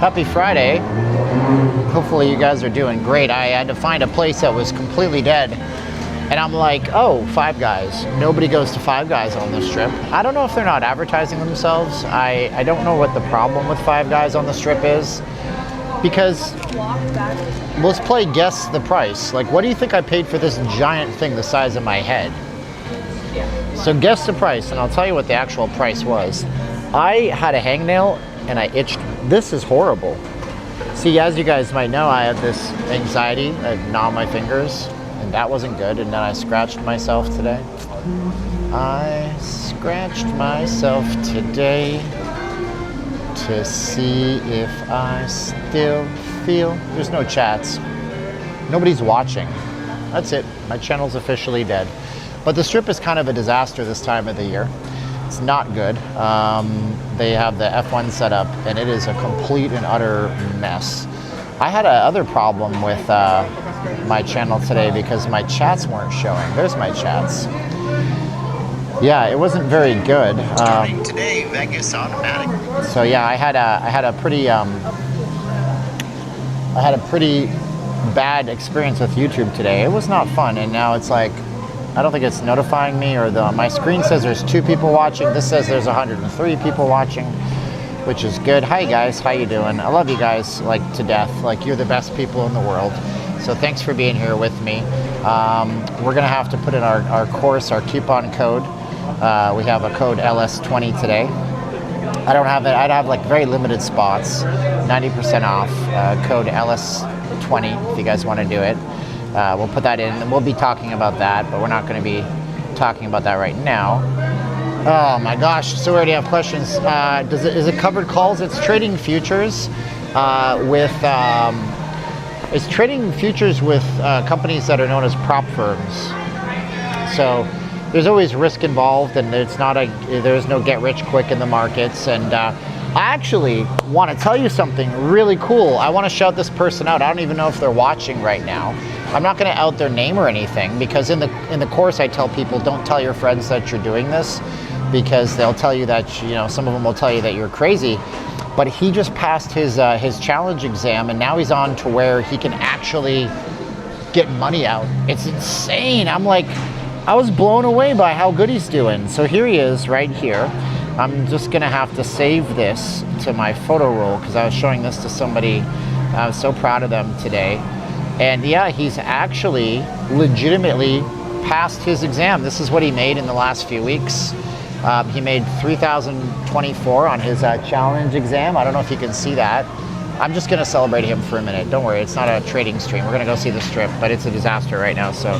Happy Friday. Hopefully you guys are doing great. I had to find a place that was completely dead. And I'm like, oh, Five Guys. Nobody goes to Five Guys on this strip. I don't know if they're not advertising themselves. I don't know what the problem with Five Guys on the strip is. Because, let's play guess the price. Like, what do you think I paid for this giant thing the size of my head? So guess the price, and I'll tell you what the actual price was. I had a hangnail, and I itched. This is horrible. See, as you guys might know, I have this anxiety. I gnaw my fingers, and that wasn't good. And then I scratched myself today. I scratched myself today to see if I still feel. There's no chats. Nobody's watching. That's it. My channel's officially dead. But the strip is kind of a disaster this time of the year. It's not good. They have the F1 set up, and it is a complete and utter mess. I had another problem with my channel today because my chats weren't showing. There's my chats. Yeah, it wasn't very good. Starting today, Vegas automatic. So yeah, I had a pretty bad experience with YouTube today. It was not fun, and now it's like, I don't think it's notifying me, or my screen says there's 2 people watching. This says there's 103 people watching, which is good. Hi guys, how you doing? I love you guys like to death. Like, you're the best people in the world. So thanks for being here with me. We're gonna have to put in our course, our coupon code. We have a code LS20 today. I don't have it. I'd have like very limited spots, 90% off. Code LS20 if you guys want to do it. We'll put that in, and we'll be talking about that, but we're not going to be talking about that right now. Oh my gosh! So we already have questions. Is it covered calls? It's trading futures it's trading futures with companies that are known as prop firms. So there's always risk involved, and there's no get rich quick in the markets. And I actually want to tell you something really cool. I want to shout this person out. I don't even know if they're watching right now. I'm not going to out their name or anything, because in the course I tell people, don't tell your friends that you're doing this, because they'll tell you that, some of them will tell you that you're crazy. But he just passed his challenge exam, and now he's on to where he can actually get money out. It's insane. I'm like, I was blown away by how good he's doing. So here he is right here. I'm just gonna have to save this to my photo roll because I was showing this to somebody. I was so proud of them today. And yeah, he's actually legitimately passed his exam. This is what he made in the last few weeks. He made 3,024 on his challenge exam. I don't know if you can see that. I'm just gonna celebrate him for a minute. Don't worry, it's not a trading stream. We're gonna go see the strip, but it's a disaster right now, so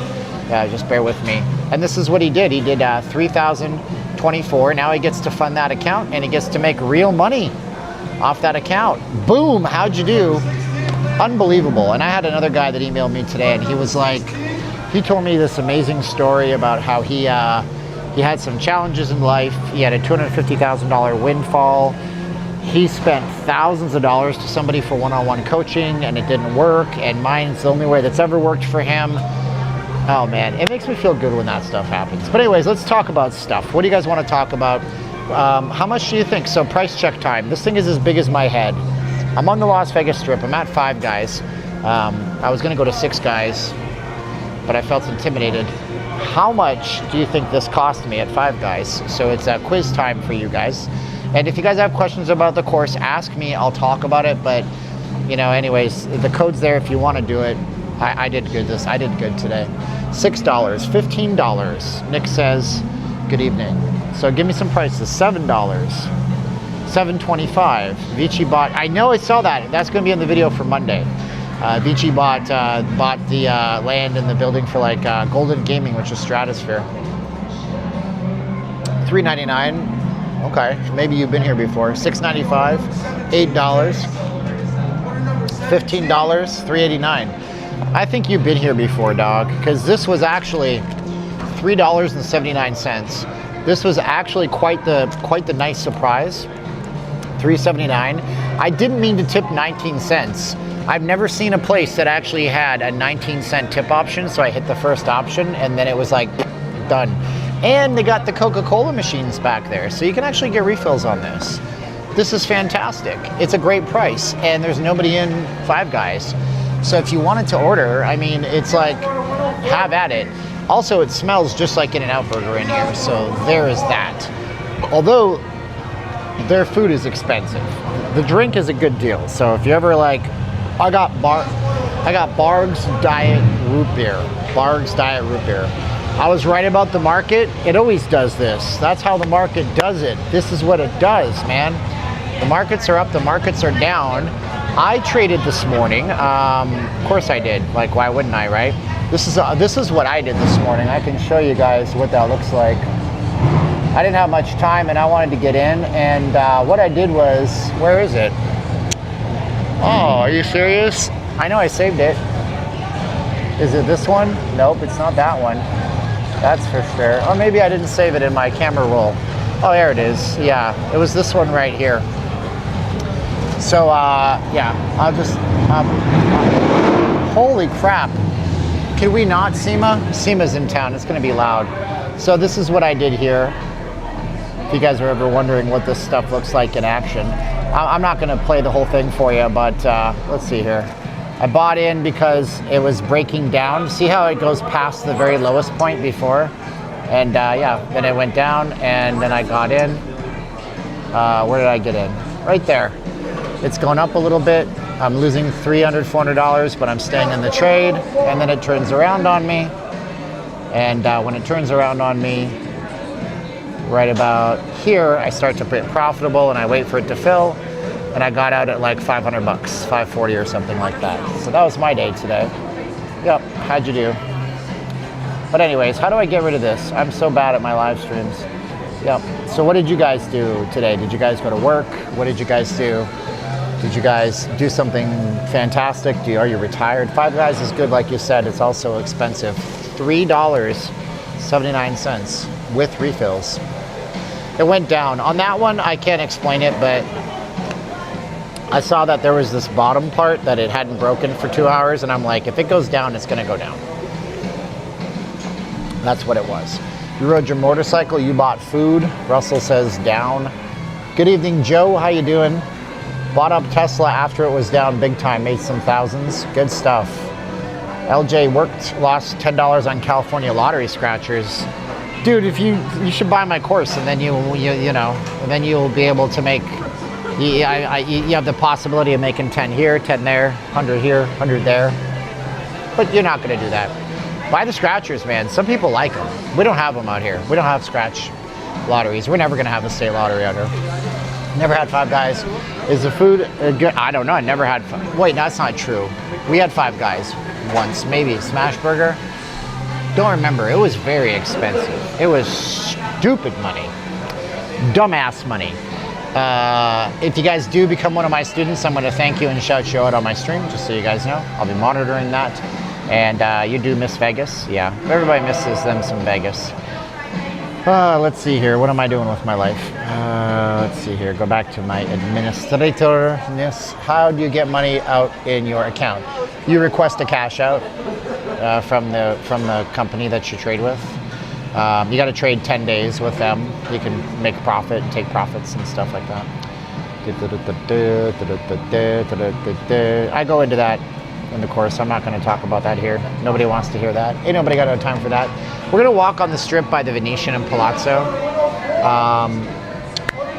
just bear with me. And this is what he did. He did 3,024. Now he gets to fund that account, and he gets to make real money off that account. Boom, how'd you do? Unbelievable. And I had another guy that emailed me today, and he was like, he told me this amazing story about how he had some challenges in life. He had a $250,000 windfall. He spent thousands of dollars to somebody for one-on-one coaching, and it didn't work, and mine's the only way that's ever worked for him. Oh man, it makes me feel good when that stuff happens. But anyways, let's talk about stuff. What do you guys want to talk about? How much do you think? So price check time. This thing is as big as my head. I'm on the Las Vegas Strip. I'm at Five Guys. I was going to go to Six Guys, but I felt intimidated. How much do you think this cost me at Five Guys? So it's a quiz time for you guys. And if you guys have questions about the course, ask me. I'll talk about it. But, anyways, the code's there if you want to do it. I did good I did good today. $6, $15. Nick says, good evening. So give me some prices. $7, $7.25. Vici bought, I know I saw that. That's going to be in the video for Monday. Vici bought the land in the building for like Golden Gaming, which is Stratosphere. $3.99. Okay, maybe you've been here before. $6.95, $8, $15, $3.89. I think you've been here before, dog, because this was actually $3.79. This was actually quite the nice surprise. $3.79. I didn't mean to tip 19 cents. I've never seen a place that actually had a 19-cent tip option, so I hit the first option, and then it was like, done. And they got the Coca-Cola machines back there, so you can actually get refills on this. this is fantastic. It's a great price, and there's nobody in Five Guys. So if you wanted to order, I mean, it's like, have at it. Also, it smells just like In-N-Out Burger in here, so there is that. Although, their food is expensive. The drink is a good deal. So if you ever like, I got Barg's Diet Root Beer. Barg's Diet Root Beer. I was right about the market. It always does this. That's how the market does it. This is what it does, man. The markets are up, the markets are down. I traded this morning. Of course I did. Like, why wouldn't I, right? This is what I did this morning. I can show you guys what that looks like. I didn't have much time and I wanted to get in, and what I did was, where is it? Oh, are you serious? I know I saved it. Is it this one? Nope, it's not that one. That's for sure. Or maybe I didn't save it in my camera roll. Oh, there it is. Yeah, it was this one right here. So, yeah, I'll just, holy crap. Can we not, SEMA? SEMA's in town, it's gonna be loud. So this is what I did here. If you guys are ever wondering what this stuff looks like in action. I'm not gonna play the whole thing for you, but let's see here. I bought in because it was breaking down. See how it goes past the very lowest point before? And yeah, then it went down and then I got in. Where did I get in? Right there. It's going up a little bit. I'm losing $300, $400, but I'm staying in the trade. And then it turns around on me. And when it turns around on me, right about here, I start to get profitable and I wait for it to fill. And I got out at like 500 bucks, 540 or something like that. So that was my day today. Yep, how'd you do? But anyways, how do I get rid of this? I'm so bad at my live streams. Yep, so what did you guys do today? Did you guys go to work? What did you guys do? Did you guys do something fantastic? Are you retired? Five Guys is good, like you said. It's also expensive. $3.79 with refills. It went down. On that one, I can't explain it, but I saw that there was this bottom part that it hadn't broken for 2 hours, and I'm like, if it goes down, it's gonna go down. That's what it was. You rode your motorcycle, you bought food. Russell says down. Good evening, Joe, how you doing? Bought up Tesla after it was down big time, made some thousands. Good stuff. LJ worked, lost $10 on California lottery scratchers. Dude, if you should buy my course, and then you know, and then you'll be able to make. You have the possibility of making 10 here, 10 there, 100 here, 100 there. But you're not going to do that. Buy the scratchers, man. Some people like them. We don't have them out here. We don't have scratch lotteries. We're never going to have a state lottery out here. Never had Five Guys. Is the food good? I don't know. I never had. Wait, that's not true. We had Five Guys once, maybe. Smash Burger. Don't remember. It was very expensive. It was stupid money. Dumbass money. If you guys do become one of my students, I'm going to thank you and shout you out on my stream, just so you guys know. I'll be monitoring that. And you do miss Vegas? Yeah, everybody misses them some Vegas. Let's see here. What am I doing with my life? Let's see here. Go back to my administratorness. How do you get money out in your account? You request a cash out from the company that you trade with. You got to trade 10 days with them. You can make profit and take profits and stuff like that. I go into that in the course. I'm not going to talk about that here. Nobody wants to hear that. Ain't nobody got no time for that. We're going to walk on the strip by the Venetian and Palazzo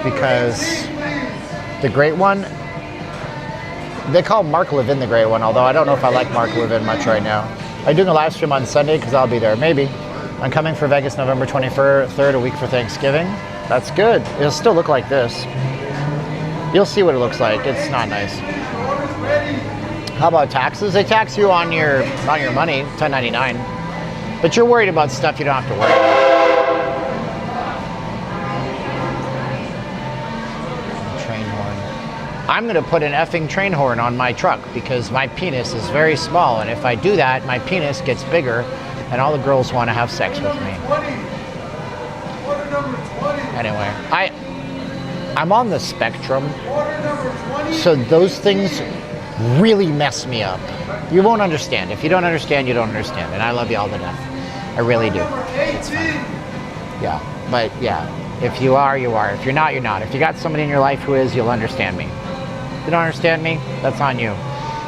because the Great One, they call Mark Levin the Great One, although I don't know if I like Mark Levin much right now. Are you doing a live stream on Sunday? Because I'll be there. Maybe. I'm coming for Vegas November 23rd, a week for Thanksgiving. That's good. It'll still look like this. You'll see what it looks like. It's not nice. How about taxes? They tax you on your money, 1099. But you're worried about stuff you don't have to worry about. Train horn. I'm going to put an effing train horn on my truck because my penis is very small, and if I do that, my penis gets bigger and all the girls want to have sex with me. Anyway, I'm on the spectrum, so those things really mess me up. You won't understand. If you don't understand, you don't understand. And I love you all to death. I really do. It's fun. Yeah, but yeah. If you are, you are. If you're not, you're not. If you got somebody in your life who is, you'll understand me. If you don't understand me, that's on you.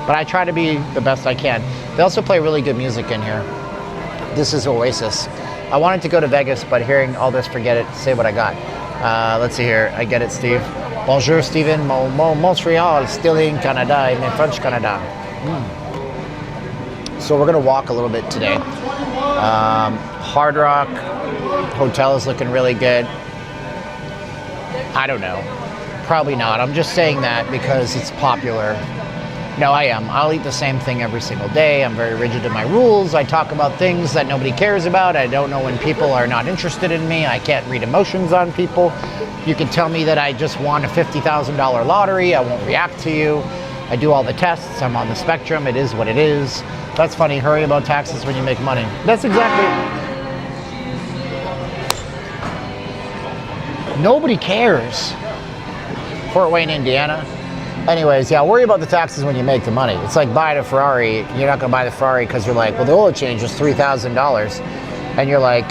But I try to be the best I can. They also play really good music in here. This is Oasis. I wanted to go to Vegas, but hearing all this, forget it. Say what I got. Let's see here. I get it, Steve. Bonjour, Steven. Montreal, still in Canada, in French Canada. So we're gonna walk a little bit today. Hard Rock Hotel is looking really good. I don't know. Probably not. I'm just saying that because it's popular. No, I am. I'll eat the same thing every single day. I'm very rigid in my rules. I talk about things that nobody cares about. I don't know when people are not interested in me. I can't read emotions on people. You can tell me that I just won a $50,000 lottery. I won't react to you. I do all the tests. I'm on the spectrum. It is what it is. That's funny. Hurry about taxes when you make money. That's exactly... Nobody cares. Fort Wayne, Indiana. Anyways, yeah, worry about the taxes when you make the money. It's like buying a Ferrari. You're not going to buy the Ferrari because you're like, well, the oil change was $3,000. And you're like,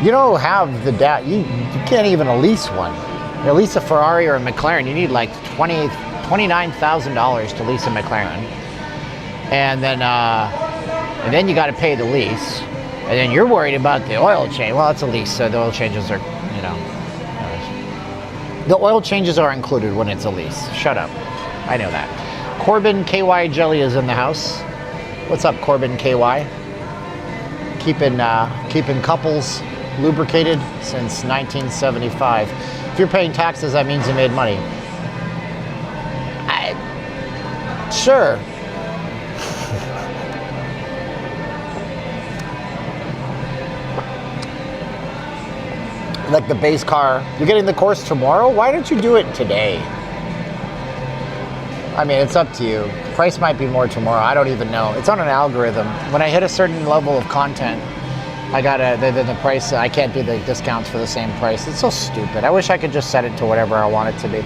you don't have the you can't even lease one. You lease a Ferrari or a McLaren, you need like $29,000 to lease a McLaren. And then you got to pay the lease. And then you're worried about the oil change. Well, it's a lease, so the oil changes are, you know. The oil changes are included when it's a lease. Shut up. I know that. Corbin KY Jelly is in the house. What's up, Corbin KY? Keeping couples lubricated since 1975. If you're paying taxes, that means you made money. Sure. Like the base car, you're getting the course tomorrow? Why don't you do it today? I mean, it's up to you. Price might be more tomorrow. I don't even know. It's on an algorithm. When I hit a certain level of content, I gotta, the price, I can't do the discounts for the same price. It's so stupid. I wish I could just set it to whatever I want it to be.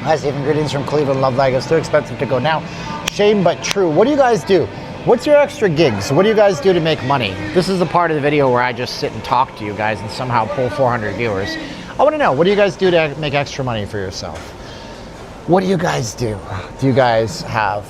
Hi, Stephen. Greetings from Cleveland. Love Vegas. Too expensive to go now. Shame but true. What do you guys do? What's your extra gigs? What do you guys do to make money? This is the part of the video where I just sit and talk to you guys and somehow pull 400 viewers. I want to know, what do you guys do to make extra money for yourself? What do you guys do? Do you guys have,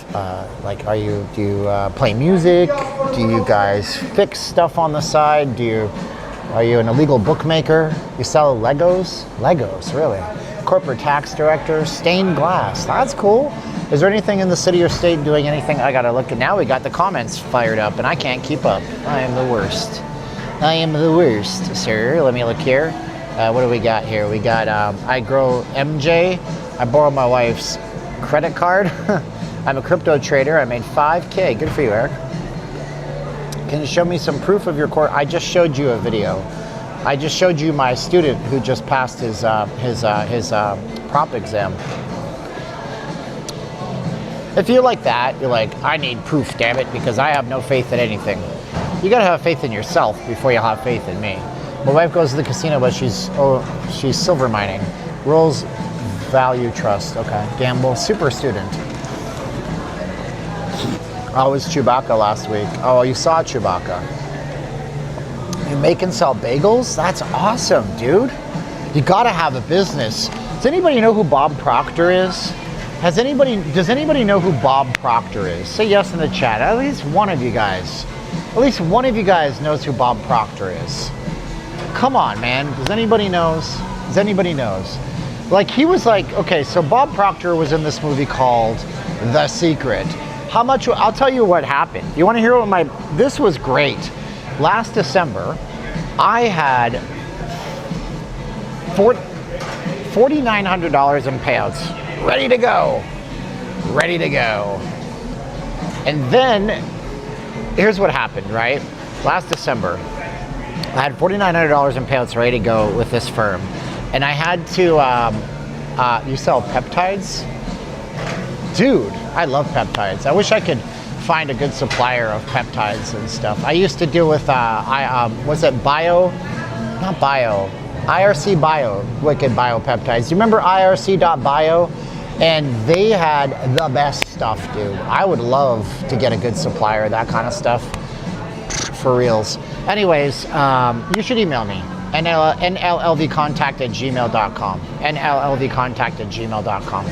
do you play music? Do you guys fix stuff on the side? Are you an illegal bookmaker? You sell Legos? Legos, really? Corporate tax director, stained glass. That's cool. Is there anything in the city or state doing anything? I gotta look at now. We got the comments fired up and I can't keep up. I am the worst. I am the worst, sir. Let me look here. What do we got here? We got I grow MJ. I borrow my wife's credit card. I'm a crypto trader. I made $5K. Good for you, Eric. Can you show me some proof of your course? I just showed you a video. I just showed you my student who just passed his prop exam. If you're like that, you're like, I need proof, damn it, because I have no faith in anything. You gotta have faith in yourself before you have faith in me. My wife goes to the casino, but she's silver mining. Rolls value trust. Okay, gamble. Super student. Oh, it was Chewbacca last week. Oh, you saw Chewbacca. You make and sell bagels? That's awesome, dude. You gotta have a business. Does anybody know who Bob Proctor is? Does anybody know who Bob Proctor is? Say yes in the chat. At least one of you guys. At least one of you guys knows who Bob Proctor is. Come on, man. Does anybody knows? Does anybody knows? Like, he was like, okay, so Bob Proctor was in this movie called The Secret. How much, I'll tell you what happened. You want to hear what this was great. Last December, I had $4,900 in payouts. Ready to go. Ready to go. And then, here's what happened, right? Last December, I had $4,900 in payouts ready to go with this firm. And I had to, you sell peptides? Dude, I love peptides. I wish I could find a good supplier of peptides and stuff. I used to deal with, was it IRC Bio, Wicked Biopeptides. Do you remember IRC.bio? And they had the best stuff, dude. I would love to get a good supplier of that kind of stuff. For reals. Anyways, you should email me. nllvcontact@gmail.com. nllvcontact@gmail.com.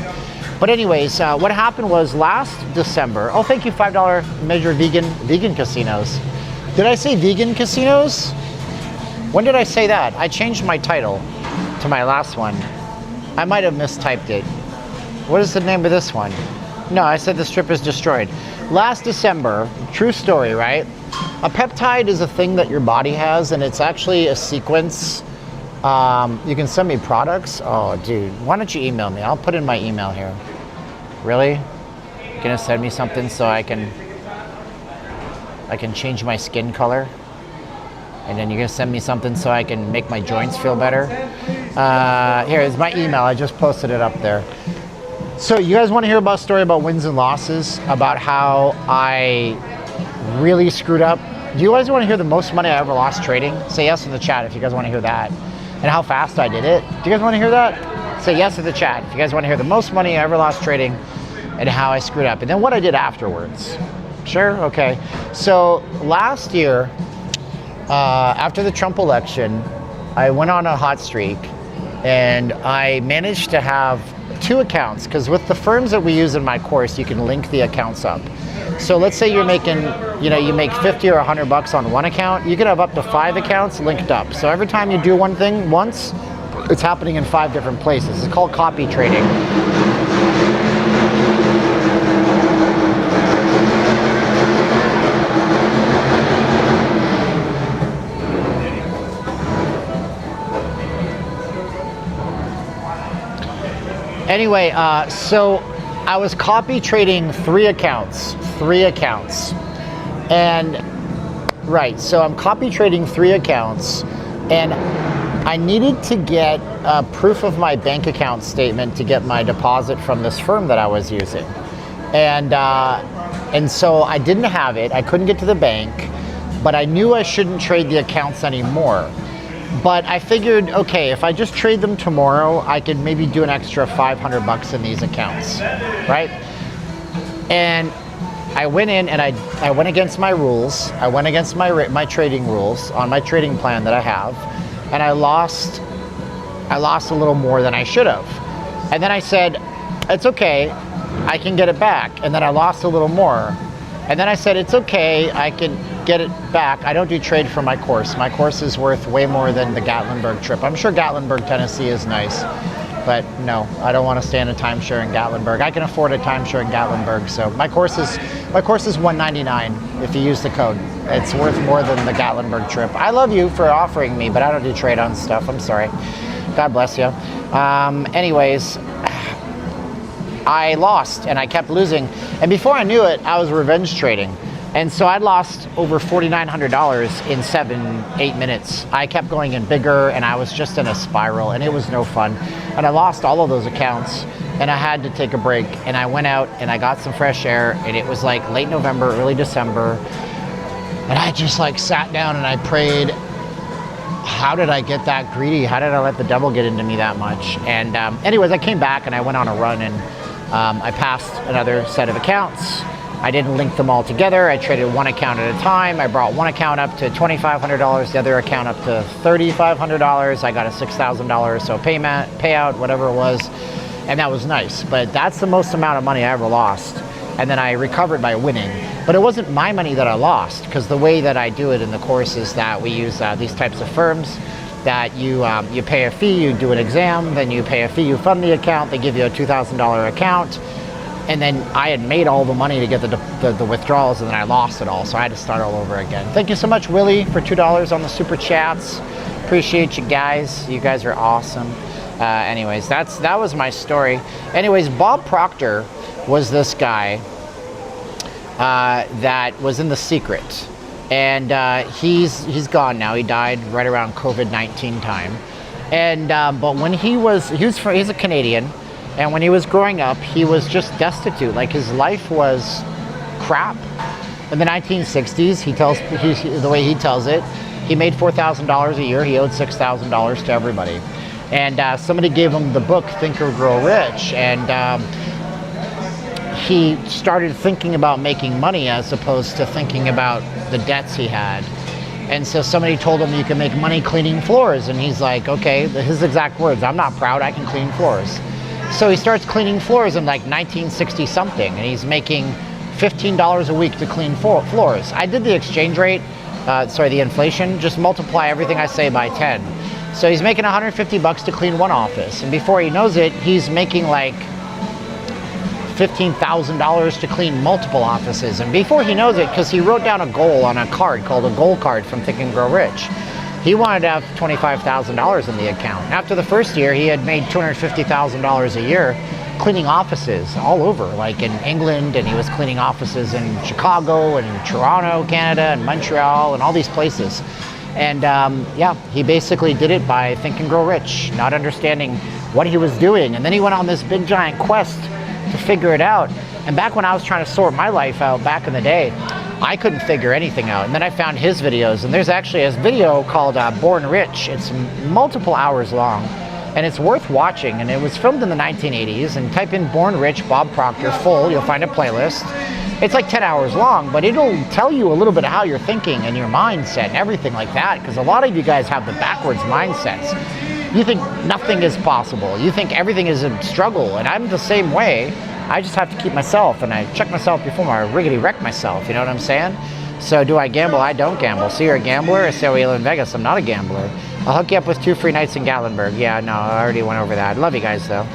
But anyways, what happened was last December, oh, thank you, $5 measure vegan casinos. Did I say vegan casinos? When did I say that? I changed my title to my last one. I might have mistyped it. What is the name of this one? No, I said the strip is destroyed. Last December, true story, right? A peptide is a thing that your body has, and it's actually a sequence. You can send me products. Oh, dude, why don't you email me? I'll put in my email here. Really? You're gonna send me something so I can change my skin color? And then you're gonna send me something so I can make my joints feel better? Here is my email. I just posted it up there. So you guys want to hear about a story about wins and losses, about how I really screwed up? Do you guys want to hear the most money I ever lost trading? Say yes in the chat if you guys want to hear that. And how fast I did it. Do you guys want to hear that? Say yes in the chat if you guys want to hear the most money I ever lost trading and how I screwed up. And then what I did afterwards. Sure? Okay. So last year, after the Trump election, I went on a hot streak and I managed to have 2 accounts, because with the firms that we use in my course, you can link the accounts up. So let's say you're making, you make 50 or 100 bucks on one account, you can have up to 5 accounts linked up. So every time you do one thing once, it's happening in 5 different places. It's called copy trading. Anyway, so I was copy trading 3 accounts. And right, so I'm copy trading 3 accounts, and I needed to get proof of my bank account statement to get my deposit from this firm that I was using. And so I didn't have it. I couldn't get to the bank, but I knew I shouldn't trade the accounts anymore. But I figured, okay, if I just trade them tomorrow, I could maybe do an extra 500 bucks in these accounts, right? And I went in and I went against my rules. I went against my trading rules on my trading plan that I have, and I lost a little more than I should have. And then I said, it's okay, I can get it back. And then I lost a little more. And then I said, it's okay, I can get it back. I don't do trade for my course. My course is worth way more than the Gatlinburg trip. I'm sure Gatlinburg, Tennessee is nice, but no, I don't want to stay in a timeshare in Gatlinburg. I can afford a timeshare in Gatlinburg, so my course is $199 if you use the code. It's worth more than the Gatlinburg trip. I love you for offering me, but I don't do trade on stuff. I'm sorry. God bless you. Anyways, I lost and I kept losing. And before I knew it, I was revenge trading. And so I lost over $4,900 in 7-8 minutes. I kept going in bigger and I was just in a spiral and it was no fun. And I lost all of those accounts and I had to take a break. And I went out and I got some fresh air, and it was like late November, early December. And I just like sat down and I prayed, how did I get that greedy? How did I let the devil get into me that much? And anyways, I came back and I went on a run, and I passed another set of accounts. I didn't link them all together. I traded one account at a time. I brought one account up to $2,500, the other account up to $3,500. I got a $6,000 or so payout, whatever it was, and that was nice. But that's the most amount of money I ever lost. And then I recovered by winning. But it wasn't my money that I lost, because the way that I do it in the course is that we use these types of firms that you pay a fee, you do an exam, then you pay a fee, you fund the account, they give you a $2,000 account. And then I had made all the money to get the withdrawals, and then I lost it all, so I had to start all over again. Thank you so much, Willie, for $2 on the super chats. Appreciate you guys. You guys are awesome. Anyways, that was my story. Anyways, Bob Proctor was this guy that was in The Secret, and he's gone now. He died right around COVID-19 time. And but when he's a Canadian. And when he was growing up, he was just destitute. Like, his life was crap. In the 1960s, the way he tells it, he made $4,000 a year. He owed $6,000 to everybody. And somebody gave him the book, Think or Grow Rich. And he started thinking about making money as opposed to thinking about the debts he had. And so somebody told him you can make money cleaning floors. And he's like, okay, his exact words, I'm not proud, I can clean floors. So he starts cleaning floors in like 1960 something, and he's making $15 a week to clean floors. I did the exchange rate, the inflation, just multiply everything I say by 10. So he's making 150 bucks to clean one office. And before he knows it, he's making like $15,000 to clean multiple offices. And before he knows it, because he wrote down a goal on a card called a goal card from Think and Grow Rich, he wanted to have $25,000 in the account. After the first year, he had made $250,000 a year cleaning offices all over, like in England, and he was cleaning offices in Chicago and Toronto, Canada, and Montreal, and all these places. And yeah, he basically did it by Think and Grow Rich, not understanding what he was doing. And then he went on this big giant quest to figure it out. And back when I was trying to sort my life out back in the day, I couldn't figure anything out. And then I found his videos, and there's actually a video called Born Rich. It's multiple hours long, and it's worth watching. And it was filmed in the 1980s. And type in Born Rich, Bob Proctor, full, you'll find a playlist. It's like 10 hours long, but it'll tell you a little bit of how you're thinking and your mindset and everything like that, because a lot of you guys have the backwards mindsets. You think nothing is possible. You think everything is a struggle, and I'm the same way. I just have to keep myself, and I check myself before I riggedy wreck myself, you know what I'm saying? So do I gamble? I don't gamble. So you're a gambler? I say, well, you live in Vegas. I'm not a gambler. I'll hook you up with 2 free nights in Gatlinburg. Yeah, no, I already went over that. I love you guys, though.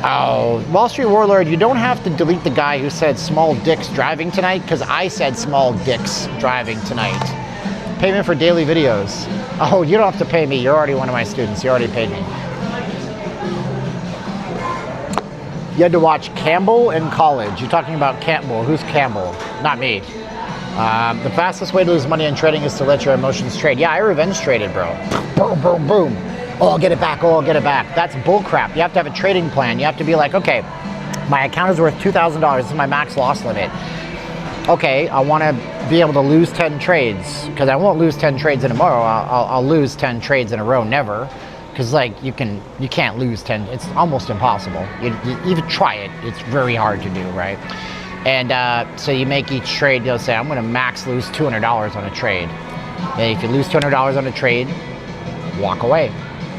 Oh, Wall Street Warlord, you don't have to delete the guy who said small dicks driving tonight, because I said small dicks driving tonight. Payment for daily videos. Oh, you don't have to pay me. You're already one of my students. You already paid me. You had to watch Campbell in college. You're talking about Campbell. Who's Campbell? Not me. The fastest way to lose money in trading is to let your emotions trade. Yeah, I revenge traded, bro. Boom, boom, boom. Oh, I'll get it back. Oh, I'll get it back. That's bullcrap. You have to have a trading plan. You have to be like, okay, my account is worth $2,000. This is my max loss limit. Okay, I want to be able to lose 10 trades, because I won't lose 10 trades in a row. I'll lose 10 trades in a row, never. Because like you can't lose 10. It's almost impossible. You even try it. It's very hard to do, right? And so you make each trade. You'll say, I'm going to max lose $200 on a trade. And if you lose $200 on a trade, walk away.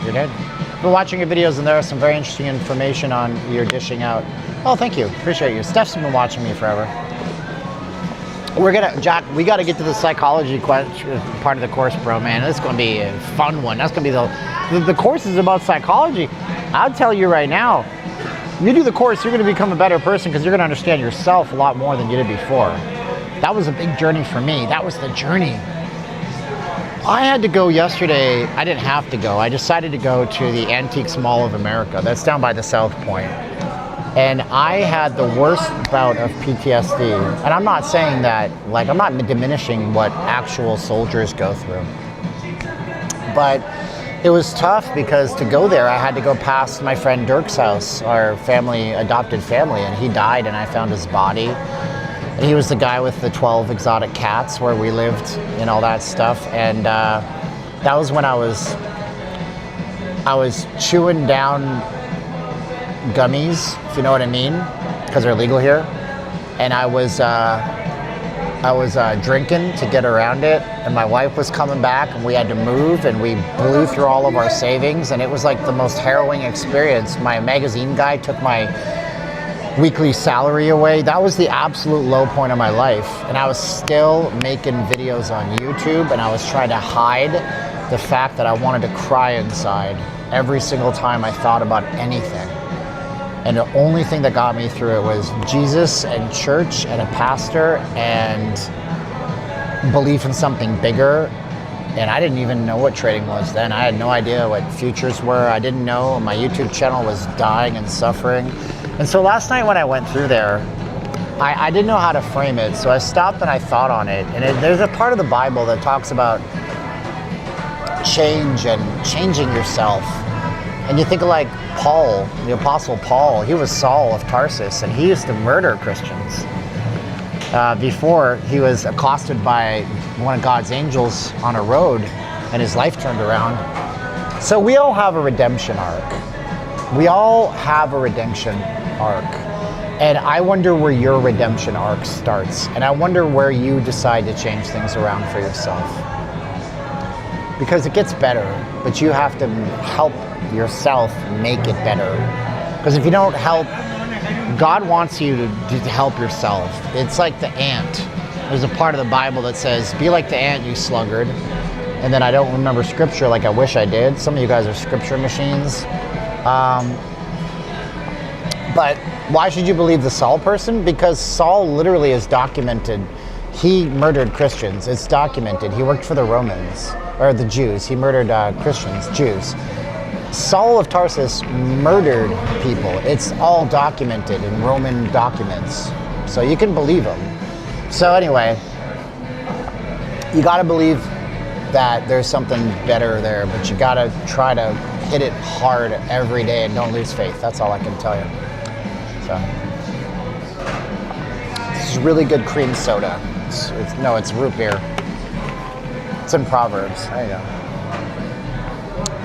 You're dead. I've been watching your videos, and there is some very interesting information on your dishing out. Oh, thank you. Appreciate you. Steph's been watching me forever. Jack, we got to get to the psychology part of the course, bro, man. This is going to be a fun one. That's going to be the course is about psychology. I'll tell you right now, you do the course, you're going to become a better person, because you're going to understand yourself a lot more than you did before. That was a big journey for me. That was the journey. I had to go yesterday. I didn't have to go. I decided to go to the Antiques Mall of America. That's down by the South Point. And I had the worst bout of PTSD. And I'm not saying that, like, I'm not diminishing what actual soldiers go through. But it was tough, because to go there, I had to go past my friend Dirk's house, our adopted family, and he died, and I found his body. And he was the guy with the 12 exotic cats where we lived and all that stuff. And that was when I was chewing down gummies, if you know what I mean, because they're legal here. And I was drinking to get around it, and my wife was coming back, and we had to move, and we blew through all of our savings, and it was like the most harrowing experience. My magazine guy took my weekly salary away. That was the absolute low point of my life, and I was still making videos on YouTube, and I was trying to hide the fact that I wanted to cry inside every single time I thought about anything. And the only thing that got me through it was Jesus and church and a pastor and belief in something bigger. And I didn't even know what trading was then. I had no idea what futures were. I didn't know. My YouTube channel was dying and suffering. And so last night when I went through there, I didn't know how to frame it. So I stopped and I thought on it. And there's a part of the Bible that talks about change and changing yourself. And you think of like Paul, the Apostle Paul. He was Saul of Tarsus, and he used to murder Christians. Before he was accosted by one of God's angels on a road, and his life turned around. So we all have a redemption arc. We all have a redemption arc. And I wonder where your redemption arc starts. And I wonder where you decide to change things around for yourself. Because it gets better, but you have to help yourself make it better. Because if you don't help, God wants you to help yourself. It's like the ant. There's a part of the Bible that says, be like the ant, you sluggard. And then I don't remember scripture like I wish I did. Some of you guys are scripture machines. But why should you believe the Saul person? Because Saul literally is documented. He murdered Christians. It's documented. He worked for the Romans, or the Jews. He murdered Christians, Jews. Saul of Tarsus murdered people. It's all documented in Roman documents. So you can believe him. So anyway, you got to believe that there's something better there, but you got to try to hit it hard every day and don't lose faith. That's all I can tell you. So, this is really good cream soda. It's root beer. It's in Proverbs. There you go.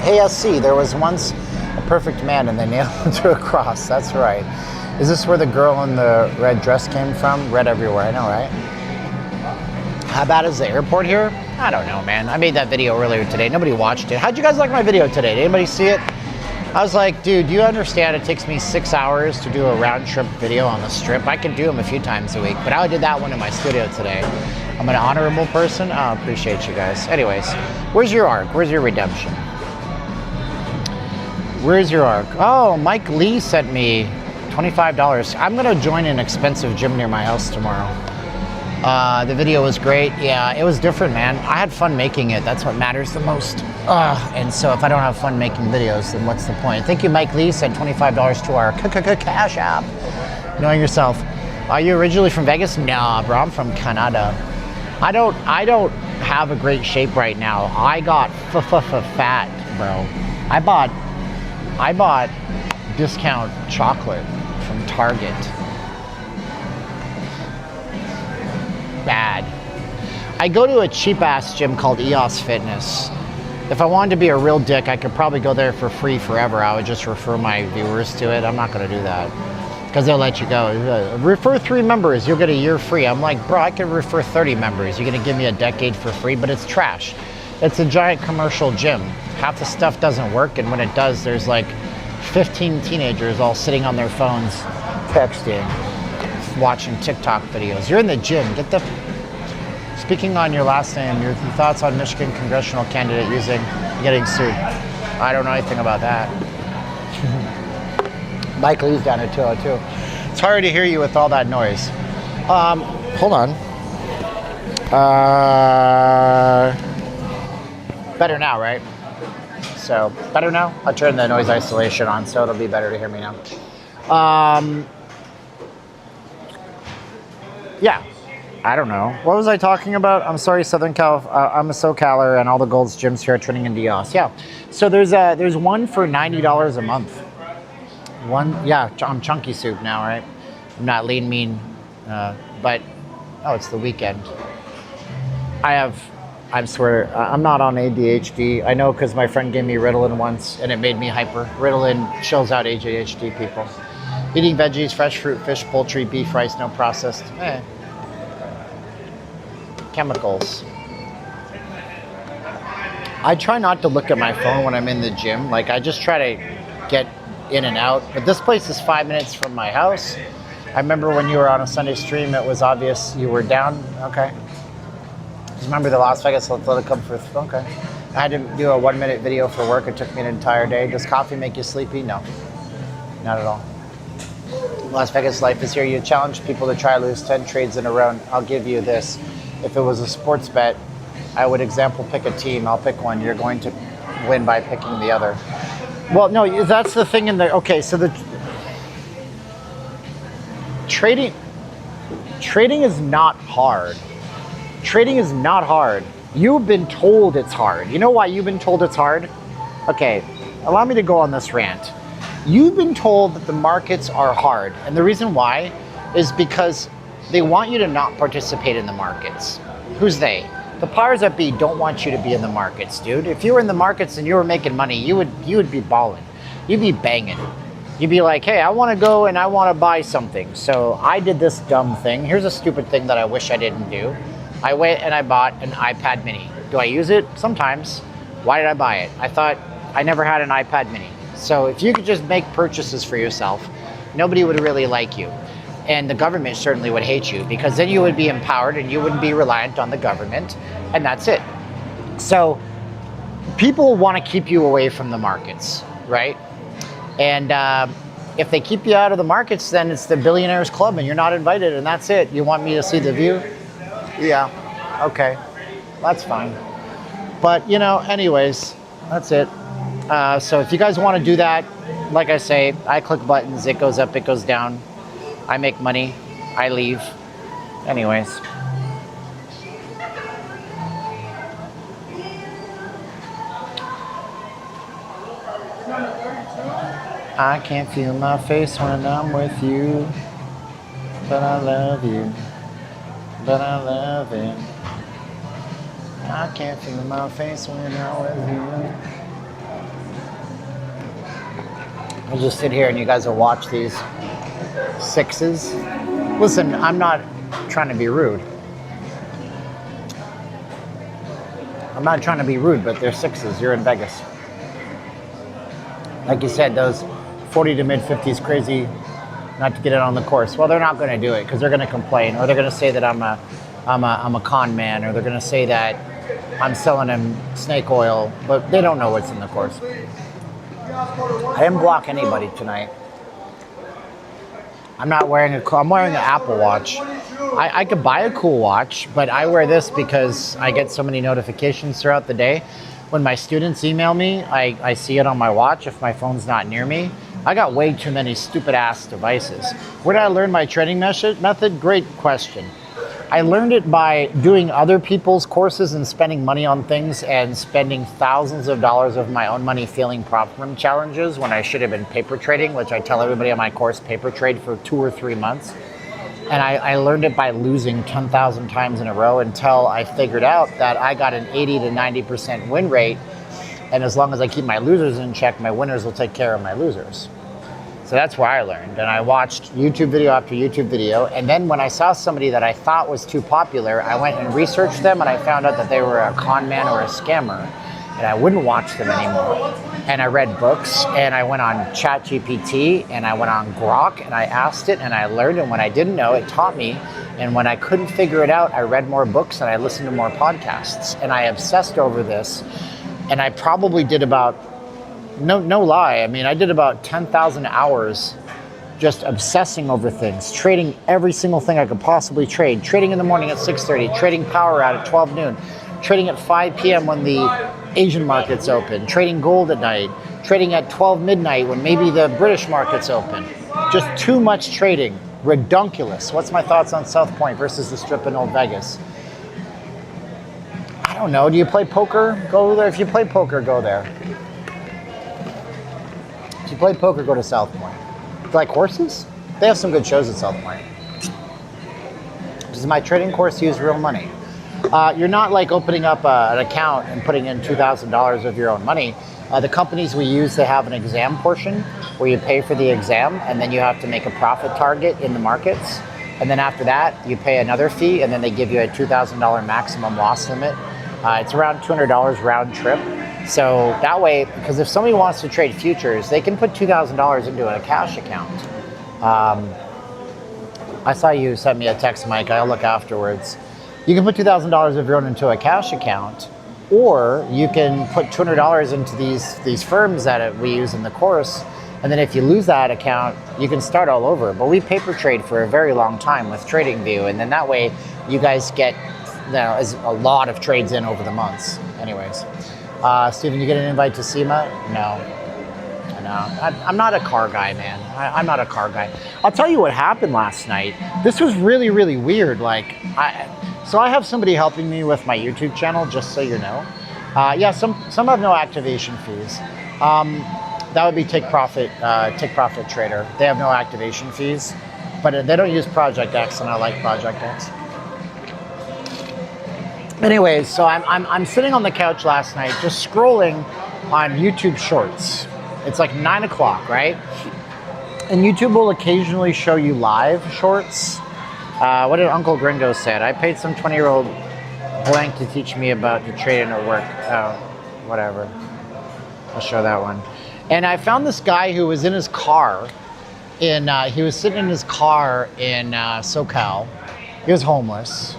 Hey, SC, there was once a perfect man and they nailed him to a cross. That's right. Is this where the girl in the red dress came from? Red everywhere, I know, right? How bad is the airport here? I don't know, man. I made that video earlier today. Nobody watched it. How'd you guys like my video today? Did anybody see it? I was like, dude, do you understand it takes me 6 hours to do a round trip video on the strip? I can do them a few times a week, but I did that one in my studio today. I'm an honorable person. I appreciate you guys. Anyways, where's your arc? Where's your redemption? Where's your arc? Oh, Mike Lee sent me $25. I'm gonna join an expensive gym near my house tomorrow. The video was great. Yeah, it was different, man. I had fun making it. That's what matters the most. And so if I don't have fun making videos, then what's the point? Thank you, Mike Lee, sent $25 to our cash app. Knowing yourself. Are you originally from Vegas? Nah, bro, I'm from Canada. I don't have a great shape right now. I got fat, bro. I bought discount chocolate from Target. Bad. I go to a cheap-ass gym called EOS Fitness. If I wanted to be a real dick, I could probably go there for free forever. I would just refer my viewers to it. I'm not going to do that because they'll let you go. Refer 3 members, you'll get a year free. I'm like, bro, I could refer 30 members. You're going to give me a decade for free, but it's trash. It's a giant commercial gym. Half the stuff doesn't work, and when it does, there's like 15 teenagers all sitting on their phones, texting, watching TikTok videos. You're in the gym. Speaking on your last name, your thoughts on Michigan congressional candidate getting sued. I don't know anything about that. Mike Lee's down at 202. It's hard to hear you with all that noise. Hold on. Better now, right? So, better now? I'll turn the noise isolation on so it'll be better to hear me now. Yeah, I don't know. What was I talking about? I'm sorry, Southern Cal. I'm a SoCaler, and all the Gold's gyms here are training in EOS. Yeah, so there's one for $90 a month. I'm chunky soup now, right? I'm not lean mean, but it's the weekend. I swear, I'm not on ADHD. I know because my friend gave me Ritalin once, and it made me hyper. Ritalin chills out ADHD people. Eating veggies, fresh fruit, fish, poultry, beef, rice, no processed. Chemicals. I try not to look at my phone when I'm in the gym. Like, I just try to get in and out. But this place is 5 minutes from my house. I remember when you were on a Sunday stream, it was obvious you were down. Okay. Just remember the Las Vegas Athletic Club for, okay. I had to do a 1-minute video for work. It took me an entire day. Does coffee make you sleepy? No, not at all. Las Vegas Life is here. You challenge people to try to lose 10 trades in a row. I'll give you this. If it was a sports bet, I would pick a team. I'll pick one. You're going to win by picking the other. Well, no, that's the thing so the trading is not hard. Trading is not hard. You've been told it's hard. You know why you've been told it's hard? Okay, allow me to go on this rant. You've been told that the markets are hard, and the reason why is because they want you to not participate in the markets. Who's they? The powers that be don't want you to be in the markets, dude. If you were in the markets and you were making money, you would be balling. You'd be banging. You'd be like, hey, I want to go and I want to buy something. So I did this dumb thing. Here's a stupid thing that I wish I didn't do. I went and I bought an iPad mini. Do I use it? Sometimes. Why did I buy it? I thought I never had an iPad mini. So if you could just make purchases for yourself, nobody would really like you. And the government certainly would hate you, because then you would be empowered and you wouldn't be reliant on the government, and that's it. So people want to keep you away from the markets, right? And if they keep you out of the markets, then it's the billionaires club and you're not invited, and that's it. You want me to see the view? Yeah, okay, that's fine. But anyways, that's it. So if you guys want to do that, like I say, I click buttons, it goes up, it goes down. I make money, I leave. Anyways. I can't feel my face when I'm with you, but I love you, but I love it. I can't feel my face when I'm with you. I'll just sit here and you guys will watch these sixes. Listen, I'm not trying to be rude. I'm not trying to be rude, but they're sixes. You're in Vegas. Like you said, those 40 to mid 50s crazy not to get it on the course. Well, they're not going to do it because they're going to complain, or they're going to say that I'm a con man, or they're going to say that I'm selling them snake oil, but they don't know what's in the course. I didn't block anybody tonight. I'm not wearing I'm wearing an Apple Watch. I could buy a cool watch, but I wear this because I get so many notifications throughout the day. When my students email me, I see it on my watch if my phone's not near me. I got way too many stupid ass devices. Where did I learn my trading method? Great question. I learned it by doing other people's courses and spending money on things, and spending thousands of dollars of my own money feeling prop room challenges when I should have been paper trading, which I tell everybody on my course, paper trade for 2 or 3 months. And I learned it by losing 10,000 times in a row until I figured out that I got an 80 to 90% win rate. And as long as I keep my losers in check, my winners will take care of my losers. So that's where I learned. And I watched YouTube video after YouTube video. And then when I saw somebody that I thought was too popular, I went and researched them, and I found out that they were a con man or a scammer. And I wouldn't watch them anymore. And I read books, and I went on ChatGPT, and I went on Grock, and I asked it, and I learned. And when I didn't know, it taught me. And when I couldn't figure it out, I read more books and I listened to more podcasts. And I obsessed over this. And I probably did about, no lie, I mean, I did about 10,000 hours just obsessing over things, trading every single thing I could possibly trade, trading in the morning at 6:30, trading power out at 12 noon, trading at 5 p.m. when the Asian market's open, trading gold at night, trading at 12 midnight when maybe the British market's open. Just too much trading, redunculous. What's my thoughts on South Point versus the Strip in Old Vegas? I don't know, do you play poker? Go there. If you play poker, go there. If you play poker, go to South Point. Do you like horses? They have some good shows at South Point. Does my trading course use real money? You're not like opening up an account and putting in $2,000 of your own money. The companies we use, they have an exam portion where you pay for the exam, and then you have to make a profit target in the markets. And then after that, you pay another fee, and then they give you a $2,000 maximum loss limit. It's around $200 round trip. So that way, because if somebody wants to trade futures, they can put $2,000 into a cash account. I saw you sent me a text, Mike. I'll look afterwards. You can put $2,000 of your own into a cash account, or you can put $200 into these firms that we use in the course. And then if you lose that account, you can start all over. But we paper trade for a very long time with TradingView, and then that way you guys get a lot of trades in over the months. Anyways, Steven, you get an invite to SEMA? No. I'm not a car guy, man. I'm not a car guy. I'll tell you what happened last night. This was really, really weird. So I have somebody helping me with my YouTube channel, just so you know. Yeah, some have no activation fees. That would be Take Profit Trader. They have no activation fees, but they don't use Project X, and I like Project X. Anyways, so I'm sitting on the couch last night, just scrolling on YouTube Shorts. It's like 9 o'clock, right? And YouTube will occasionally show you live shorts. What did Uncle Gringo said? I paid some 20-year-old blank to teach me about the trading at work. Oh, whatever. I'll show that one. And I found this guy who was in his car. He was sitting in his car in SoCal. He was homeless.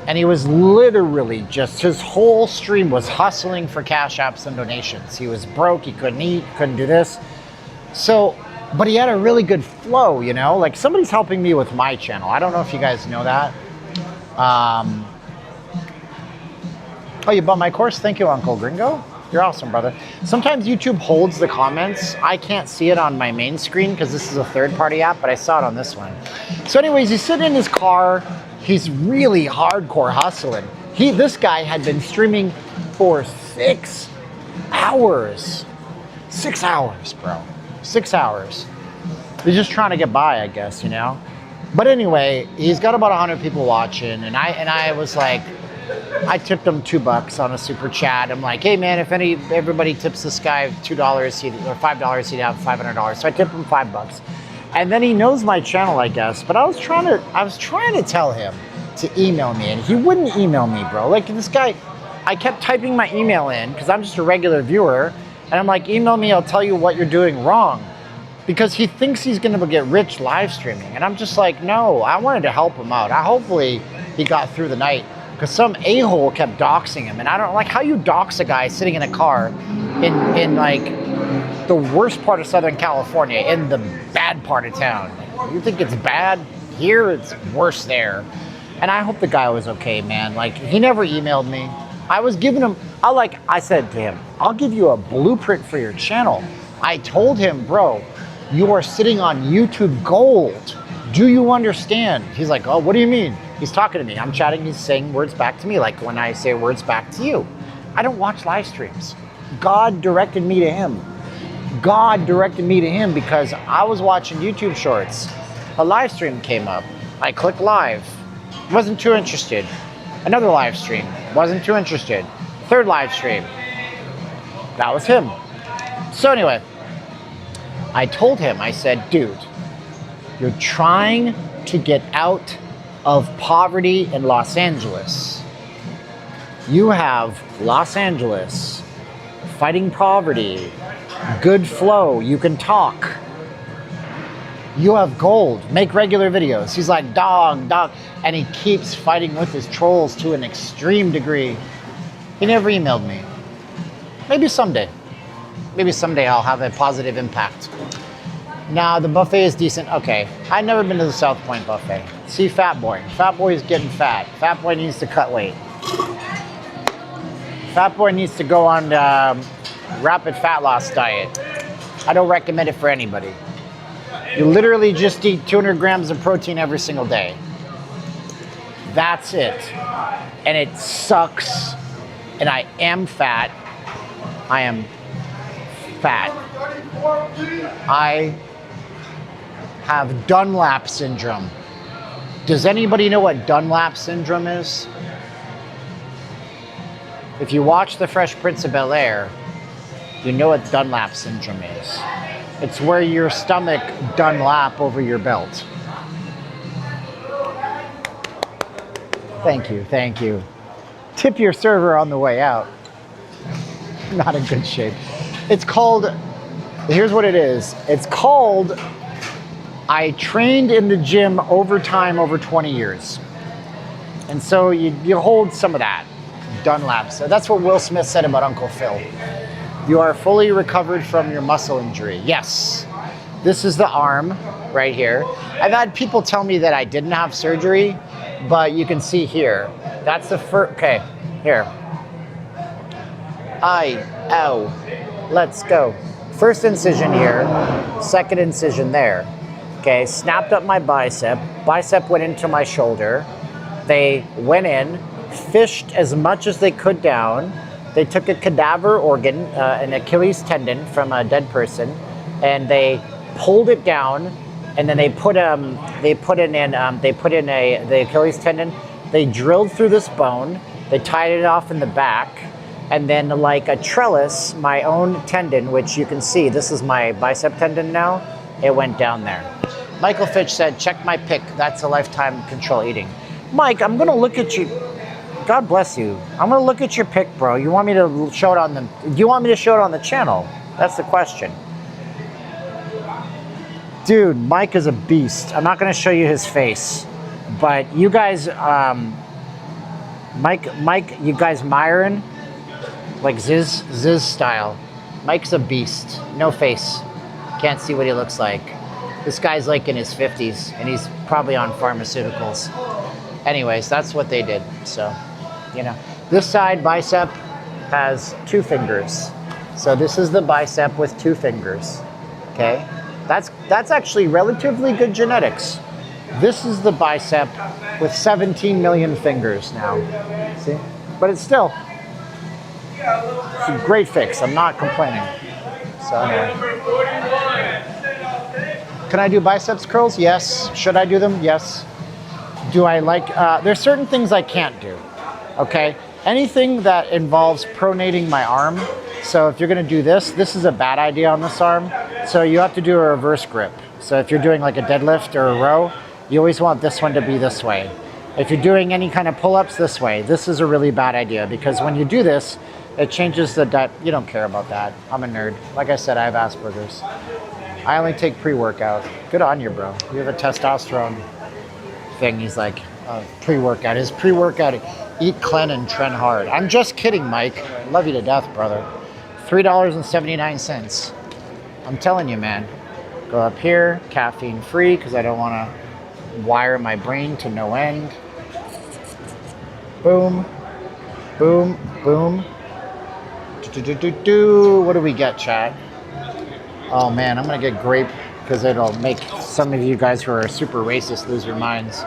And he was literally just, his whole stream was hustling for cash apps and donations. He was broke, he couldn't eat, couldn't do this. So, but he had a really good flow, you know? Like somebody's helping me with my channel. I don't know if you guys know that. Oh, you bought my course? Thank you, Uncle Gringo. You're awesome, brother. Sometimes YouTube holds the comments. I can't see it on my main screen because this is a third-party app, but I saw it on this one. So anyways, he's sitting in his car. He's really hardcore hustling. This guy had been streaming for 6 hours. 6 hours, bro. 6 hours. He's just trying to get by, I guess, you know? But anyway, he's got about 100 people watching, and I was like, I tipped him $2 on a super chat. I'm like, hey man, if everybody tips this guy $2 or $5, he'd have $500. So I tipped him $5. And then he knows my channel, I guess. But I was trying to tell him to email me, and he wouldn't email me, bro. Like this guy, I kept typing my email in because I'm just a regular viewer, and I'm like, email me, I'll tell you what you're doing wrong. Because he thinks he's gonna get rich live streaming. And I'm just like, no, I wanted to help him out. Hopefully he got through the night, because some a-hole kept doxing him. And I don't like how you dox a guy sitting in a car in like the worst part of Southern California, in the bad part of town. You think it's bad here? It's worse there. And I hope the guy was okay, man. Like, he never emailed me. I was giving him, I said to him, I'll give you a blueprint for your channel. I told him, bro, you are sitting on YouTube gold. Do you understand? He's like, oh, what do you mean? He's talking to me. I'm chatting. He's saying words back to me, like when I say words back to you. I don't watch live streams. God directed me to him. God directed me to him because I was watching YouTube shorts. A live stream came up. I clicked live. Wasn't too interested. Another live stream. Wasn't too interested. Third live stream. That was him. So anyway, I told him, I said, dude, you're trying to get out of poverty in Los Angeles. You have Los Angeles, fighting poverty, good flow, you can talk. You have gold, make regular videos. He's like, dog, and he keeps fighting with his trolls to an extreme degree. He never emailed me. Maybe someday. Maybe someday I'll have a positive impact. Now, the buffet is decent. Okay, I've never been to the South Point buffet. See Fat Boy. Fat Boy is getting fat. Fat Boy needs to cut weight. Fat Boy needs to go on rapid fat loss diet. I don't recommend it for anybody. You literally just eat 200 grams of protein every single day. That's it. And it sucks. And I am fat. I am fat. I have Dunlap syndrome. Does anybody know what Dunlap syndrome is? If you watch The Fresh Prince of Bel-Air, you know what Dunlap syndrome is. It's where your stomach Dunlap over your belt. Thank you, thank you. Tip your server on the way out. Not in good shape. It's called, here's what it is. It's called, I trained in the gym over time, over 20 years. And so you hold some of that, Dunlap. So that's what Will Smith said about Uncle Phil. You are fully recovered from your muscle injury. Yes, this is the arm right here. I've had people tell me that I didn't have surgery, but you can see here. That's the first, okay, here. Ow, let's go. First incision here, second incision there. Okay, snapped up my bicep. Bicep went into my shoulder. They went in, fished as much as they could down. They took a cadaver organ, an Achilles tendon from a dead person, and they pulled it down, and then they put in the Achilles tendon. They drilled through this bone. They tied it off in the back, and then like a trellis, my own tendon, which you can see, this is my bicep tendon now, it went down there. Michael Fitch said, check my pic. That's a lifetime control eating. Mike, I'm going to look at you. God bless you. I'm going to look at your pic, bro. You want me to show it on the... Do you want me to show it on the channel? That's the question. Dude, Mike is a beast. I'm not going to show you his face. But you guys... Mike, you guys Myron? Like Ziz style. Mike's a beast. No face. Can't see what he looks like. This guy's like in his 50s, and he's probably on pharmaceuticals. Anyways, that's what they did. So, you know. This side bicep has 2 fingers. So this is the bicep with 2 fingers. Okay? That's actually relatively good genetics. This is the bicep with 17 million fingers now. See? But it's still it's a great fix. I'm not complaining. So anyway. Can I do biceps curls? Yes. Should I do them? Yes. Do I like... there's certain things I can't do. Okay? Anything that involves pronating my arm. So if you're going to do this is a bad idea on this arm. So you have to do a reverse grip. So if you're doing like a deadlift or a row, you always want this one to be this way. If you're doing any kind of pull-ups, this way. This is a really bad idea because when you do this, it changes the... You don't care about that. I'm a nerd. Like I said, I have Asperger's. I only take pre-workout. Good on you, bro. You have a testosterone thing. He's like, pre-workout. His pre-workout, eat clean and trend hard. I'm just kidding, Mike. Love you to death, brother. $3.79. I'm telling you, man. Go up here, caffeine free, because I don't want to wire my brain to no end. Boom, boom, boom. What do we get, chat? Oh man, I'm gonna get grape because it'll make some of you guys who are super racist lose your minds.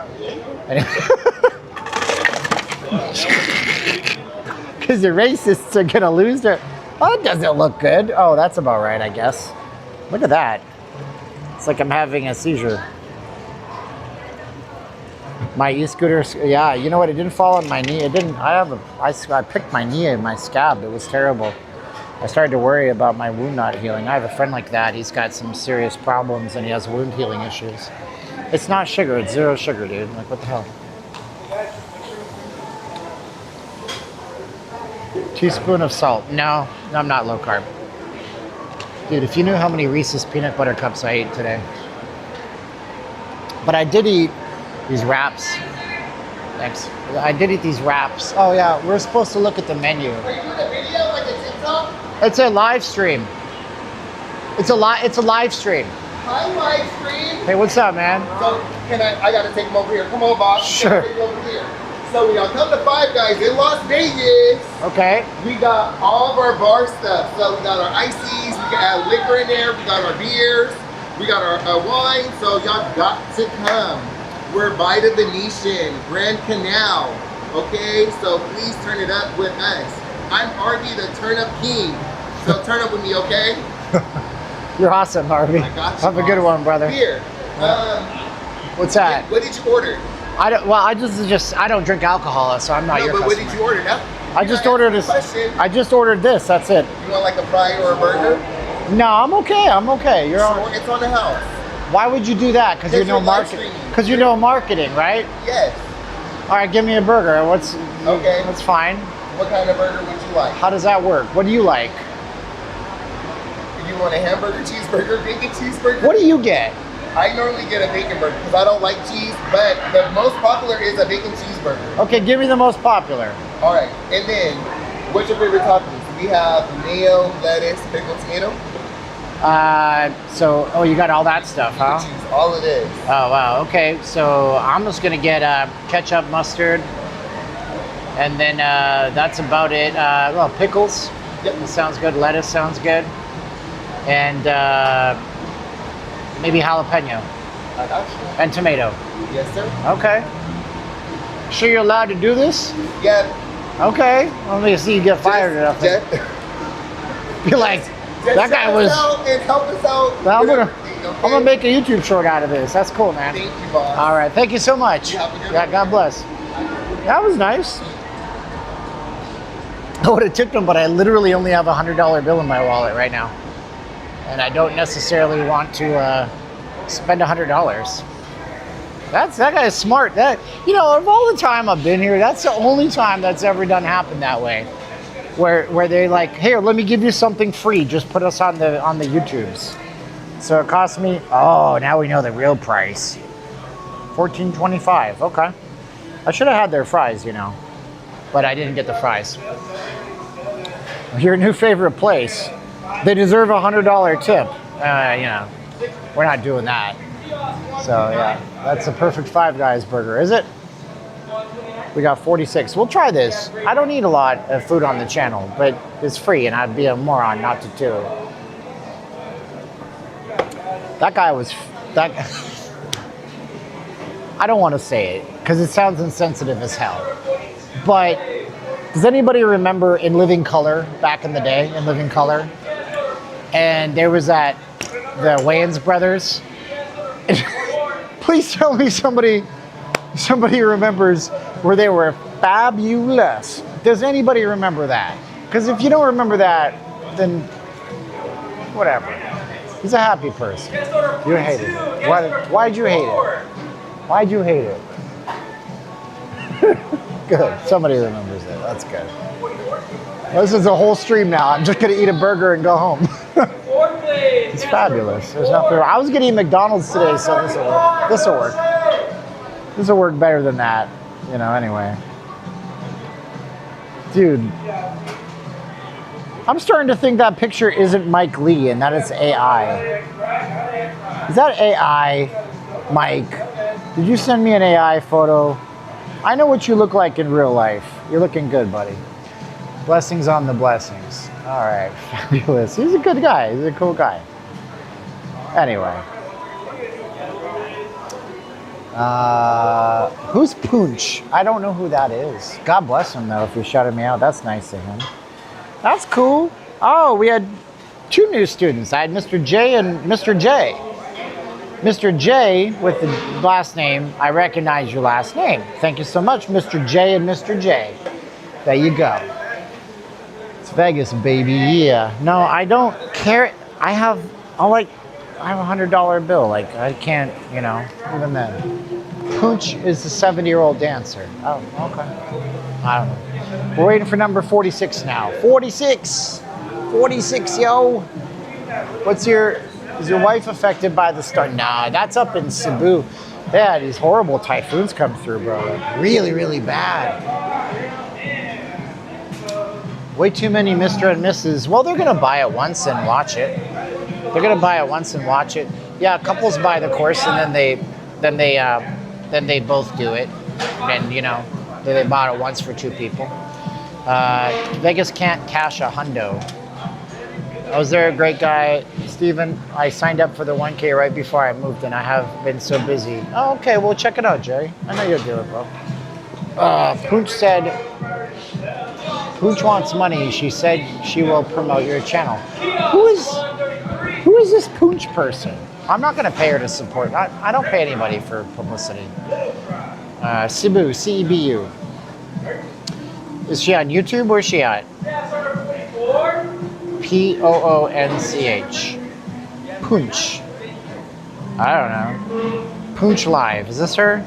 Because the racists are gonna lose their... Oh, it doesn't look good. Oh, that's about right, I guess. Look at that. It's like I'm having a seizure. My e-scooter, yeah, you know what? It didn't fall on my knee. It didn't. I picked my knee in my scab. It was terrible. I started to worry about my wound not healing. I have a friend like that. He's got some serious problems and he has wound healing issues. It's not sugar. It's 0 sugar, dude. Like, what the hell? Teaspoon of salt. No, I'm not low carb. Dude, if you knew how many Reese's peanut butter cups I ate today. But I did eat these wraps. Thanks. I did eat these wraps. Oh yeah, we're supposed to look at the menu. Are you doing a video like a TikTok? It's a live stream. It's a live stream. Hi, live stream. Hey, what's up, man? So, I gotta take him over here. Come on, boss. Sure. Take him over here. So when y'all come to Five Guys in Las Vegas, Okay. we got all of our bar stuff. So we got our ices, we got liquor in there, we got our beers, we got our wine. So y'all got to come. We're by the Venetian, Grand Canal. Okay, so please turn it up with us. I'm Arby, the Turn Up King. So turn up with me, okay? You're awesome, Harvey. I got you. Have a good one, brother. Here. What's that? What did you order? I don't. Well, I don't drink alcohol, so I'm not No, your but customer. what did you order? I just ordered this. I just ordered this. That's it. You want like a fry or a burger? No, I'm okay. I'm okay. You're on. It's on the house. Why would you do that? Because you know marketing. Because you know marketing, right? Yes. All right, give me a burger. Okay. That's fine. What kind of burger would you like? How does that work? What do you like? You want a hamburger, cheeseburger, bacon cheeseburger? What do you get? I normally get a bacon burger because I don't like cheese, but the most popular is a bacon cheeseburger. Okay, give me the most popular. All right, and then what's your favorite toppings? We have mayo, lettuce, pickle, tomato. Oh, you got all that stuff, huh? Cheese, all it is. Oh, wow. Okay, so I'm just gonna get ketchup, mustard, and then that's about it. Well, pickles. Yep. That sounds good. Lettuce sounds good. And maybe jalapeno. I got you. And tomato. Yes, sir. Okay. Sure you're allowed to do this? Yeah. Okay. Let me see you get fired enough. You're like, that guy was... And help us out. I'm gonna make a YouTube short out of this. That's cool, man. Thank you, boss. All right. Thank you so much. You have a good Yeah, one. God bless. That was nice. I would have tipped him, but I literally only have a $100 bill in my wallet right now. And I don't necessarily want to spend $100. That guy's smart. That, you know, of all the time I've been here, that's the only time that's ever happened that way. Where they like, here, let me give you something free. Just put us on the YouTubes. So it cost me, oh, now we know the real price. $14.25, okay. I should have had their fries, you know, but I didn't get the fries. Your new favorite place. They deserve a $100 tip. You know, we're not doing that. So yeah, that's a perfect Five Guys burger, is it? We got 46. We'll try this. I don't eat a lot of food on the channel, but it's free and I'd be a moron not to do it. That guy was, I don't want to say it because it sounds insensitive as hell. But does anybody remember In Living Color, back in the day, In Living Color? And there was the Wayans brothers. Please tell me somebody remembers where they were fabulous. Does anybody remember that? Because if you don't remember that, then whatever. He's a happy person. You hated it. Why'd you hate it? Why'd you hate it? Good. Somebody remembers it. That's good. Well, this is a whole stream now. I'm just going to eat a burger and go home. It's fabulous. There's nothing wrong. I was getting McDonald's today, so this will work. This will work. This will work better than that. You know, anyway. Dude. I'm starting to think that picture isn't Mike Lee and that it's AI. Is that AI, Mike? Did you send me an AI photo? I know what you look like in real life. You're looking good, buddy. Blessings on the blessings. All right, fabulous. He's a good guy. He's a cool guy. Anyway. Who's Poonch? I don't know who that is. God bless him, though, if he shouted me out. That's nice of him. That's cool. Oh, we had 2 new students. I had Mr. J and Mr. J. Mr. J, with the last name, I recognize your last name. Thank you so much, Mr. J and Mr. J. There you go. It's Vegas, baby, yeah. No, I don't care. I have a $100 bill. Like, I can't, you know, even then. Pooch is the 70-year-old dancer. Oh, okay. I don't know. We're waiting for number 46 now. 46! 46, yo! Is your wife affected by the storm? Nah, that's up in Cebu. They had these horrible typhoons come through, bro. Really, really bad. Way too many Mr. and Mrs. Well, they're gonna buy it once and watch it. They're gonna buy it once and watch it. Yeah, couples buy the course and then they both do it. And you know, they bought it once for 2 people. Vegas can't cash a hundo. Was there a great guy, Steven? I signed up for the 1K right before I moved and I have been so busy. Oh, okay, well check it out, Jay. I know you'll do it, bro. Pooch said, Pooch wants money. She said she will promote your channel. Who is this Pooch person? I'm not gonna pay her to support. I don't pay anybody for publicity. Cebu, C-E-B-U. Is she on YouTube? Where's she at? P-O-O-N-C-H. Poonch. I don't know. Poonch Live. Is this her?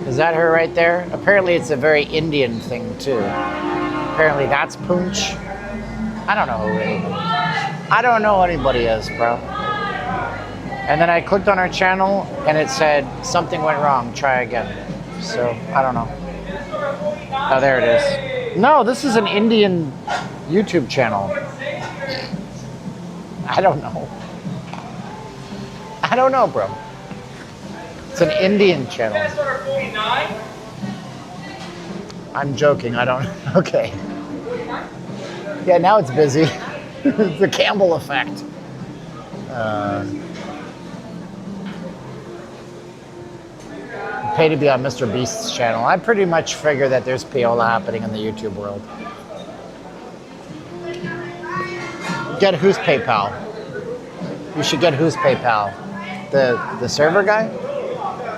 Is that her right there? Apparently it's a very Indian thing too. Apparently that's Poonch. I don't know who anybody is. I don't know who anybody is, bro. And then I clicked on her channel and it said something went wrong. Try again. So I don't know. Oh, there it is. No, this is an Indian YouTube channel. I don't know. I don't know, bro. It's an Indian channel. I'm joking. I don't. Okay. Yeah, now it's busy. It's the Campbell effect. Pay to be on Mr. Beast's channel. I pretty much figure that there's payola happening in the YouTube world. Get who's PayPal? You should get who's PayPal? The server guy?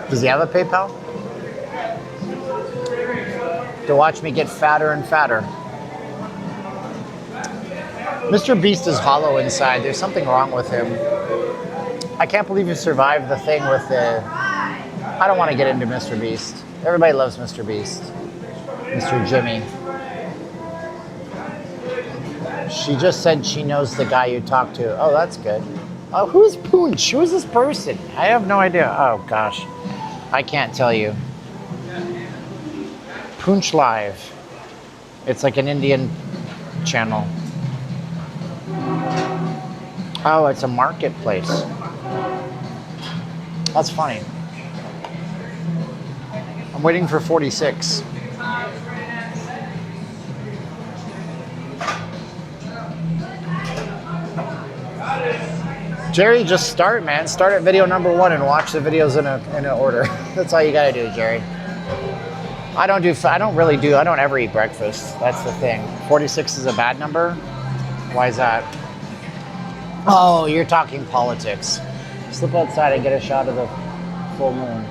Does he have a PayPal? To watch me get fatter and fatter. Mr. Beast is hollow inside. There's something wrong with him. I can't believe you survived the thing with the... I don't want to get into Mr. Beast. Everybody loves Mr. Beast. Mr. Jimmy. She just said she knows the guy you talked to. Oh, that's good. Oh, who's Poonch? Who's this person? I have no idea. Oh, gosh. I can't tell you. Poonch Live. It's like an Indian channel. Oh, it's a marketplace. That's funny. I'm waiting for 46. Jerry, just start, man. Start at video number 1 and watch the videos in an order. That's all you gotta do, Jerry. I don't ever eat breakfast. That's the thing. 46 is a bad number? Why is that? Oh, you're talking politics. Slip outside and get a shot of the full moon.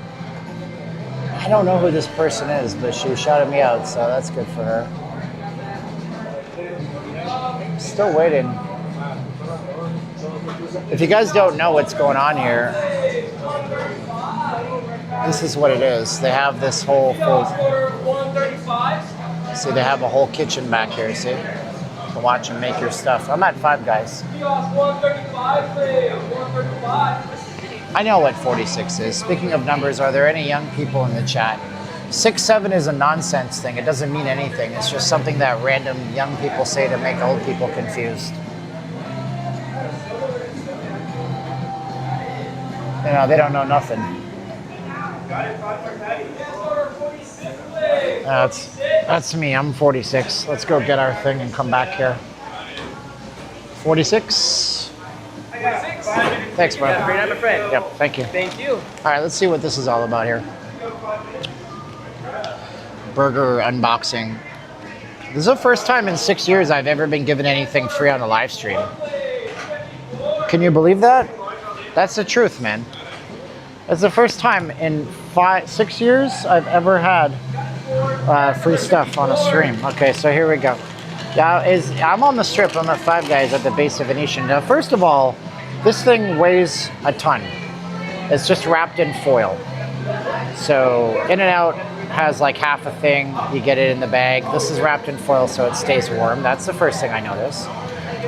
I don't know who this person is, but she shouted me out, so that's good for her. Still waiting. If you guys don't know what's going on here, this is what it is. They have this whole full... See, they have a whole kitchen back here, see? To watch and make your stuff. I'm at Five Guys. I know what 46 is. Speaking of numbers, are there any young people in the chat? 6'7" is a nonsense thing. It doesn't mean anything. It's just something that random young people say to make old people confused. You know, they don't know nothing. That's me. I'm 46. Let's go get our thing and come back here. 46. Thanks, bro. Great, I'm a friend. Yep, thank you. Thank you. All right, let's see what this is all about here. Burger unboxing. This is the first time in 6 years I've ever been given anything free on a live stream. Can you believe that? That's the truth, man. It's the first time in 6 years I've ever had free stuff on a stream. Okay, so here we go. Yeah, I'm on the strip. I'm at Five Guys at the base of Venetian. Now, first of all, this thing weighs a ton. It's just wrapped in foil. So In-N-Out has like half a thing. You get it in the bag. This is wrapped in foil so it stays warm. That's the first thing I noticed.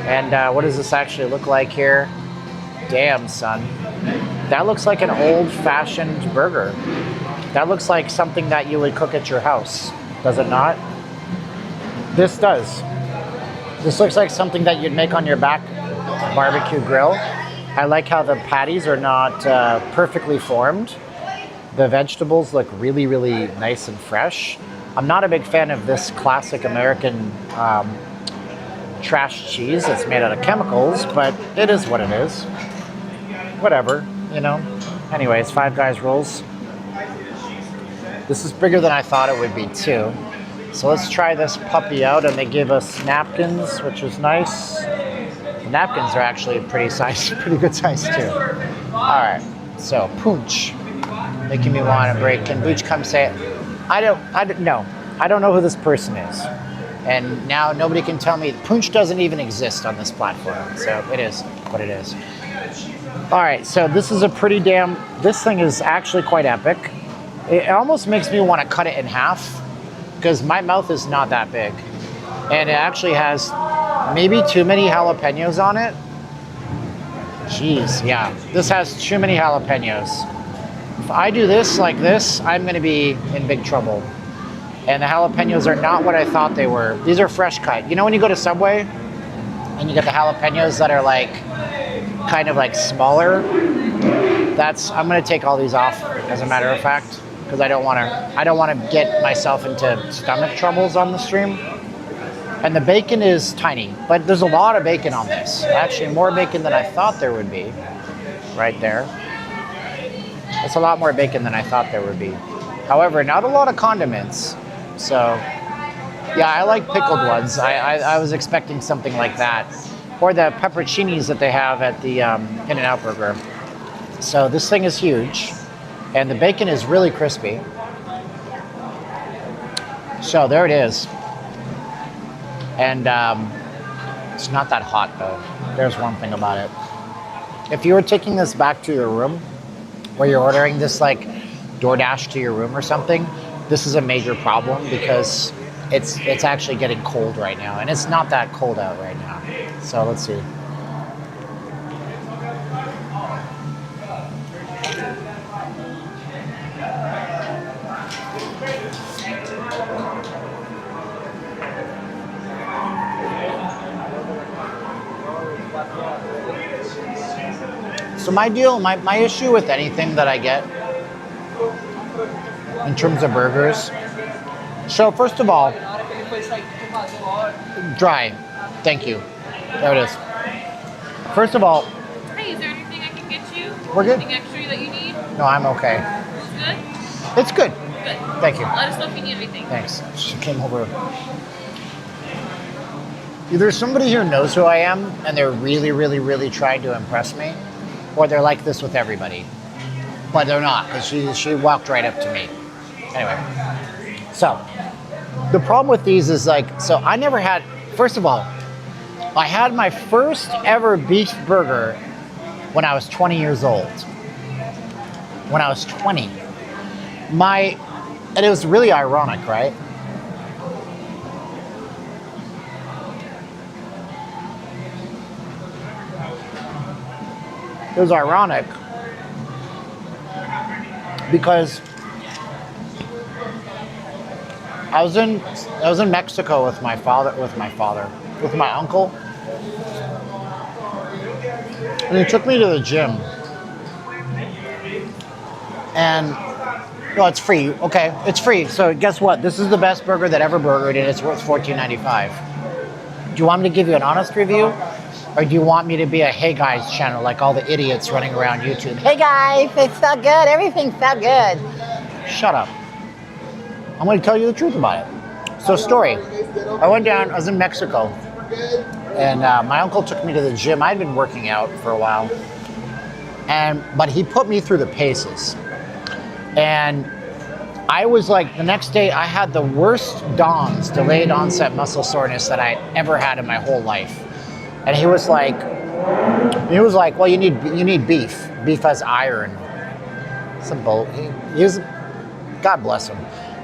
And what does this actually look like here? Damn, son. That looks like an old-fashioned burger. That looks like something that you would cook at your house. Does it not? This does. This looks like something that you'd make on your back barbecue grill. I like how the patties are not perfectly formed. The vegetables look really, really nice and fresh. I'm not a big fan of this classic American trash cheese that's made out of chemicals, but it is what it is. Whatever, you know. Anyways, Five Guys rules. This is bigger than I thought it would be too. So let's try this puppy out, and they give us napkins, which is nice. The napkins are actually pretty good size too. All right, so Poonch, making me want to break. Can Booch come say it? I don't know who this person is, and now nobody can tell me. Poonch doesn't even exist on this platform, so it is what it is. All right, so this is a pretty damn. This thing is actually quite epic. It almost makes me want to cut it in half, because my mouth is not that big. And it actually has maybe too many jalapenos on it. Jeez, yeah. This has too many jalapenos. If I do this like this, I'm gonna be in big trouble. And the jalapenos are not what I thought they were. These are fresh cut. You know when you go to Subway and you get the jalapenos that are like, kind of like smaller? I'm gonna take all these off as a matter of fact, because I don't wanna get myself into stomach troubles on the stream. And the bacon is tiny, but there's a lot of bacon on this. Actually, more bacon than I thought there would be, right there. It's a lot more bacon than I thought there would be. However, not a lot of condiments. So, yeah, I like pickled ones. I was expecting something like that. Or the pepperoncinis that they have at the In-N-Out Burger. So this thing is huge. And the bacon is really crispy. So there it is. And it's not that hot though. There's one thing about it. if you were taking this back to your room, where you're ordering this like DoorDash to your room or something, this is a major problem because it's actually getting cold right now, and it's not that cold out right now. So let's see. So my issue with anything that I get in terms of burgers. So first of all, dry. Thank you. There it is. First of all, Hey, is there anything I can get you? We're good. Anything extra that you need? no, I'm okay. It's good? It's good. Good. Thank you. Let us know if you need anything. Thanks. She came over. Either somebody who knows who I am and they're really, really, really trying to impress me, or they're like this with everybody. But they're not, because she walked right up to me. Anyway, so the problem with these is like, so I never had, first of all, I had my first ever beef burger when I was 20 years old. When I was 20. And it was really ironic, right? It was ironic because I was in Mexico with my uncle, and he took me to the gym. And no, it's free. Okay, it's free. So guess what? This is the best burger that ever burgered, and it's worth $14.95. Do you want me to give you an honest review? Or do you want me to be a hey guys channel like all the idiots running around YouTube? Hey guys, it felt good, everything felt good. Shut up. I'm going to tell you the truth about it. So story, I was in Mexico, and my uncle took me to the gym. I'd been working out for a while, but he put me through the paces. And I was like, the next day I had the worst DONS, delayed onset muscle soreness, that I ever had in my whole life. And he was like, well, you need beef. Beef has iron. God bless him.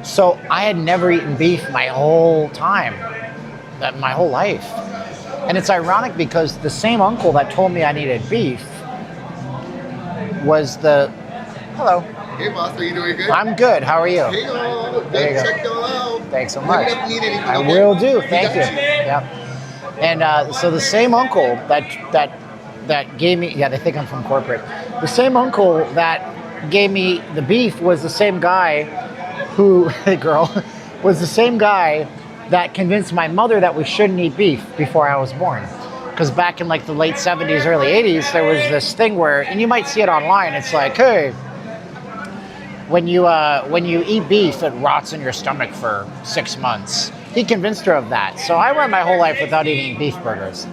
So I had never eaten beef my whole life. And it's ironic because the same uncle that told me I needed beef was hello. Hey boss, are you doing good? I'm good. How are you? Hey y'all, There you go. check y'all out. Thanks so Let much. me know if you need anything, I okay? will do. We Thank you. got Yep. And so the same uncle that gave me, they think I'm from corporate. The same uncle that gave me the beef was the same guy was the same guy that convinced my mother that we shouldn't eat beef before I was born. Because back in like the late 70s, early 80s, there was this thing where, and you might see it online, it's like, hey, when you eat beef, it rots in your stomach for 6 months. He convinced her of that. So I went my whole life without eating beef burgers.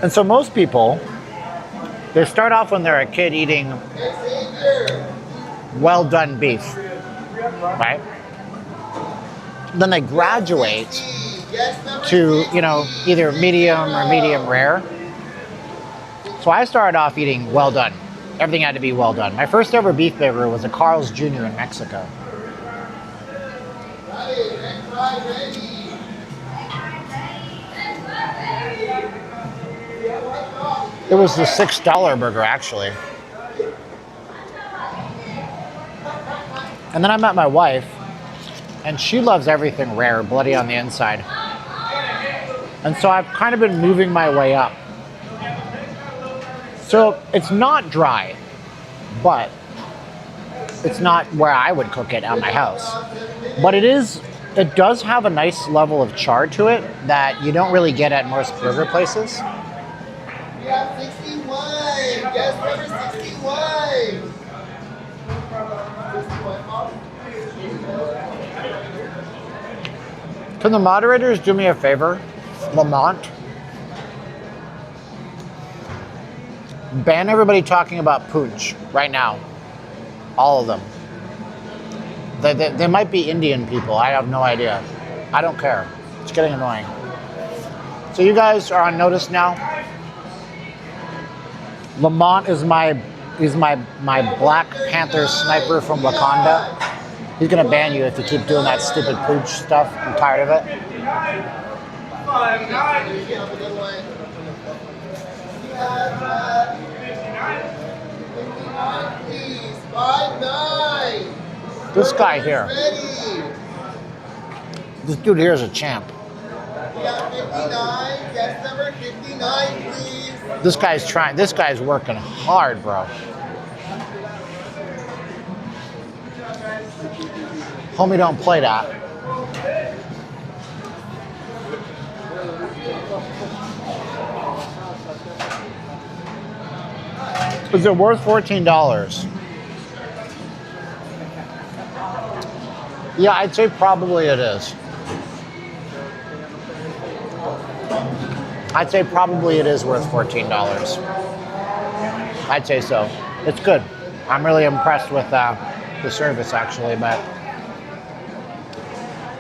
And so most people, they start off when they're a kid eating well done beef, right? Then they graduate to, either medium or medium rare. So I started off eating well done. Everything had to be well done. My first ever beef burger was a Carl's Jr. in Mexico. It was the $6 burger, actually. And then I met my wife, and she loves everything rare, bloody on the inside. And so I've kind of been moving my way up. So it's not dry, but it's not where I would cook it at my house. But it does have a nice level of char to it that you don't really get at most burger places. We have 61. Guest number 61. Can the moderators do me a favor? Lamont? Ban everybody talking about pooch right now. All of them. They might be Indian people. I have no idea. I don't care. It's getting annoying. So you guys are on notice now. Lamont is my Black Panther sniper from Wakanda. He's gonna ban you if you keep doing that stupid pooch stuff. I'm tired of it. This guy here. This dude here is a champ. We got 59. Guest number 59, please. This guy's trying. This guy's working hard, bro. Homie, don't play that. Is it worth $14? Yeah, I'd say probably it is. I'd say probably it is worth $14. I'd say so. It's good. I'm really impressed with the service, actually, but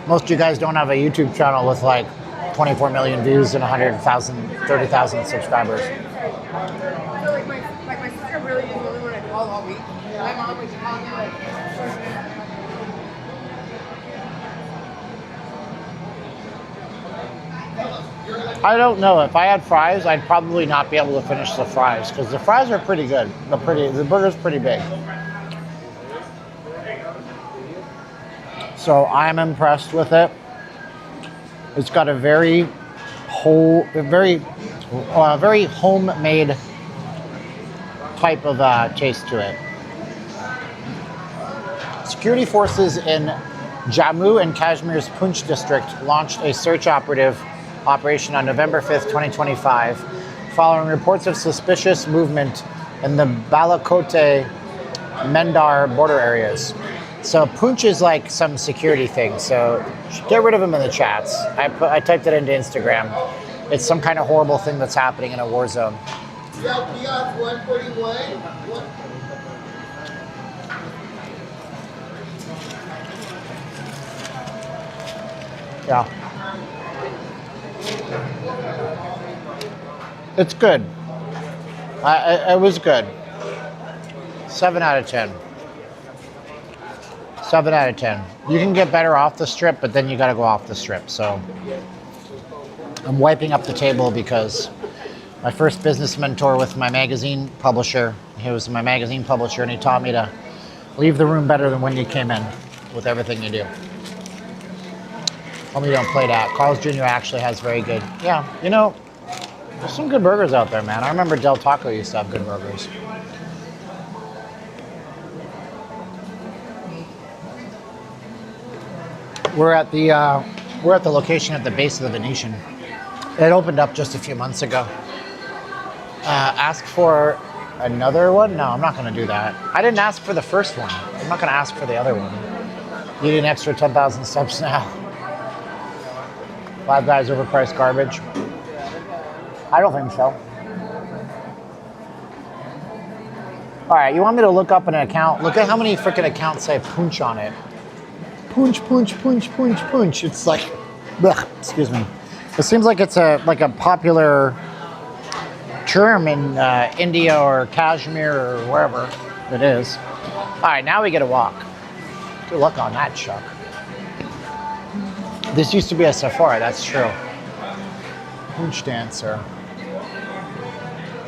most of you guys don't have a YouTube channel with like 24 million views and 100,000, 30,000 subscribers. I feel like my sister really is the only one I call all week. My mom was calling me like. I don't know. If I had fries, I'd probably not be able to finish the fries because the fries are pretty good. The burger's pretty big. So I'm impressed with it. It's got a very very homemade type of taste to it. Security forces in Jammu and Kashmir's Poonch district launched a search operation on November 5th, 2025, following reports of suspicious movement in the Balakote Mendar border areas. So Poonch is like some security thing, so get rid of them in the chats. I typed it into Instagram. It's some kind of horrible thing that's happening in a war zone. We got 141. Yeah. It's good. It was good. 7 out of 10. 7 out of 10. You can get better off the strip, but then you got to go off the strip. So I'm wiping up the table because my first business mentor with my magazine publisher, he was my magazine publisher, and he taught me to leave the room better than when you came in with everything you do. Homie, don't play that. Carl's Jr. actually has very good. Yeah, you know, there's some good burgers out there, man. I remember Del Taco used to have good burgers. We're at the location at the base of the Venetian. It opened up just a few months ago. Ask for another one? No, I'm not going to do that. I didn't ask for the first one. I'm not going to ask for the other one. You need an extra 10,000 subs now. Five Guys overpriced garbage. I don't think so. All right, you want me to look up an account? Look at how many freaking accounts say Poonch on it. Poonch, Poonch, Poonch, Poonch, Poonch. It's like, blech, excuse me. It seems like it's a popular term in India or Kashmir or wherever it is. All right, now we get a walk. Good luck on that, Chuck. This used to be a Sephora, that's true. Poonch dancer.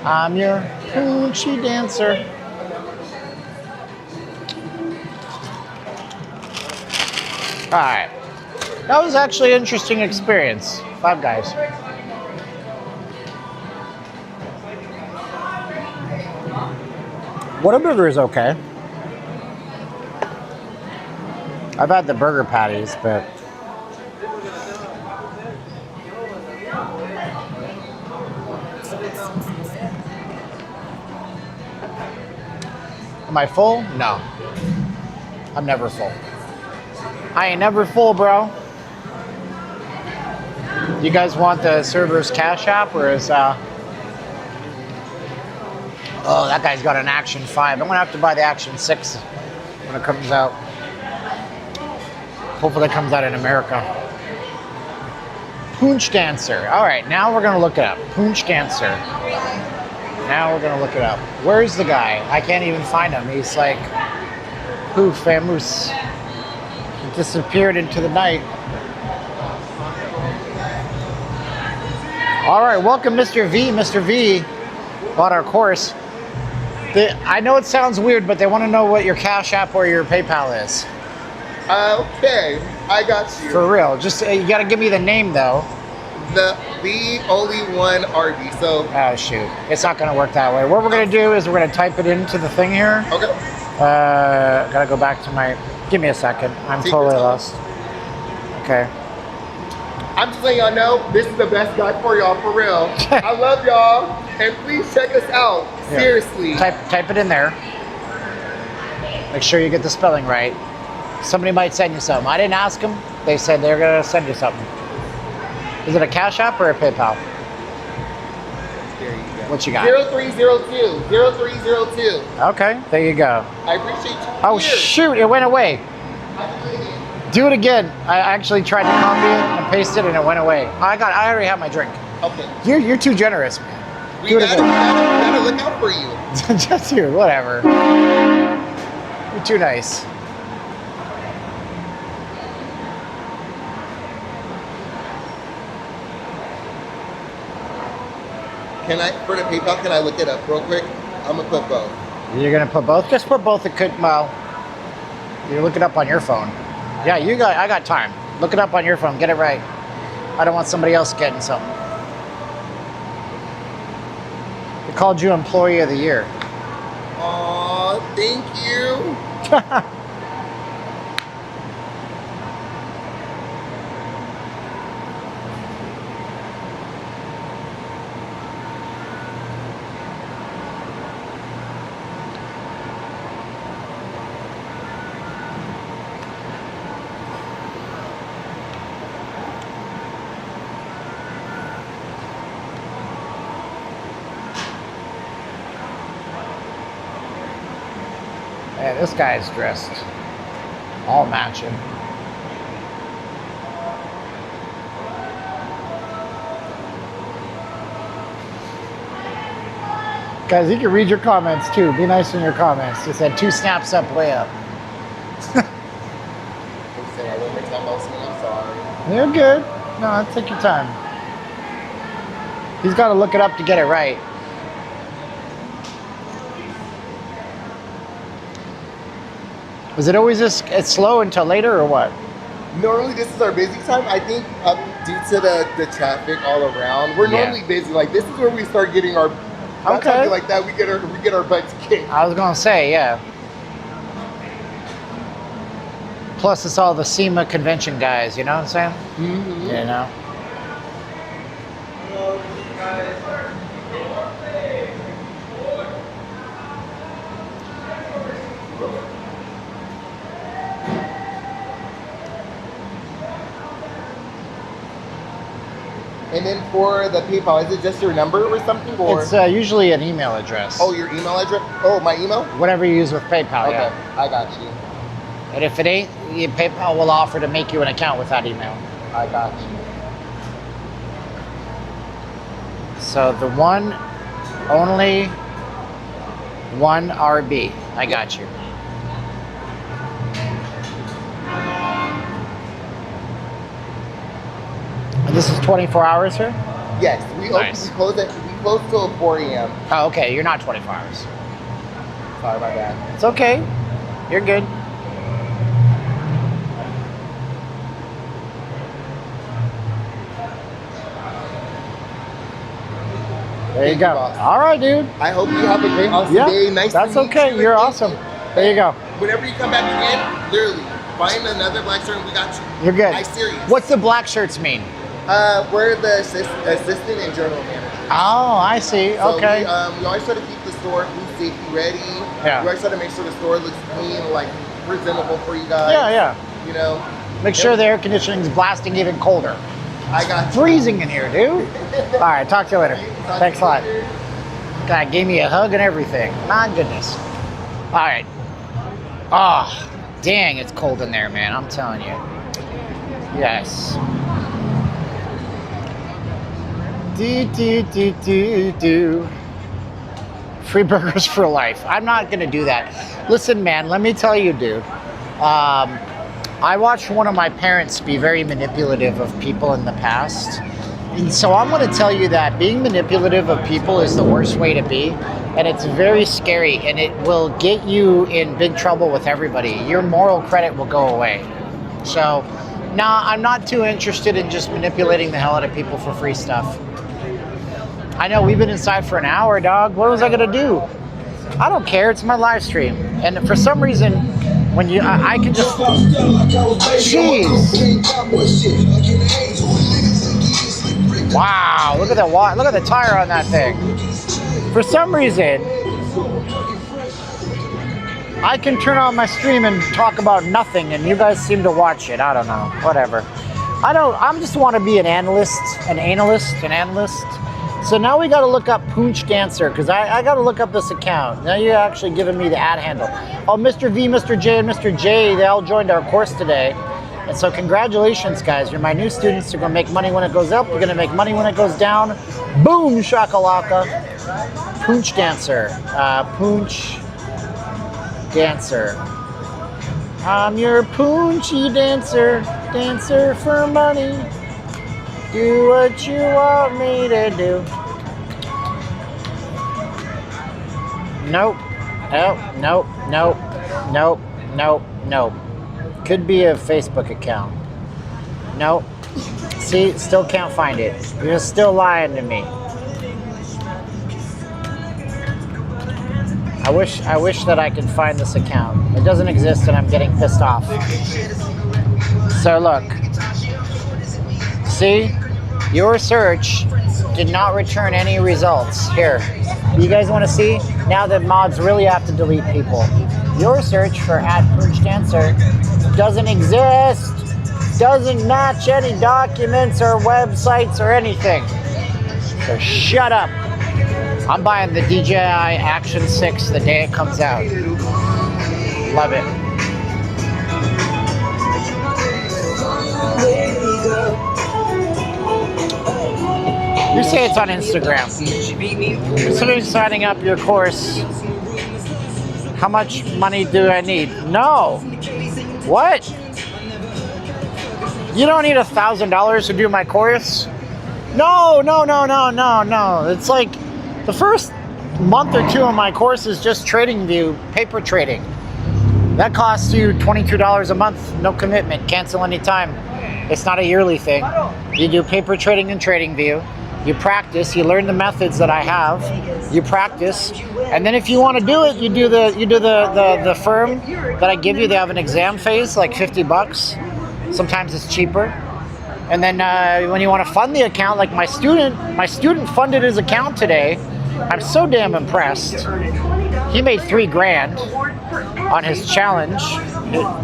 I'm your Poonchy dancer. All right. That was actually an interesting experience. Five Guys. Whataburger is okay. I've had the burger patties, but am I full? No. I'm never full. I ain't never full, bro. You guys want the server's cash app or is oh, that guy's got an Action 5. I'm gonna have to buy the Action 6 when it comes out. Hopefully it comes out in America. Poonch Dancer. All right, now we're gonna look it up. Poonch Dancer. Now we're gonna look it up. Where's the guy? I can't even find him. He's like, poof, famous. He disappeared into the night. All right, welcome, Mr. V. Mr. V bought our course. I know it sounds weird, but they want to know what your Cash App or your PayPal is. Okay, I got you. For real. Just you got to give me the name though. The only one RB. So. Oh shoot, it's not going to work that way. What we're going to do is we're going to type it into the thing here. Okay. Gotta go back to my. Give me a second. I'm totally lost. Okay. I'm just letting y'all know this is the best guy for y'all, for real. I love y'all, and please check us out. Yeah. Seriously. Type it in there. Make sure you get the spelling right. Somebody might send you something. I didn't ask them. They said they're gonna send you something. Is it a Cash App or a PayPal? There you go. What you got? 0302. 0302. Okay, there you go. I appreciate you. Oh Here. shoot, it went away. Do it again. I actually tried to copy it and paste it and it went away. I already have my drink. Okay. You're too generous, man. We Do it gotta, again. we gotta look out for you. Just you, whatever. You're too nice. Can I, for the PayPal, can I look it up real quick? I'm gonna put both. You're gonna put both? Just put both. It could, well, you look it up on your phone. Yeah, I got time. Look it up on your phone. Get it right. I don't want somebody else getting something. They called you Employee of the Year. Aw, thank you. Yeah, this guy's dressed all matching. Guys, you can read your comments too. Be nice in your comments. It said 2 snaps up, way up. I'm sorry. You're good. No, take your time. He's got to look it up to get it right. Was it always this slow until later or what? Normally this is our busy time. I think due to the traffic all around, we're normally busy. Like this is where we start getting our okay. Like that we get our butts kicked. I was gonna say, yeah. Plus it's all the SEMA convention guys, you know what I'm saying? Mm-hmm. You know. And then for the PayPal, is it just your number or something? Or? It's usually an email address. Oh, your email address? Oh, my email? Whatever you use with PayPal, Okay, yeah. I got you. And if it ain't, PayPal will offer to make you an account with that email. I got you. So the one, only one RB. I got you. And this is 24 hours, sir? Yes, we Nice. close till 4 a.m. Oh, okay. You're not 24 hours. Sorry about that. It's okay. You're good. There you Thank go. you, boss. All right, dude. I hope you have a great, awesome day. Nice that's to meet okay. you. You're Thank awesome. you. There you go. Whenever you come back again, literally, find another black shirt and we got you. You're good. I'm serious. What's the black shirts mean? We're the assistant and general manager. Oh, I see. So Okay. we always try to keep the store food safety ready. Yeah. We always try to make sure the store looks clean, like presentable for you guys. Yeah, yeah. You know. Make sure the air conditioning's blasting even colder. I got you. Freezing in here, dude. All right, talk to you later. Talk Thanks a to you lot. later. God gave me a hug and everything. My goodness. All right. Oh, dang, it's cold in there, man. I'm telling you. Yes. Do. Free burgers for life. I'm not going to do that. Listen, man, let me tell you, dude. I watched one of my parents be very manipulative of people in the past. And so I'm going to tell you that being manipulative of people is the worst way to be. And it's very scary, and it will get you in big trouble with everybody. Your moral credit will go away. So, nah, I'm not too interested in just manipulating the hell out of people for free stuff. I know we've been inside for an hour, dog. What was I gonna do? I don't care. It's my live stream, and for some reason, when I can just. Jeez. Wow! Look at that! Look at the tire on that thing. For some reason, I can turn on my stream and talk about nothing, and you guys seem to watch it. I don't know. Whatever. I just want to be an analyst. So now we got to look up Poonch Dancer, because I got to look up this account. Now you're actually giving me the ad handle. Oh, Mr. V, Mr. J, and Mr. J, they all joined our course today. And so congratulations, guys. You're my new students. You're going to make money when it goes up. You're going to make money when it goes down. Boom, shakalaka. Poonch Dancer. Poonch Dancer. I'm your Poonchy Dancer. Dancer for money. Do what you want me to do. Nope. Nope. Could be a Facebook account. Nope. See, still can't find it. You're still lying to me. I wish that I could find this account. It doesn't exist, and I'm getting pissed off. So look. See? Your search did not return any results. Here, you guys want to see? Now that mods really have to delete people. Your search for @PoonchDancer doesn't exist. Doesn't match any documents or websites or anything. So shut up. I'm buying the DJI Action 6 the day it comes out. Love it. You say it's on Instagram. Considering signing up your course, how much money do I need? No. What? You don't need $1,000 to do my course? No. It's like the first month or two of my course is just TradingView, paper trading. That costs you $22 a month, no commitment, cancel anytime. It's not a yearly thing. You do paper trading in TradingView. You practice, you learn the methods that I have, you practice, and then if you want to do it, you do the firm that I give you. They have an exam phase, like $50. Sometimes it's cheaper. And then when you want to fund the account, like my student funded his account today. I'm so damn impressed. He made $3,000 on his challenge.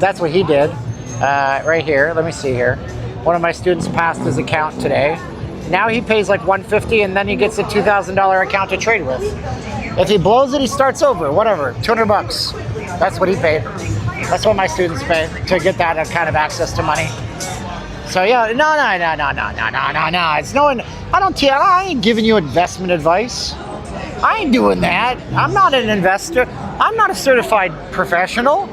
That's what he did. Right here, let me see here. One of my students passed his account today. Now he pays like $150, and then he gets a $2,000 account to trade with. If he blows it, he starts over, whatever, $200. That's what he paid. That's what my students pay to get that kind of access to money. So yeah, no. It's no one. I ain't giving you investment advice. I ain't doing that. I'm not an investor. I'm not a certified professional.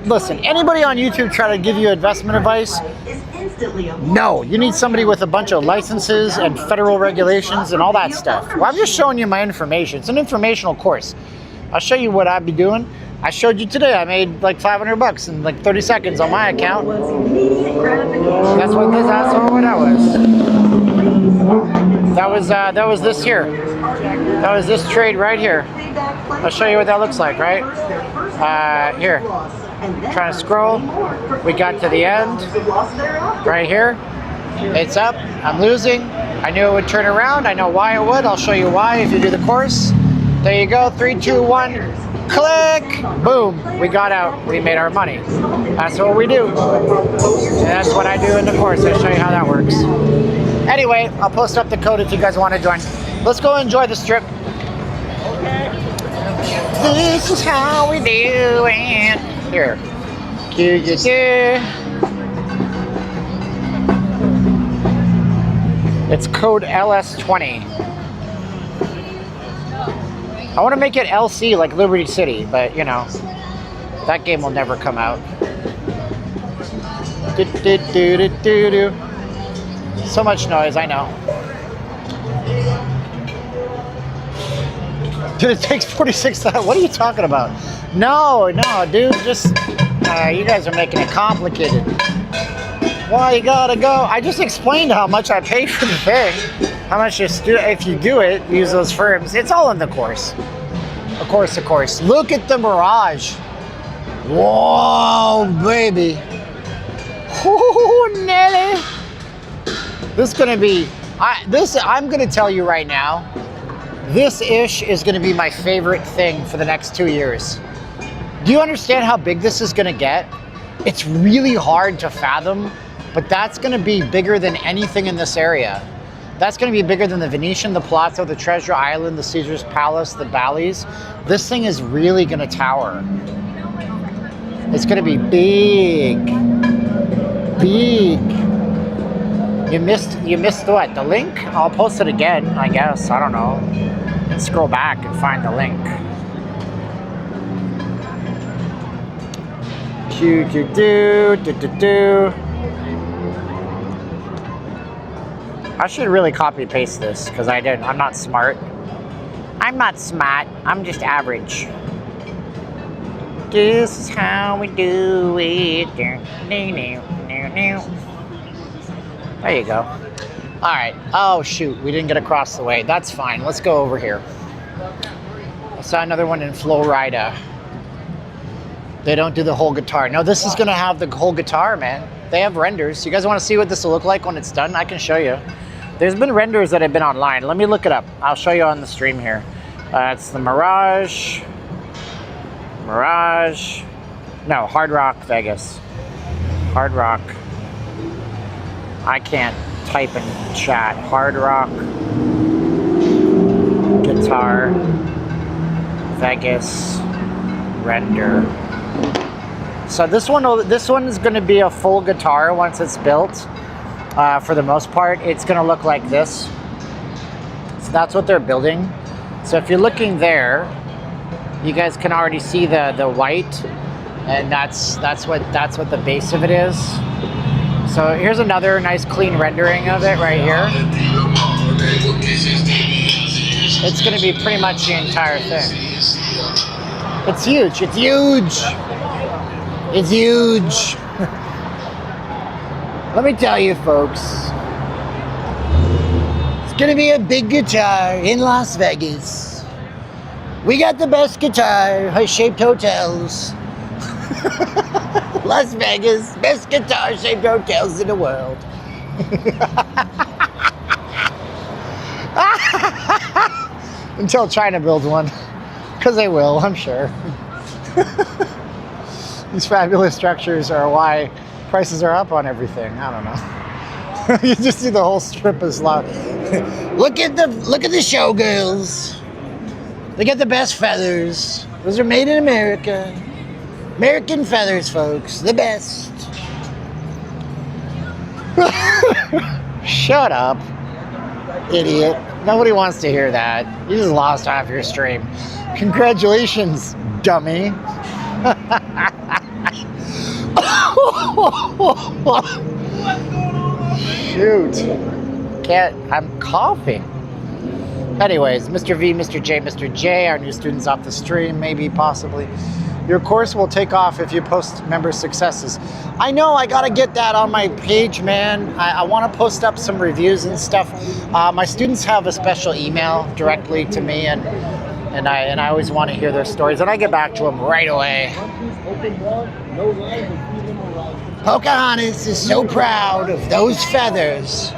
Listen, anybody on YouTube try to give you investment advice? No, you need somebody with a bunch of licenses and federal regulations and all that stuff. Well, I'm just showing you my information. It's an informational course. I'll show you what I'd be doing. I showed you today. I made like $500 in like 30 seconds on my account. That's what that was. That was this here. That was this trade right here. I'll show you what that looks like, right? Here. Trying to scroll. We got to the end. Right here. It's up. I'm losing. I knew it would turn around. I know why it would. I'll show you why if you do the course. There you go. 3, 2, 1. Click. Boom. We got out. We made our money. That's what we do. And that's what I do in the course. I'll show you how that works. Anyway, I'll post up the code if you guys want to join. Let's go enjoy the strip. This is how we do it. Here. It's code LS20. I want to make it LC like Liberty City, but you know, that game will never come out. So much noise, I know. Dude, it takes 46 seconds. What are you talking about? No, dude, just, you guys are making it complicated. Well, you gotta go. I just explained how much I paid for the thing. How much if you do it, use those firms. It's all in the course. Of course. Look at the Mirage. Whoa, baby. Oh, Nelly. This is gonna be, I'm gonna tell you right now, this-ish is gonna be my favorite thing for the next 2 years. Do you understand how big this is gonna get? It's really hard to fathom, but that's gonna be bigger than anything in this area. That's gonna be bigger than the Venetian, the Palazzo, the Treasure Island, the Caesar's Palace, the Bally's. This thing is really gonna tower. It's gonna be big. Big. You missed what? The link? I'll post it again, I guess. I don't know. Let's scroll back and find the link. I should really copy paste this because I'm not smart. I'm not smart. I'm just average. This is how we do it. There you go. All right. Oh, shoot. We didn't get across the way. That's fine. Let's go over here. I saw another one in Florida. They don't do the whole guitar. No, this is going to have the whole guitar, man. They have renders. You guys want to see what this will look like when it's done? I can show you. There's been renders that have been online. Let me look it up. I'll show you on the stream here. It's the Mirage. No, Hard Rock Vegas. Hard Rock. I can't type in chat. Hard Rock Guitar Vegas render. So this one is going to be a full guitar once it's built. For the most part, it's going to look like this. So that's what they're building. So if you're looking there, you guys can already see the white, and that's what the base of it is. So here's another nice clean rendering of it right here. It's going to be pretty much the entire thing. It's huge. It's huge. It's huge. Let me tell you, folks. It's going to be a big guitar in Las Vegas. We got the best guitar-shaped hotels. Las Vegas, best guitar-shaped hotels in the world. Until China builds one. Because they will, I'm sure. These fabulous structures are why prices are up on everything. I don't know. You just see the whole strip is loud. Look at the showgirls. They get the best feathers. Those are made in America. American feathers, folks. The best. Shut up, idiot. Nobody wants to hear that. You just lost half your stream. Congratulations, dummy. Shoot. I'm coughing. Anyways, Mr. V, Mr. J, Mr. J, our new students off the stream, maybe, possibly. Your course will take off if you post member successes. I know, I gotta get that on my page, man. I wanna post up some reviews and stuff. My students have a special email directly to me, and I always wanna hear their stories, and I get back to them right away. Pocahontas is so proud of those feathers.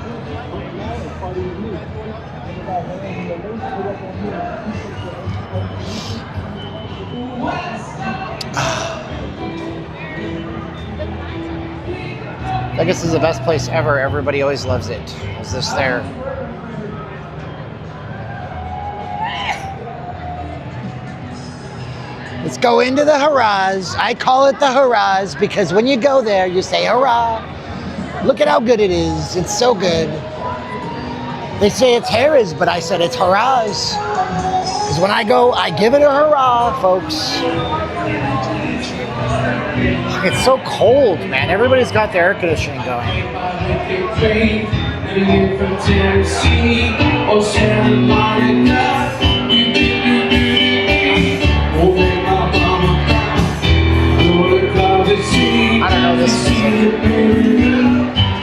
I guess this is the best place ever. Everybody always loves it. Is this there? Let's go into the hurrahs. I call it the hurrahs because when you go there, you say hurrah. Look at how good it is. It's so good. They say it's Harris, but I said it's hurrahs. Because when I go, I give it a hurrah, folks. It's so cold, man. Everybody's got their air conditioning going. I don't know this music.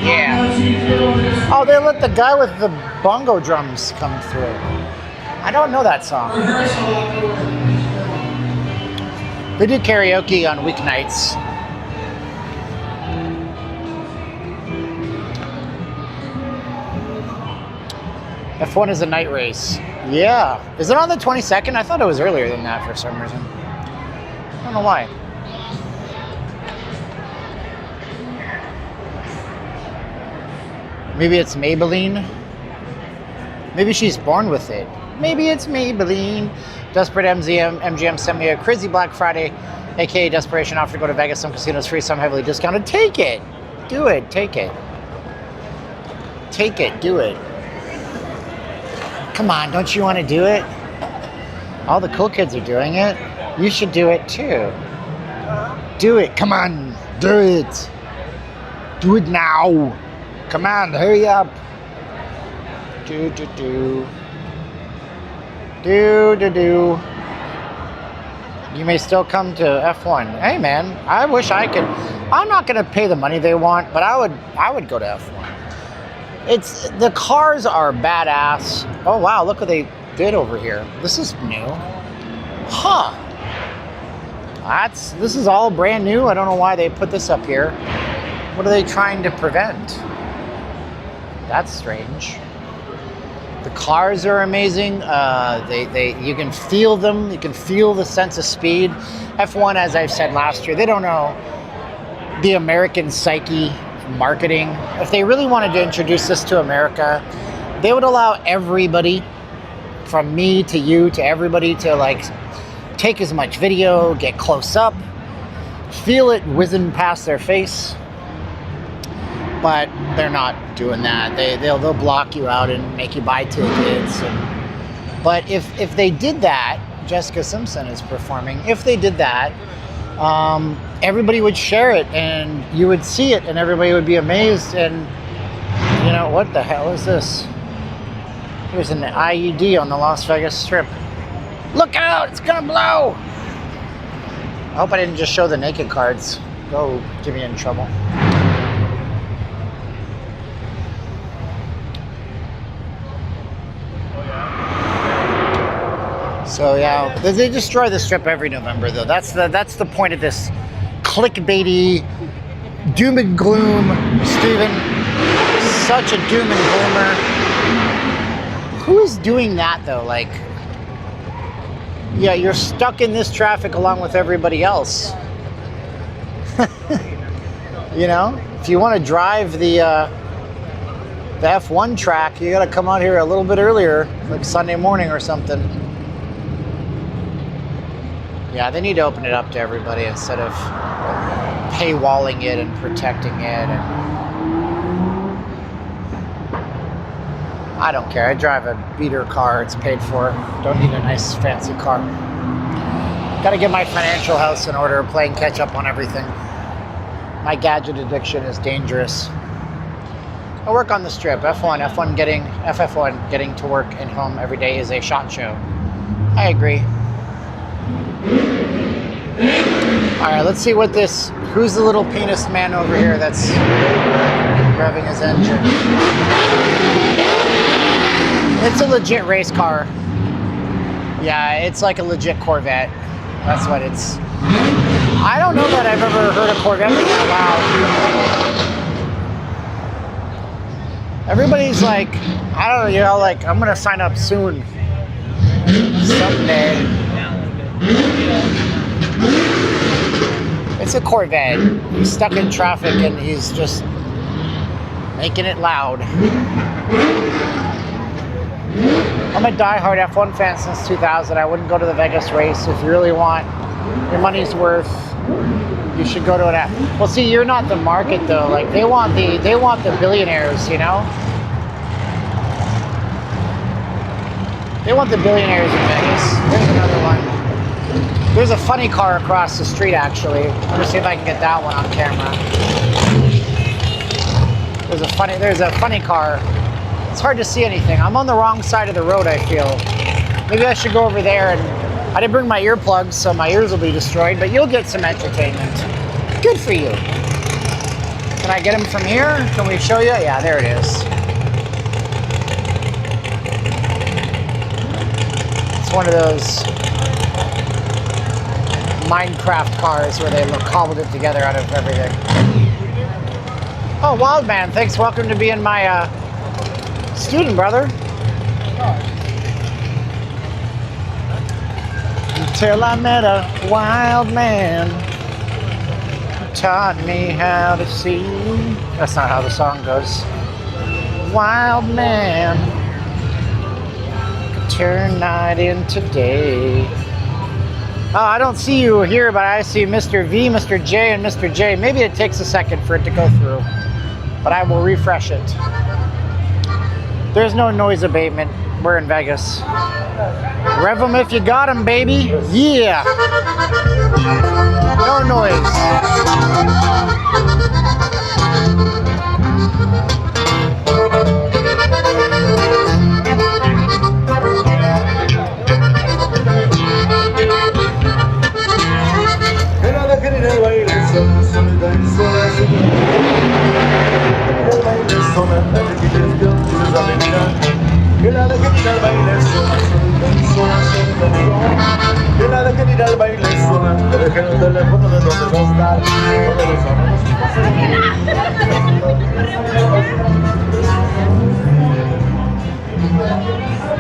Yeah. Oh, they let the guy with the bongo drums come through. I don't know that song. They do karaoke on weeknights. F1 is a night race. Yeah. Is it on the 22nd? I thought it was earlier than that for some reason. I don't know why. Maybe it's Maybelline. Maybe she's born with it. Maybe it's Maybelline. Desperate MGM sent me a crazy Black Friday, aka desperation offer to go to Vegas. Some casinos free, some heavily discounted. Take it. Do it. Take it. Take it. Do it. Come on, don't you want to do it? All the cool kids are doing it. You should do it too. Do it. Come on. Do it. Do it now. Come on, hurry up. Do. You may still come to F1. Hey man, I wish I could. I'm not gonna pay the money they want, but I would go to F1. It's the cars are badass. Oh wow, look what they did over here. This is new. Huh. This is all brand new. I don't know why they put this up here. What are they trying to prevent? That's strange. The cars are amazing. You can feel them. You can feel the sense of speed. F1, as I've said last year, they don't know the American psyche marketing. If they really wanted to introduce this to America, they would allow everybody, from me to you to everybody, to like take as much video, get close up, feel it whizzing past their face. But they're not doing that. They'll block you out and make you buy tickets. But if they did that, Jessica Simpson is performing. If they did that, everybody would share it and you would see it and everybody would be amazed. And you know, what the hell is this? There's an IED on the Las Vegas Strip. Look out, it's gonna blow. I hope I didn't just show the naked cards. Go get me in trouble. So yeah, they destroy the Strip every November though. That's the point of this clickbaity doom and gloom. Steven, such a doom and gloomer. Who is doing that though? Like, yeah, you're stuck in this traffic along with everybody else. You know, if you want to drive the F1 track, you got to come out here a little bit earlier, like Sunday morning or something. Yeah, they need to open it up to everybody instead of paywalling it and protecting it. And I don't care. I drive a beater car. It's paid for. Don't need a nice fancy car. Got to get my financial house in order, playing catch up on everything. My gadget addiction is dangerous. I work on the Strip. FF1 getting to work and home every day is a shot show. I agree. All right, let's see what this. Who's the little penis man over here that's revving his engine? It's a legit race car. Yeah, it's like a legit Corvette. That's what it's. I don't know that I've ever heard a Corvette being that loud. Everybody's like, I don't know, you know, like, I'm gonna sign up soon. Someday. It's a Corvette. He's stuck in traffic and he's just making it loud. I'm a diehard F1 fan since 2000. I wouldn't go to the Vegas race. If you really want your money's worth. You should go to an app. Well, see, you're not the market though. Like they want the billionaires, you know. They want the billionaires in Vegas. There's another one. There's a funny car across the street actually. Let me see if I can get that one on camera. There's a funny car. It's hard to see anything. I'm on the wrong side of the road, I feel. Maybe I should go over there, and I didn't bring my earplugs, so my ears will be destroyed, but you'll get some entertainment. Good for you. Can I get them from here? Can we show you? Yeah, there it is. It's one of those Minecraft cars where they cobbled it together out of everything. Oh, Wild Man, thanks. Welcome to being my student, brother. Until I met a wild man who taught me how to see. That's not how the song goes. Wild man could turn night into day. Oh, I don't see you here, but I see Mr. V, Mr. J, and Mr. J. Maybe it takes a second for it to go through, but I will refresh it. There's no noise abatement. We're in Vegas. Rev them if you got them, baby. Yeah. No noise.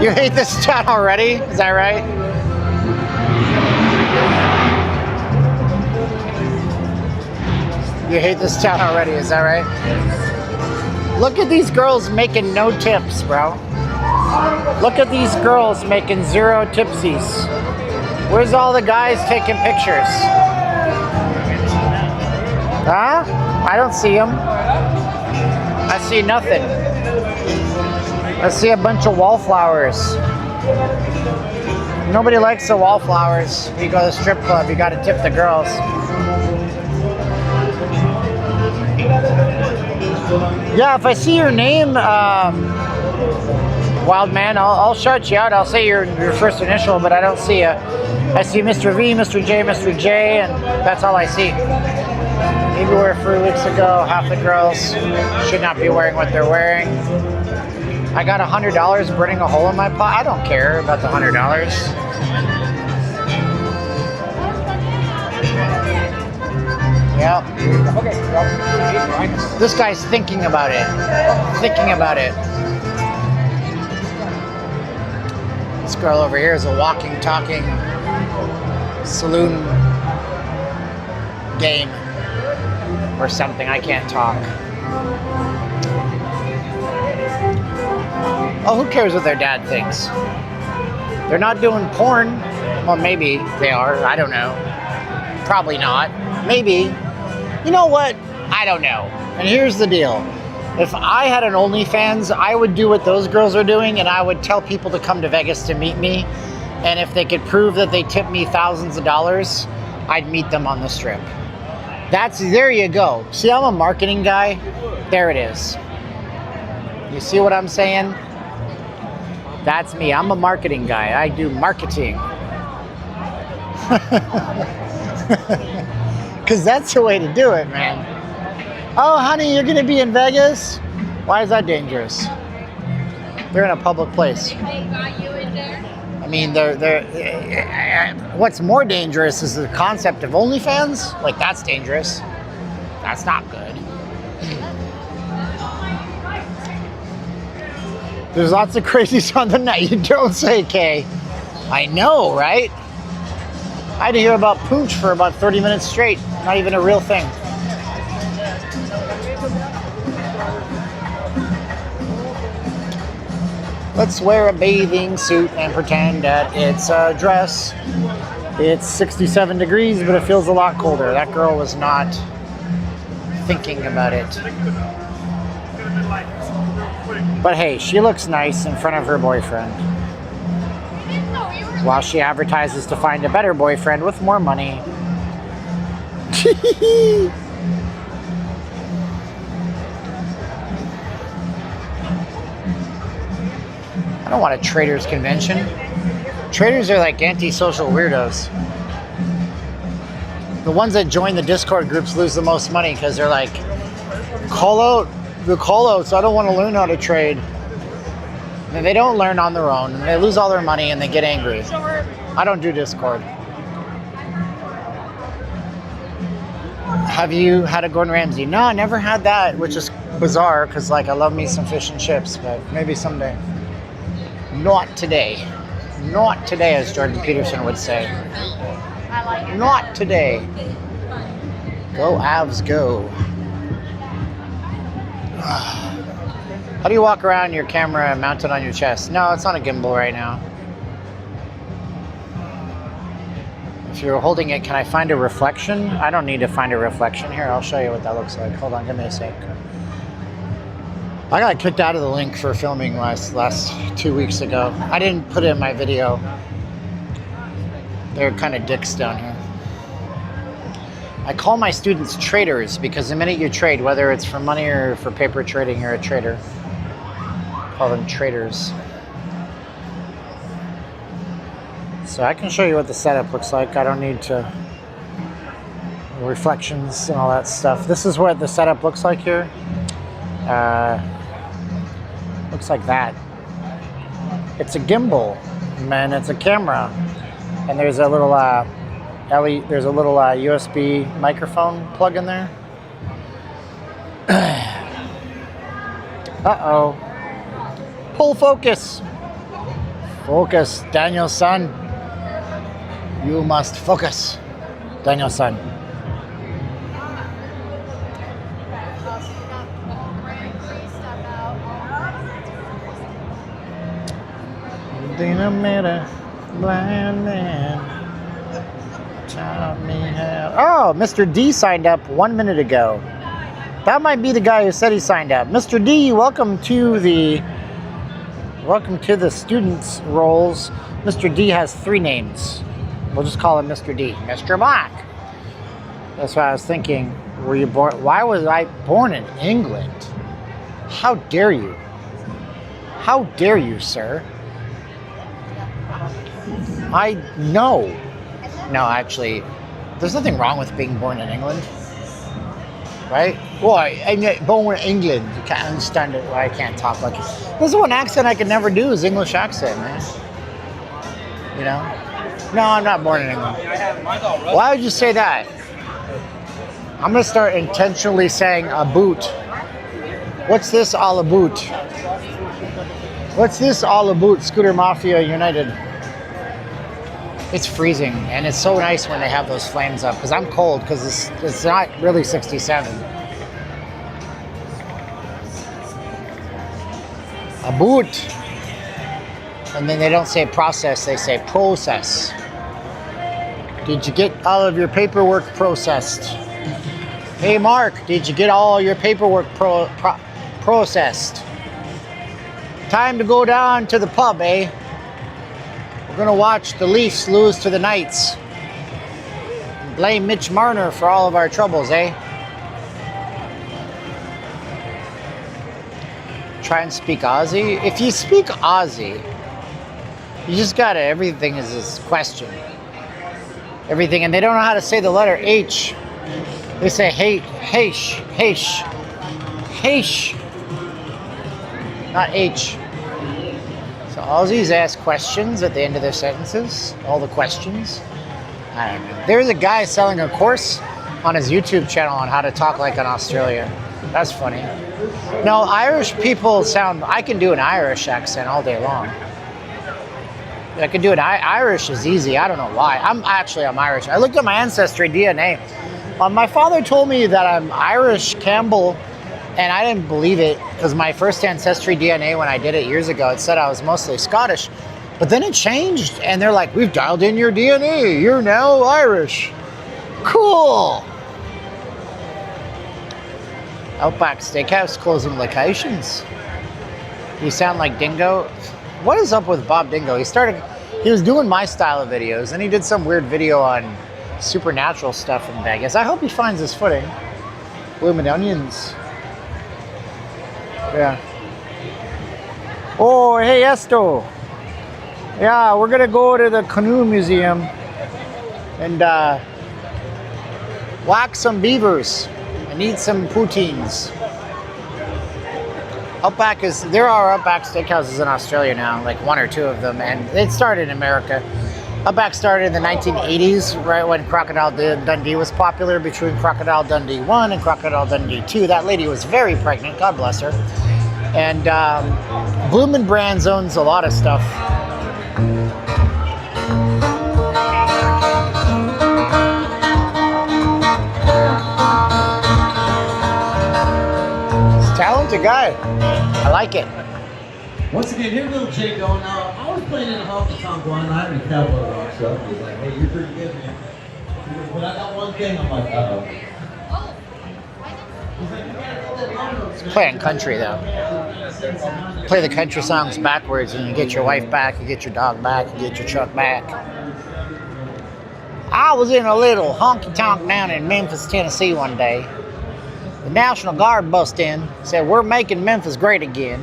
You hate this town already? Is that right? You hate this town already, is that right? Look at these girls making no tips, bro. Look at these girls making 0 tipsies. Where's all the guys taking pictures? Huh? I don't see them. I see nothing. I see a bunch of wallflowers. Nobody likes the wallflowers. You go to the strip club, you gotta tip the girls. Yeah, if I see your name, Wild Man, I'll shout you out. I'll say your first initial, but I don't see you. I see Mr. V, Mr. J, and that's all I see. Maybe where 3 weeks ago, half the girls should not be wearing what they're wearing. I got $100 burning a hole in my pocket. I don't care about the $100. Yeah. This guy's thinking about it. Thinking about it. This girl over here is a walking, talking saloon game or something. I can't talk. Oh, who cares what their dad thinks? They're not doing porn. Well, maybe they are. I don't know. Probably not. Maybe. You know what? I don't know. And here's the deal. If I had an OnlyFans, I would do what those girls are doing, and I would tell people to come to Vegas to meet me. And if they could prove that they tipped me thousands of dollars, I'd meet them on the strip. There you go. See, I'm a marketing guy. There it is. You see what I'm saying? That's me. I'm a marketing guy. I do marketing. Because that's the way to do it, man. Oh, honey, you're going to be in Vegas? Why is that dangerous? They're in a public place. I mean, what's more dangerous is the concept of OnlyFans. Like, that's dangerous. That's not good. There's lots of crazies on the net. You don't say, Kay. I know, right? I had to hear about Pooch for about 30 minutes straight. Not even a real thing. Let's wear a bathing suit and pretend that it's a dress. It's 67 degrees, but it feels a lot colder. That girl was not thinking about it. But hey, she looks nice in front of her boyfriend. While she advertises to find a better boyfriend with more money. I don't want a traders convention. Traders are like antisocial weirdos. The ones that join the Discord groups lose the most money because they're like, call out the call outs. I don't want to learn how to trade. And they don't learn on their own. And they lose all their money and they get angry. I don't do Discord. Have you had a Gordon Ramsay? No, I never had that, which is bizarre because like I love me some fish and chips, but maybe someday. Not today. Not today, as Jordan Peterson would say. Not today. Go Avs, go. How do you walk around your camera mounted on your chest? No, it's on a gimbal right now. If you're holding it, can I find a reflection? I don't need to find a reflection. Here, I'll show you what that looks like. Hold on, give me a sec. I got kicked out of the link for filming last 2 weeks ago. I didn't put it in my video. They're kind of dicks down here. I call my students traders because the minute you trade, whether it's for money or for paper trading, you're a trader. Call them traders. So I can show you what the setup looks like. I don't need to reflections and all that stuff. This is what the setup looks like here. Looks like that. It's a gimbal, man. It's a camera, and there's a little there's a little USB microphone plug in there. Uh-oh. Pull focus. Focus, Daniel-san. You must focus, Daniel-san. Dina met a blind man. Taught me how. Oh, Mr. D signed up 1 minute ago. That might be the guy who said he signed up. Mr. D, welcome to the students' roles. Mr. D has 3 names. We'll just call him Mr. D. Mr. Black. That's what I was thinking. Were you born? Why was I born in England? How dare you? How dare you, sir? No, actually, there's nothing wrong with being born in England, right? Well, I'm born in England. You can't understand it. Well, I can't talk like it. There's one accent I can never do is English accent, man. You know? No, I'm not born in England. Why would you say that? I'm gonna start intentionally saying a boot. What's this all about? What's this all about? Scooter Mafia United. It's freezing, and it's so nice when they have those flames up, because I'm cold, because it's not really 67. A boot. And then they don't say process, they say process. Did you get all of your paperwork processed? Hey Mark, did you get all your paperwork processed? Time to go down to the pub, eh? We're gonna watch the Leafs lose to the Knights. Blame Mitch Marner for all of our troubles, eh? Try and speak Aussie. If you speak Aussie, you just gotta, everything is this question. Everything, and they don't know how to say the letter H. They say hate, heish, heish, heish, not H. So Aussies ask questions at the end of their sentences, all the questions. I don't know. There's a guy selling a course on his YouTube channel on how to talk like an Australian. That's funny. No, Irish people sound, I can do an Irish accent all day long. I can do it. Irish is easy. I don't know why. I'm Irish. I looked at my ancestry DNA. My father told me that I'm Irish Campbell, and I didn't believe it because my first ancestry DNA, when I did it years ago, it said I was mostly Scottish. But then it changed, and they're like, we've dialed in your DNA. You're now Irish. Cool. Outback Steakhouse closing locations. You sound like Dingo. What is up with Bob Dingo? He was doing my style of videos, and he did some weird video on supernatural stuff in Vegas. I hope he finds his footing. Blooming onions. Yeah. Oh, hey, Esto. Yeah, we're gonna go to the canoe museum and wax some beavers and eat some poutines. There are Outback Steakhouses in Australia now, like one or two of them, and it started in America. Outback started in the 1980s, right when Crocodile Dundee was popular, between Crocodile Dundee 1 and Crocodile Dundee 2. That lady was very pregnant, God bless her. And Bloomin' Brands owns a lot of stuff. He's a talented guy. I like it. Once again, here's little Jake going. Now, I was playing in a honky tonk one night and cowboy rock stuff. He was like, hey, you're pretty good, man. But I got one thing. I'm like, uh-oh. He's playing country, though. Play the country songs backwards, and you get your wife back, you get your dog back, you get your truck back. I was in a little honky tonk down in Memphis, Tennessee one day. The National Guard bust in, said, we're making Memphis great again.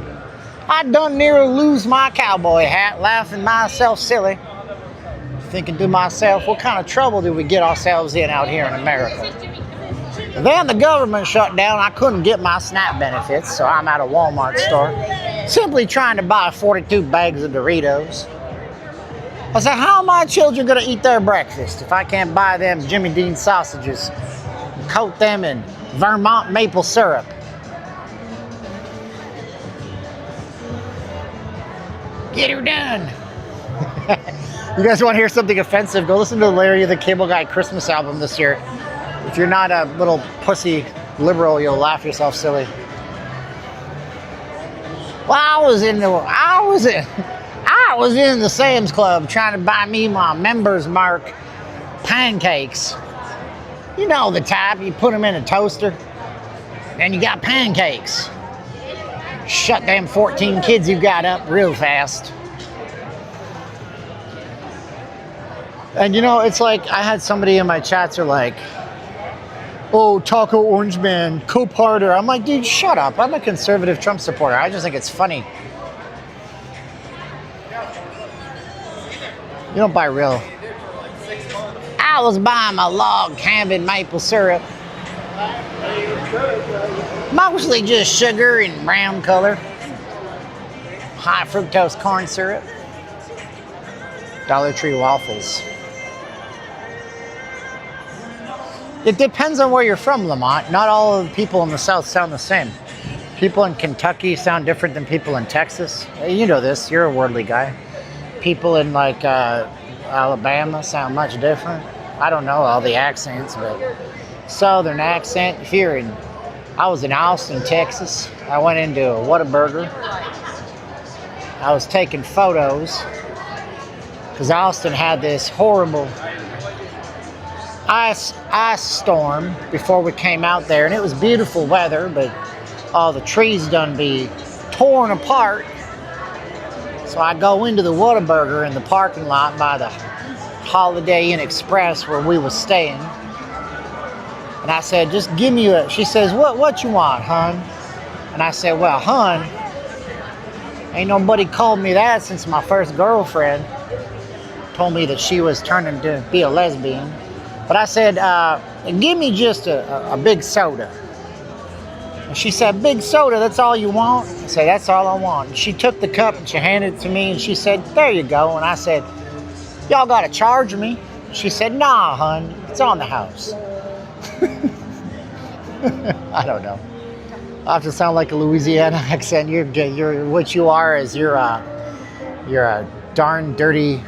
I done nearly lose my cowboy hat, laughing myself silly. Thinking to myself, what kind of trouble did we get ourselves in out here in America? Then the government shut down. I couldn't get my SNAP benefits, so I'm at a Walmart store, simply trying to buy 42 bags of Doritos. I said, how are my children gonna eat their breakfast if I can't buy them Jimmy Dean sausages and coat them in Vermont maple syrup? Get her done. You guys want to hear something offensive? Go listen to Larry the Cable Guy Christmas album this year. If you're not a little pussy liberal, you'll laugh yourself silly. Well, I was in the Sam's Club trying to buy me my Members Mark pancakes. You know the type, you put them in a toaster, and you got pancakes. Shut them 14 kids you got up real fast. And you know, it's like, I had somebody in my chats are like, oh, Taco Orange Man, Cope harder. I'm like, dude, shut up. I'm a conservative Trump supporter. I just think it's funny. You don't buy real. I was buying my log cabin maple syrup. Mostly just sugar and brown color. High fructose corn syrup. Dollar Tree waffles. It depends on where you're from, Lamont. Not all of the people in the South sound the same. People in Kentucky sound different than people in Texas. You know this, you're a worldly guy. People in like Alabama sound much different. I don't know all the accents, but Southern accent here I was in Austin, Texas. I went into a Whataburger. I was taking photos because Austin had this horrible ice storm before we came out there, and it was beautiful weather, but all the trees done be torn apart. So I go into the Whataburger in the parking lot by the Holiday Inn Express where we was staying. And I said, just give me she says, what you want, hun? And I said, well, hun, ain't nobody called me that since my first girlfriend told me that she was turning to be a lesbian. But I said, give me just a big soda. And she said, big soda, that's all you want? I said, that's all I want. And she took the cup and she handed it to me and she said, there you go. And I said, y'all gotta charge me? She said, nah, hun, it's on the house. I don't know. I have to sound like a Louisiana accent. You're what you are is you're a darn dirty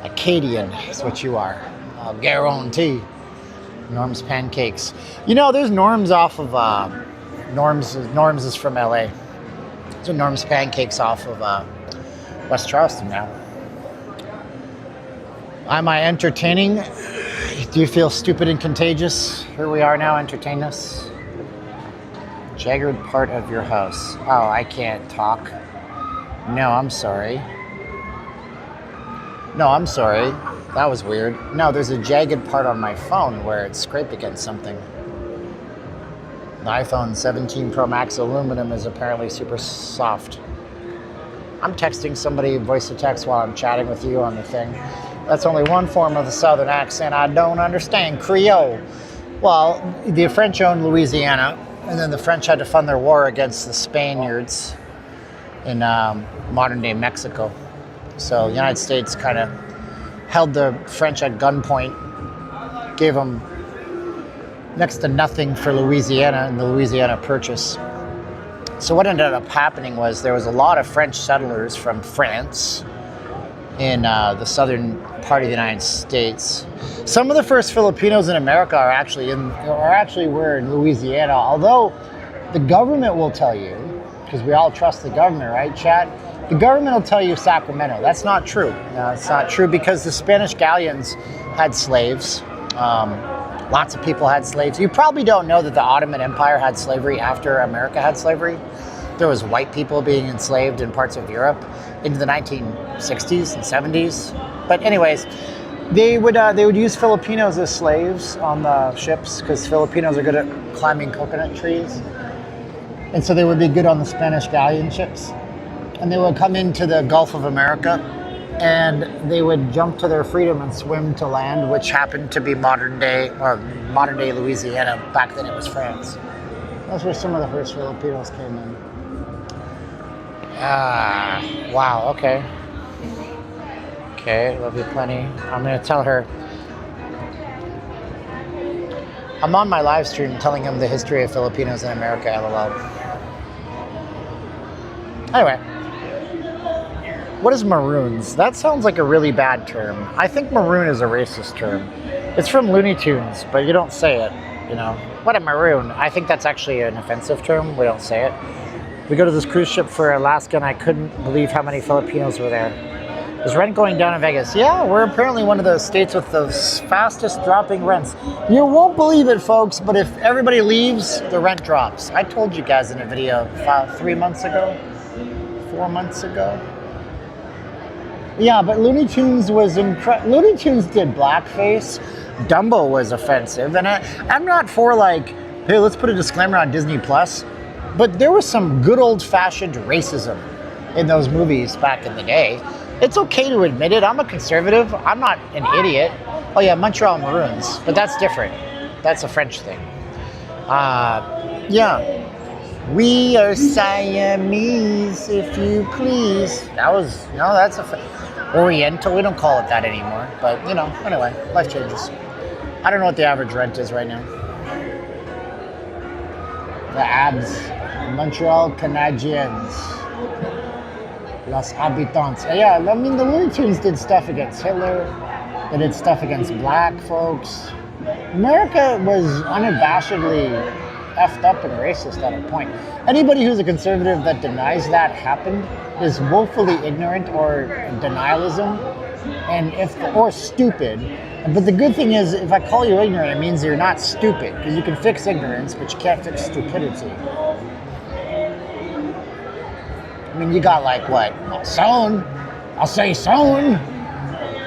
Acadian. Is what you are. I'll guarantee. Norm's Pancakes. You know, there's Norm's off of Norm's is from LA. So Norm's Pancakes off of West Charleston now. Am I entertaining? Do you feel stupid and contagious? Here we are now, entertain us. Jagged part of your house. Oh, I can't talk. No, I'm sorry. No, I'm sorry. That was weird. No, there's a jagged part on my phone where it's scraped against something. The iPhone 17 Pro Max aluminum is apparently super soft. I'm texting somebody voice to text while I'm chatting with you on the thing. That's only one form of the Southern accent I don't understand, Creole. Well, the French owned Louisiana, and then the French had to fund their war against the Spaniards in modern day Mexico. So the United States kind of held the French at gunpoint, gave them next to nothing for Louisiana in the Louisiana Purchase. So what ended up happening was there was a lot of French settlers from France in the southern part of the United States. Some of the first Filipinos in America are actually were in Louisiana, although the government will tell you, because we all trust the government, right, chat? The government will tell you Sacramento. That's not true. No, it's not true because the Spanish galleons had slaves. Lots of people had slaves. You probably don't know that the Ottoman Empire had slavery after America had slavery. There was white people being enslaved in parts of Europe into the 1960s and 70s. But anyways, they would use Filipinos as slaves on the ships because Filipinos are good at climbing coconut trees. And so they would be good on the Spanish galleon ships. And they would come into the Gulf of America and they would jump to their freedom and swim to land, which happened to be modern day Louisiana. Back then it was France. That's where some of the first Filipinos came in. Wow, okay. Okay, love you plenty. I'm gonna tell her. I'm on my live stream telling him the history of Filipinos in America, LOL. Anyway. What is maroons? That sounds like a really bad term. I think maroon is a racist term. It's from Looney Tunes, but you don't say it, you know. What a maroon. I think that's actually an offensive term. We don't say it. We go to this cruise ship for Alaska and I couldn't believe how many Filipinos were there. Is rent going down in Vegas? Yeah, we're apparently one of the states with the fastest dropping rents. You won't believe it, folks, but if everybody leaves, the rent drops. I told you guys in a video 4 months ago. Yeah, but Looney Tunes was Looney Tunes did blackface. Dumbo was offensive, and I'm not for like, hey, let's put a disclaimer on Disney Plus. But there was some good old-fashioned racism in those movies back in the day. It's okay to admit it. I'm a conservative. I'm not an idiot. Oh yeah, Montreal Maroons, but that's different. That's a French thing. Yeah. We are Siamese, if you please. That was, you know, that's Oriental. We don't call it that anymore. But, you know, anyway, life changes. I don't know what the average rent is right now. The abs. Montreal Canadiens. Los Habitants. Yeah, I mean, the Looney Tunes did stuff against Hitler. They did stuff against black folks. America was unabashedly effed up and racist at a point. Anybody who's a conservative that denies that happened is woefully ignorant or denialism, or stupid. But the good thing is, if I call you ignorant, it means you're not stupid, because you can fix ignorance, but you can't fix stupidity. I mean, you got like what? Sown? I'll say sown.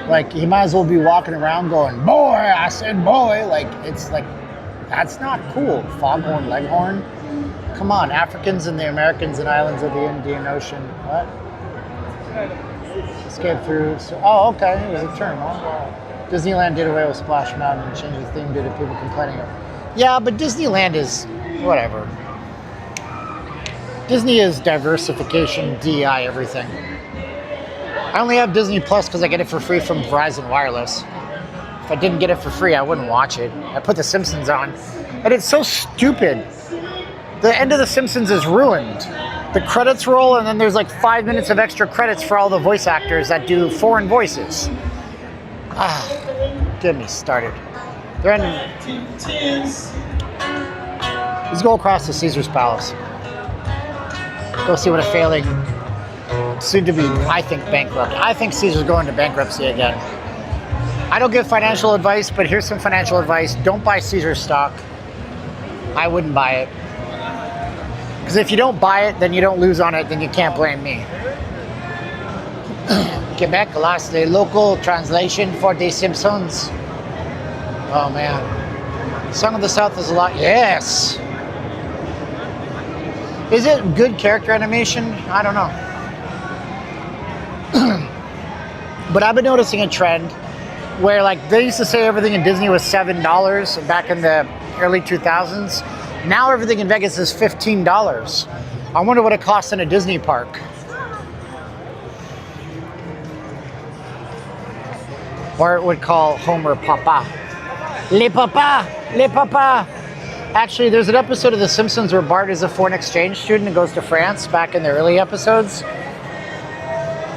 Like, you might as well be walking around going, boy, I said boy. Like, it's like, that's not cool. Foghorn Leghorn. Come on, Africans and the Americans and islands of the Indian Ocean. What? Escape through. Oh, okay. It was a term, huh? Disneyland did away with Splash Mountain and changed the theme due to people complaining. Yeah, but Disneyland is whatever. Disney is diversification, DI, everything. I only have Disney Plus because I get it for free from Verizon Wireless. If I didn't get it for free, I wouldn't watch it. I put The Simpsons on, and it's so stupid. The end of The Simpsons is ruined. The credits roll, and then there's like 5 minutes of extra credits for all the voice actors that do foreign voices. Get me started. They're ending. Let's go across to Caesar's Palace. Go see what a failing soon to be, I think, bankrupt. I think Caesar's going to bankruptcy again. I don't give financial advice, but here's some financial advice. Don't buy Caesar stock. I wouldn't buy it. Because if you don't buy it, then you don't lose on it, then you can't blame me. Quebec lost the local translation for The Simpsons. Oh man. Song of the South is a lot. Yes! Is it good character animation? I don't know. But I've been noticing a trend where, like, they used to say everything in Disney was $7 back in the early 2000s. Now everything in Vegas is $15. I wonder what it costs in a Disney park. Or it would call Homer Papa. Le Papa! Le Papa! Actually, there's an episode of The Simpsons where Bart is a foreign exchange student and goes to France back in the early episodes.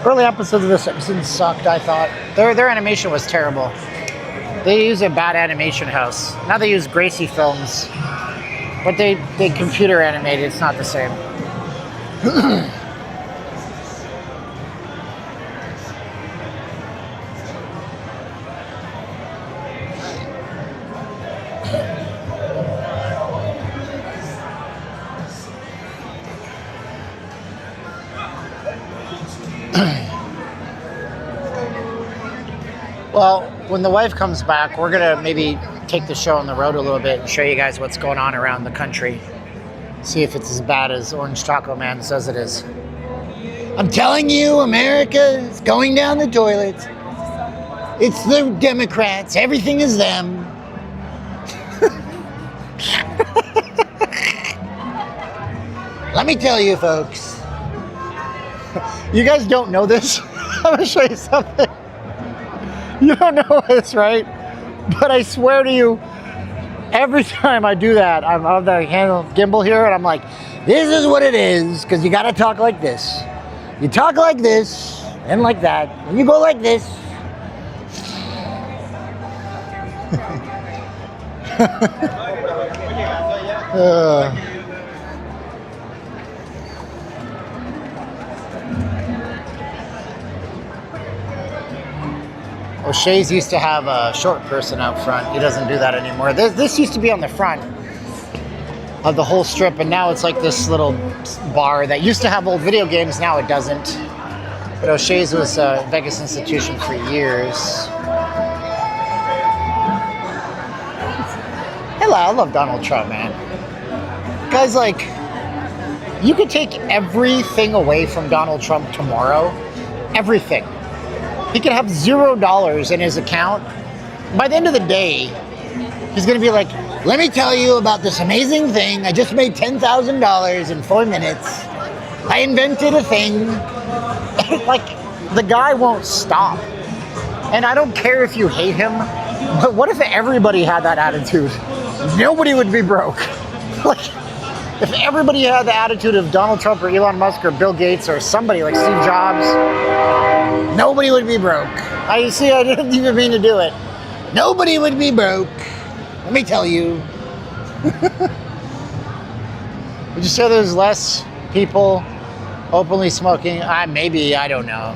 Early episodes of The Simpsons sucked, I thought. Their animation was terrible. They use a bad animation house. Now they use Gracie Films. But they computer animated, it's not the same. Well, when the wife comes back, we're gonna maybe take the show on the road a little bit and show you guys what's going on around the country. See if it's as bad as Orange Taco Man says it is. I'm telling you, America is going down the toilet. It's the Democrats. Everything is them. Let me tell you, folks. You guys don't know this. I'm gonna show you something. You don't know this, right? But I swear to you, every time I do that, I'm on the handle gimbal here, and I'm like, this is what it is, because you gotta talk like this. You talk like this, and like that, and you go like this. O'Shea's used to have a short person out front. He doesn't do that anymore. This used to be on the front of the whole strip, and now it's like this little bar that used to have old video games. Now it doesn't. But O'Shea's was a Vegas institution for years. Hello, I love Donald Trump, man. Guys, like, you could take everything away from Donald Trump tomorrow. Everything. He could have $0 in his account. By the end of the day, he's going to be like, let me tell you about this amazing thing. I just made $10,000 in 4 minutes. I invented a thing. Like, the guy won't stop. And I don't care if you hate him, but what if everybody had that attitude? Nobody would be broke. Like, if everybody had the attitude of Donald Trump or Elon Musk or Bill Gates or somebody like Steve Jobs, nobody would be broke. I see, I didn't even mean to do it. Nobody would be broke. Let me tell you. Would you say there's less people openly smoking? Maybe, I don't know.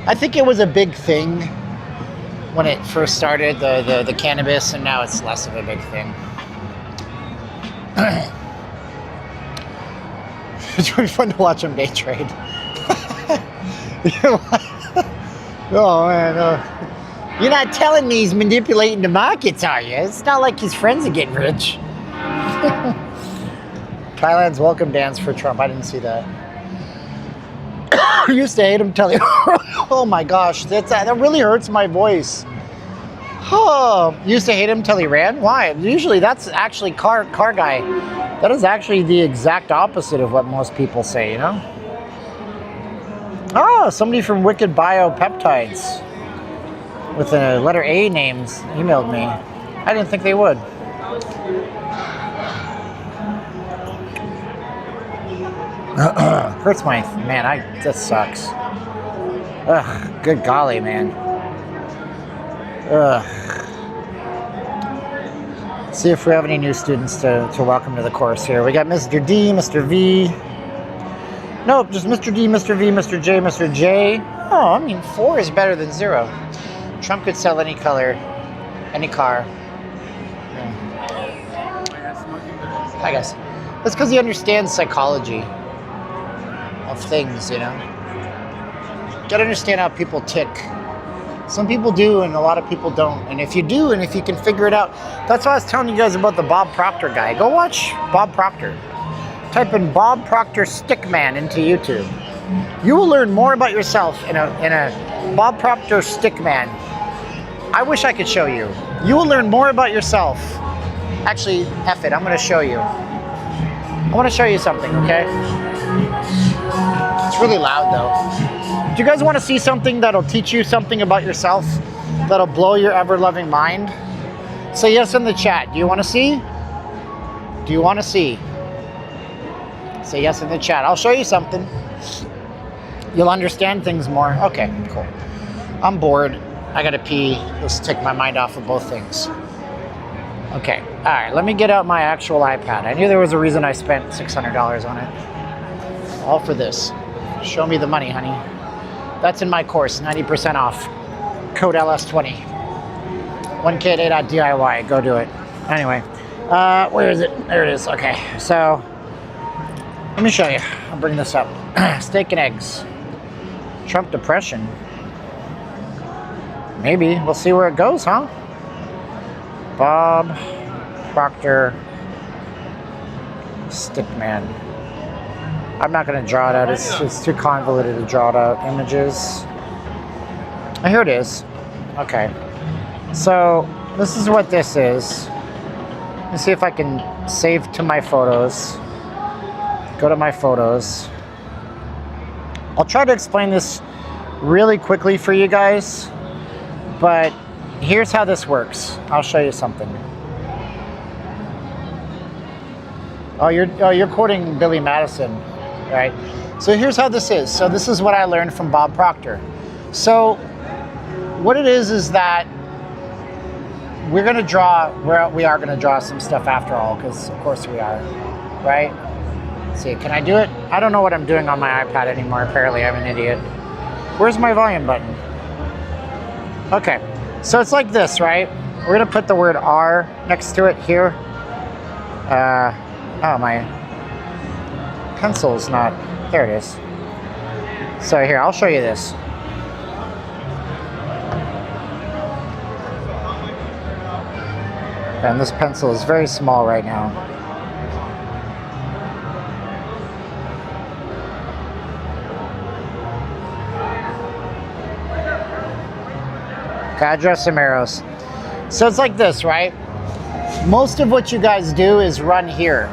I think it was a big thing when it first started, the cannabis, and now it's less of a big thing. It's really fun to watch him day trade. Oh man, you're not telling me he's manipulating the markets, are you? It's not like his friends are getting rich. Thailand's welcome dance for Trump. I didn't see that. I used to hate him till he... Oh my gosh, that really hurts my voice. Oh, used to hate him till he ran? Why? Usually that's actually car guy. That is actually the exact opposite of what most people say, you know? Oh, somebody from Wicked Biopeptides with a letter A names emailed me. I didn't think they would. Hurts my... Man, that sucks. Ugh, good golly, man. Ugh. See if we have any new students to welcome to the course here. We got Mr. D, Mr. V. Nope, just Mr. D, Mr. V, Mr. J, Mr. J. Oh, I mean, 4 is better than 0. Trump could sell any color, any car. Yeah. I guess. That's because he understands psychology of things, you know? You gotta understand how people tick. Some people do, and a lot of people don't. And if you do, and if you can figure it out, that's why I was telling you guys about the Bob Proctor guy. Go watch Bob Proctor. Type in Bob Proctor Stickman into YouTube. You will learn more about yourself in a Bob Proctor Stickman. I wish I could show you. You will learn more about yourself. Actually, F it, I'm gonna show you. I wanna show you something, okay? It's really loud though. Do you guys wanna see something that'll teach you something about yourself? That'll blow your ever-loving mind? Say yes in the chat. Do you wanna see? Do you wanna see? Say yes in the chat. I'll show you something. You'll understand things more. Okay, cool. I'm bored. I gotta pee. Let's take my mind off of both things. Okay, all right, let me get out my actual iPad. I knew there was a reason I spent $600 on it. All for this. Show me the money, honey. That's in my course, 90% off. Code LS20. 1k8.diy, go do it. Anyway, where is it? There it is, okay. So, let me show you. I'll bring this up. Steak and eggs. Trump depression. Maybe. We'll see where it goes, huh? Bob Proctor Stickman. I'm not going to draw it out. It's too convoluted to draw it out. Images. Oh, here it is. Okay. So, this is what this is. Let me see if I can save to my photos. Go to my photos. I'll try to explain this really quickly for you guys, but here's how this works. I'll show you something. Oh, you're quoting Billy Madison, right? So here's how this is. So this is what I learned from Bob Proctor. So what it is that we are gonna draw some stuff after all, because of course we are, right? Let's see, can I do it? I don't know what I'm doing on my iPad anymore. Apparently I'm an idiot. Where's my volume button? Okay, so it's like this, right? We're gonna put the word R next to it here. Oh, my pencil's not, there it is. So here, I'll show you this. And this pencil is very small right now. Gotta draw some arrows. So it's like this, right? Most of what you guys do is run here.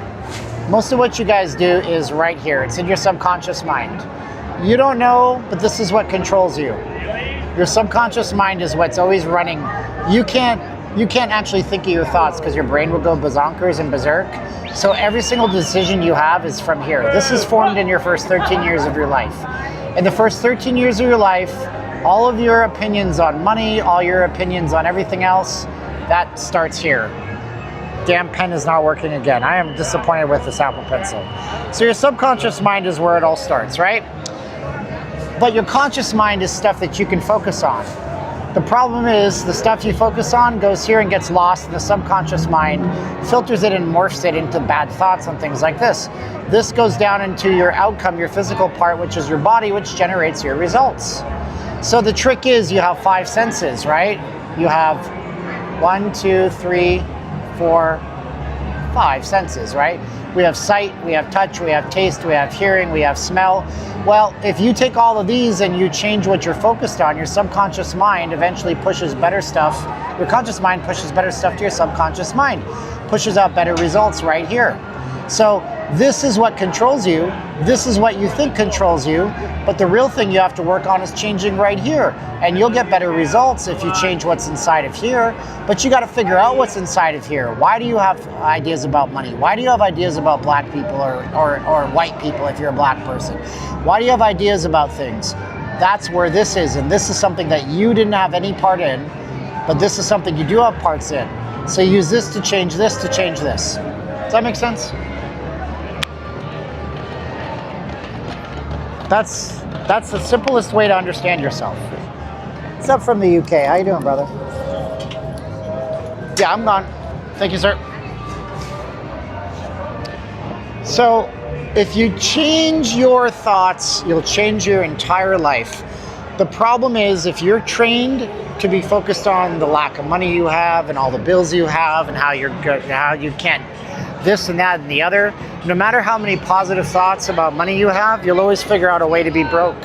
Most of what you guys do is right here. It's in your subconscious mind. You don't know, but this is what controls you. Your subconscious mind is what's always running. You can't actually think of your thoughts because your brain will go bazonkers and berserk. So every single decision you have is from here. This is formed in your first 13 years of your life. In the first 13 years of your life, all of your opinions on money, all your opinions on everything else, that starts here. Damn pen is not working again. I am disappointed with this Apple Pencil. So your subconscious mind is where it all starts, right? But your conscious mind is stuff that you can focus on. The problem is the stuff you focus on goes here and gets lost in the subconscious mind, filters it and morphs it into bad thoughts and things like this. This goes down into your outcome, your physical part, which is your body, which generates your results. So the trick is you have 5 senses, right? You have 1, 2, 3, 4, 5 senses, right? We have sight, we have touch, we have taste, we have hearing, we have smell. Well, if you take all of these and you change what you're focused on, your subconscious mind eventually pushes better stuff. Your conscious mind pushes better stuff to your subconscious mind, pushes out better results right here. So this is what controls you. This is what you think controls you. But the real thing you have to work on is changing right here. And you'll get better results if you change what's inside of here. But you got to figure out what's inside of here. Why do you have ideas about money? Why do you have ideas about black people or white people if you're a black person? Why do you have ideas about things? That's where this is. And this is something that you didn't have any part in. But this is something you do have parts in. So use this to change this to change this. Does that make sense? That's the simplest way to understand yourself. What's up from the UK? How you doing, brother? Yeah, I'm gone. Thank you, sir. So, if you change your thoughts, you'll change your entire life. The problem is, if you're trained to be focused on the lack of money you have and all the bills you have and how you can't this and that and the other, no matter how many positive thoughts about money you have, you'll always figure out a way to be broke.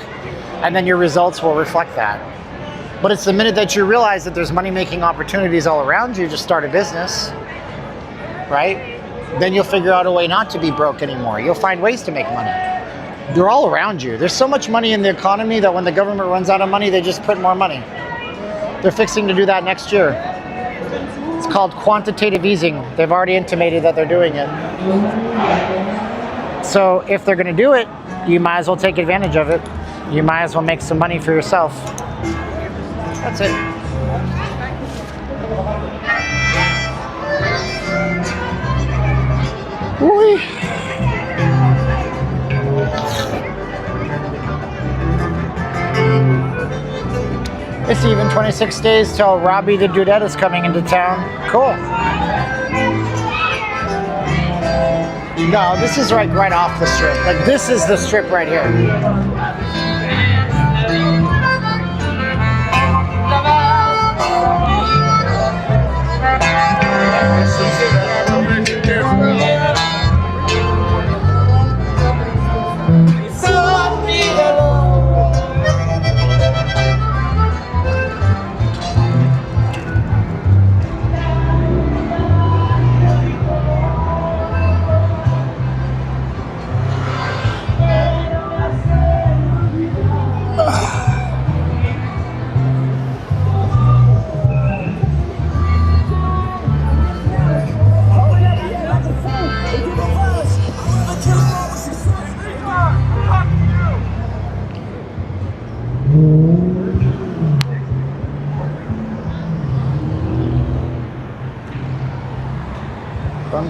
And then your results will reflect that. But it's the minute that you realize that there's money-making opportunities all around you, just start a business, right? Then you'll figure out a way not to be broke anymore. You'll find ways to make money. They're all around you. There's so much money in the economy that when the government runs out of money, they just print more money. They're fixing to do that next year. It's called quantitative easing. They've already intimated that they're doing it. So if they're gonna do it, you might as well take advantage of it. You might as well make some money for yourself. That's it. Whee. It's even 26 days till Robbie the Dudette is coming into town. Cool. No, this is right off the strip. Like, this is the strip right here.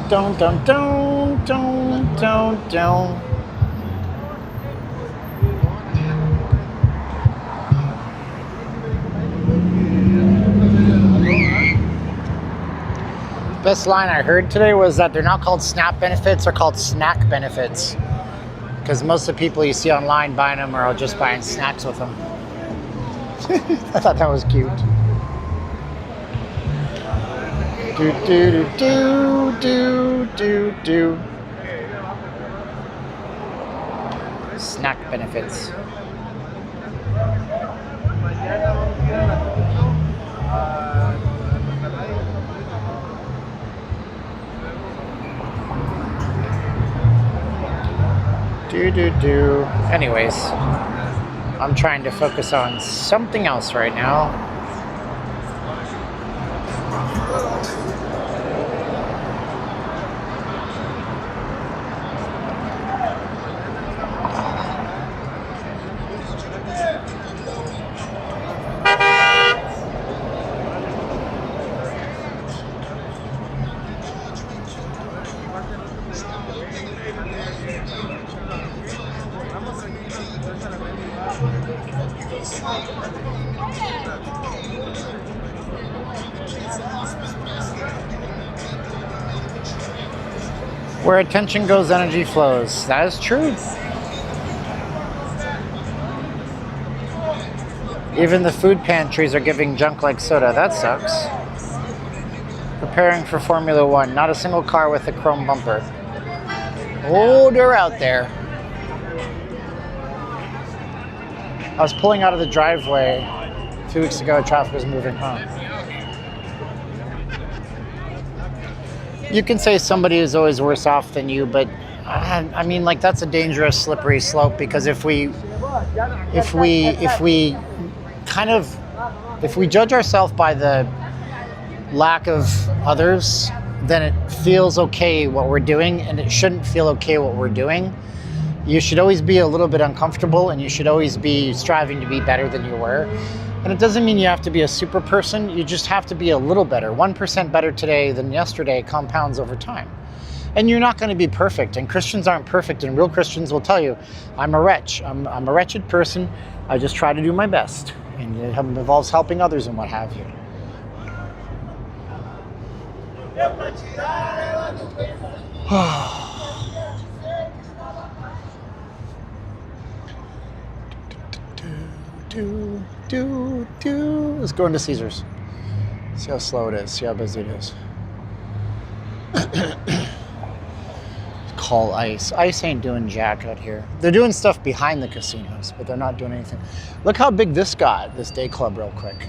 Dun dun dun dun dun dun. Best line I heard today was that they're not called SNAP benefits, they're called snack benefits. Because most of the people you see online buying them are just buying snacks with them. I thought that was cute. Do do do do do do. Snack benefits. Do. Anyways, I'm trying to focus on something else right now. Where attention goes, energy flows. That is true. Even the food pantries are giving junk like soda. That sucks. Preparing for Formula One. Not a single car with a chrome bumper. Oh, they're out there. I was pulling out of the driveway 2 weeks ago. Traffic was moving home. You can say somebody is always worse off than you, but I mean, like, that's a dangerous, slippery slope, because if we judge ourselves by the lack of others, then it feels okay what we're doing, and it shouldn't feel okay what we're doing. You should always be a little bit uncomfortable, and you should always be striving to be better than you were. And it doesn't mean you have to be a super person, you just have to be a little better. 1% better today than yesterday compounds over time. And you're not going to be perfect, and Christians aren't perfect, and real Christians will tell you, I'm a wretch. I'm a wretched person. I just try to do my best, and it involves helping others and what have you. Let's go into Caesars. See how slow it is. See how busy it is. Call ICE. ICE ain't doing jack out here. They're doing stuff behind the casinos, but they're not doing anything. Look how big this got, this day club, real quick.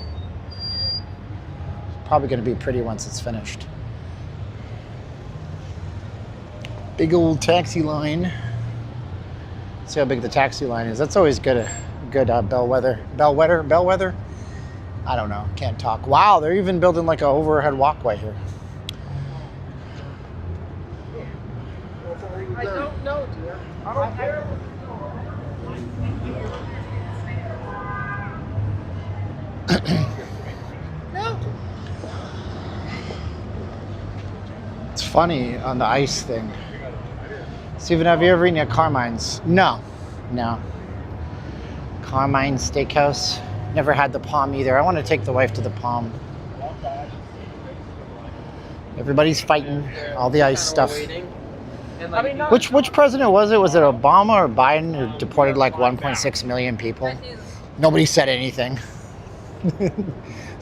Probably going to be pretty once it's finished. Big old taxi line. See how big the taxi line is. That's always good. Good bellwether. Bellwether? I don't know. Can't talk. Wow, they're even building like a overhead walkway here. I don't know, dear. I don't care. No. It's funny on the ice thing. Steven, have you ever eaten at Carmine's? No. Carmine's Steakhouse. Never had the Palm either. I want to take the wife to the Palm. Everybody's fighting all the ice stuff. Which president was it? Was it Obama or Biden who deported like 1.6 million people? Nobody said anything.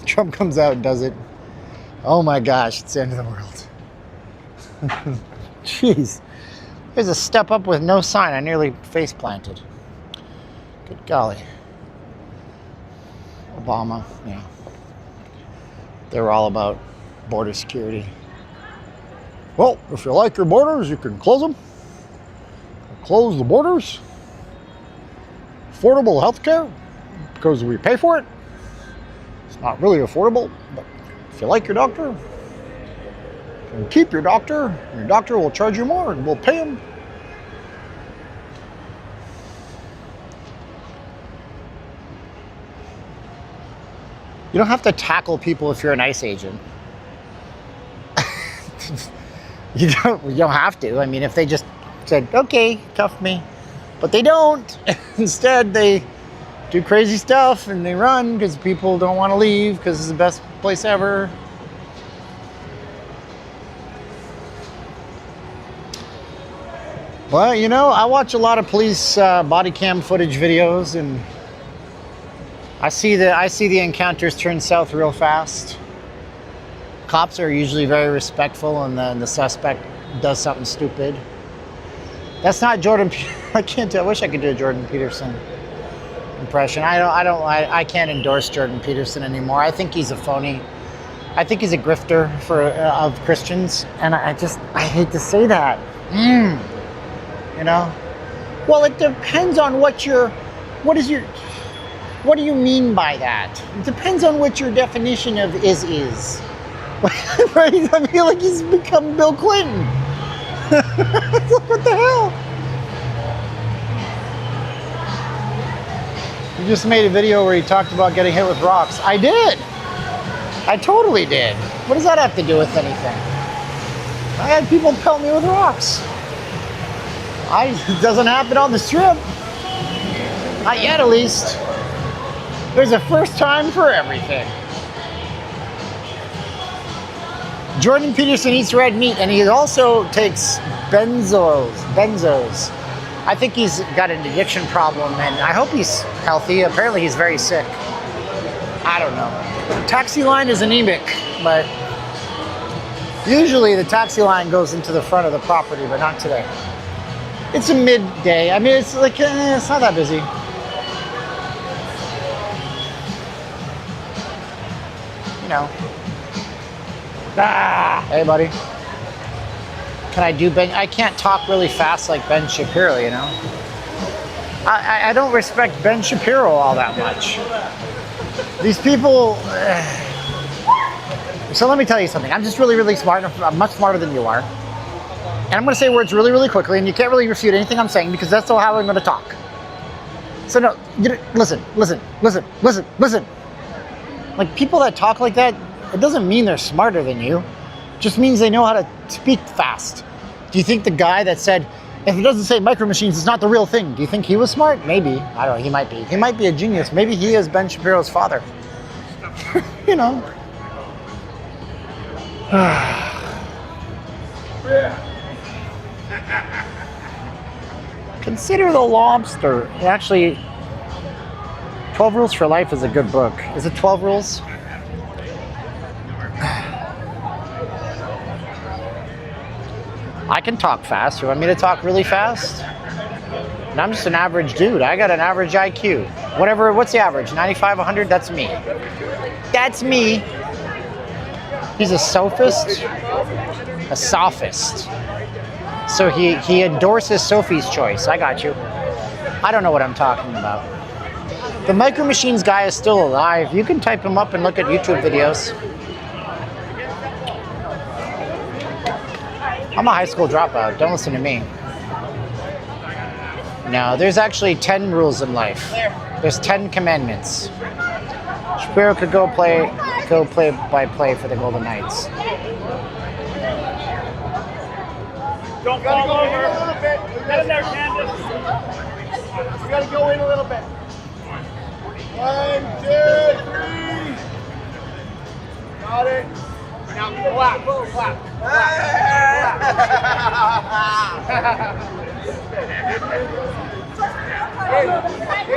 Trump comes out and does it. Oh my gosh, it's the end of the world. Jeez. There's a step up with no sign. I nearly face planted. Good golly. Obama, yeah. They were all about border security. Well, if you like your borders, you can close them. Close the borders. Affordable health care, because we pay for it. It's not really affordable, but if you like your doctor, you can keep your doctor. Your doctor will charge you more and we'll pay him. You don't have to tackle people if you're an ICE agent. You don't have to. I mean, if they just said, okay, cuff me. But they don't. Instead, they do crazy stuff and they run because people don't want to leave because it's the best place ever. Well, you know, I watch a lot of police body cam footage videos, and I see the encounters turn south real fast. Cops are usually very respectful, and then the suspect does something stupid. That's not Jordan. I can't. I wish I could do a Jordan Peterson impression. I can't endorse Jordan Peterson anymore. I think he's a phony. I think he's a grifter of Christians, and I hate to say that. You know. Well, it depends on what do you mean by that? It depends on what your definition of is. Right? I feel like he's become Bill Clinton. What the hell? He just made a video where he talked about getting hit with rocks. I did. I totally did. What does that have to do with anything? I had people pelt me with rocks. It doesn't happen on the strip. Not yet, at least. There's a first time for everything. Jordan Peterson eats red meat, and he also takes benzos. I think he's got an addiction problem, and I hope he's healthy. Apparently he's very sick. I don't know. The taxi line is anemic, but usually the taxi line goes into the front of the property, but not today. It's a midday. I mean, it's like, it's not that busy. You know. Hey, buddy. Can I do Ben? I can't talk really fast like Ben Shapiro, you know? I don't respect Ben Shapiro all that much. These people... So let me tell you something. I'm just really, really smart. I'm much smarter than you are. And I'm going to say words really, really quickly, and you can't really refute anything I'm saying because that's how I'm going to talk. So no, listen. Like, people that talk like that, it doesn't mean they're smarter than you. It just means they know how to speak fast. Do you think the guy that said, if it doesn't say Micro Machines, it's not the real thing, do you think he was smart? Maybe. I don't know, he might be. He might be a genius. Maybe he is Ben Shapiro's father. You know. Consider the lobster. Actually, 12 Rules for Life is a good book. Is it 12 Rules? I can talk fast. You want me to talk really fast? And I'm just an average dude. I got an average IQ. Whatever, what's the average? 95, 100? That's me. That's me. He's a sophist. A sophist. So he endorses Sophie's Choice. I got you. I don't know what I'm talking about. The Micro Machines guy is still alive. You can type him up and look at YouTube videos. I'm a high school dropout. Don't listen to me. No, there's actually 10 rules in life. There's 10 commandments. Shapiro could go play by play for the Golden Knights. Don't fall over. Get in there, Candace. You gotta go in a little bit. 1, 2, 3. Got it. Now clap, clap.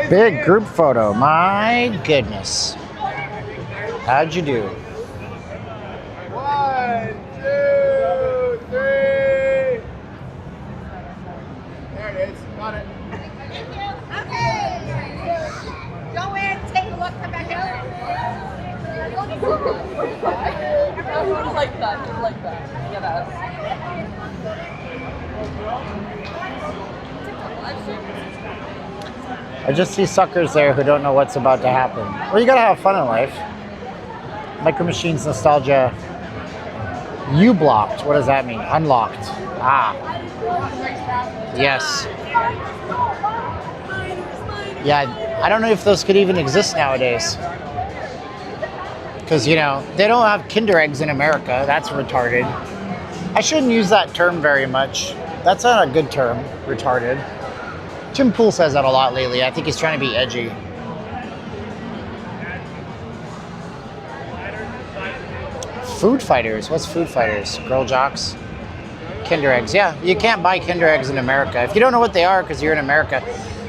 Big group photo. My goodness. How'd you do? 1, 2, 3. There it is. Got it. Okay. Go in, take a look, come back out. I don't like that. I like that. Get us. I just see suckers there who don't know what's about to happen. Well, you gotta have fun in life. Micro Machines nostalgia. You blocked. What does that mean? Unlocked. Ah. Yes. Yeah, I don't know if those could even exist nowadays. Because, you know, they don't have Kinder eggs in America. That's retarded. I shouldn't use that term very much. That's not a good term, retarded. Tim Pool says that a lot lately. I think he's trying to be edgy. Food fighters. What's food fighters? Girl jocks? Kinder eggs. Yeah, you can't buy Kinder eggs in America. If you don't know what they are because you're in America,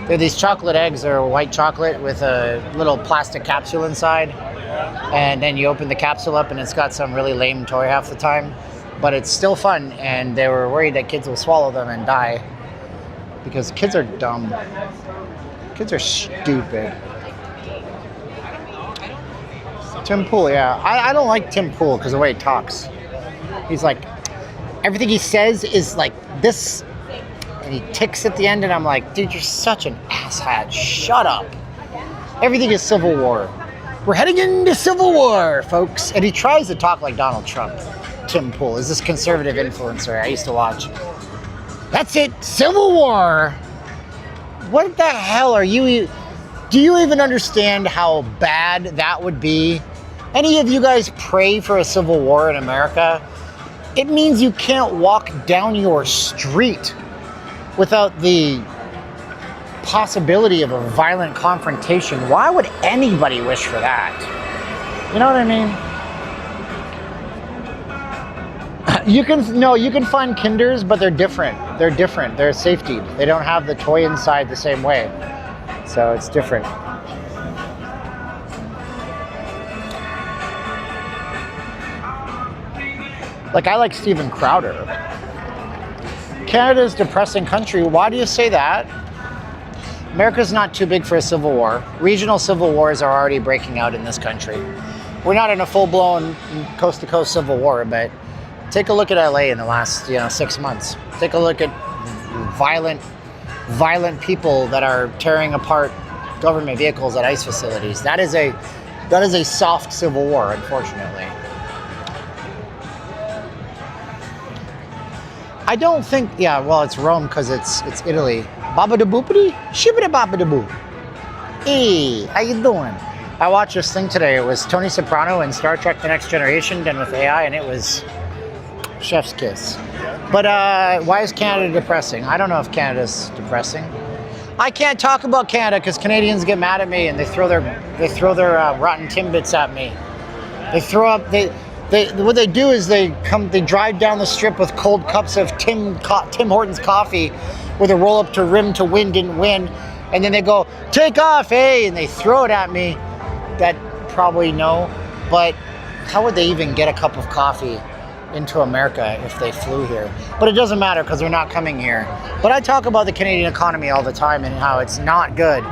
they're these chocolate eggs. They're white chocolate with a little plastic capsule inside. And then you open the capsule up and it's got some really lame toy half the time. But it's still fun, and they were worried that kids will swallow them and die. Because kids are dumb. Kids are stupid. Tim Pool, yeah. I don't like Tim Pool because of the way he talks. He's like, everything he says is like this. And he ticks at the end, and I'm like, dude, you're such an asshat. Shut up. Everything is Civil War. We're heading into Civil War, folks. And he tries to talk like Donald Trump. Tim Pool is this conservative influencer I used to watch. That's it, Civil War. What the hell are you? Do you even understand how bad that would be? Any of you guys pray for a civil war in America? It means you can't walk down your street without the possibility of a violent confrontation. Why would anybody wish for that? You know what I mean? You can find Kinders, but they're different. They're different. They're safety. They don't have the toy inside the same way. So it's different. Like, I like Steven Crowder. Canada's a depressing country. Why do you say that? America's not too big for a civil war. Regional civil wars are already breaking out in this country. We're not in a full-blown coast-to-coast civil war, but take a look at LA in the last 6 months. Take a look at violent people that are tearing apart government vehicles at ICE facilities. That is a soft civil war, unfortunately. I don't think, well, it's Rome because it's Italy. Baba da boopity? Shibbida baba da boo. Hey, how you doing? I watched this thing today. It was Tony Soprano in Star Trek The Next Generation done with AI, and it was Chef's kiss. But why is Canada depressing? I don't know if Canada's depressing. I can't talk about Canada because Canadians get mad at me and they throw their rotten Timbits at me. They throw up. What they do is they drive down the strip with cold cups of Tim Hortons coffee, with a roll up to rim to win didn't win, and then they go take off, hey, and they throw it at me. That probably no, but how would they even get a cup of coffee into America if they flew here? But it doesn't matter because they're not coming here. But I talk about the Canadian economy all the time and how it's not good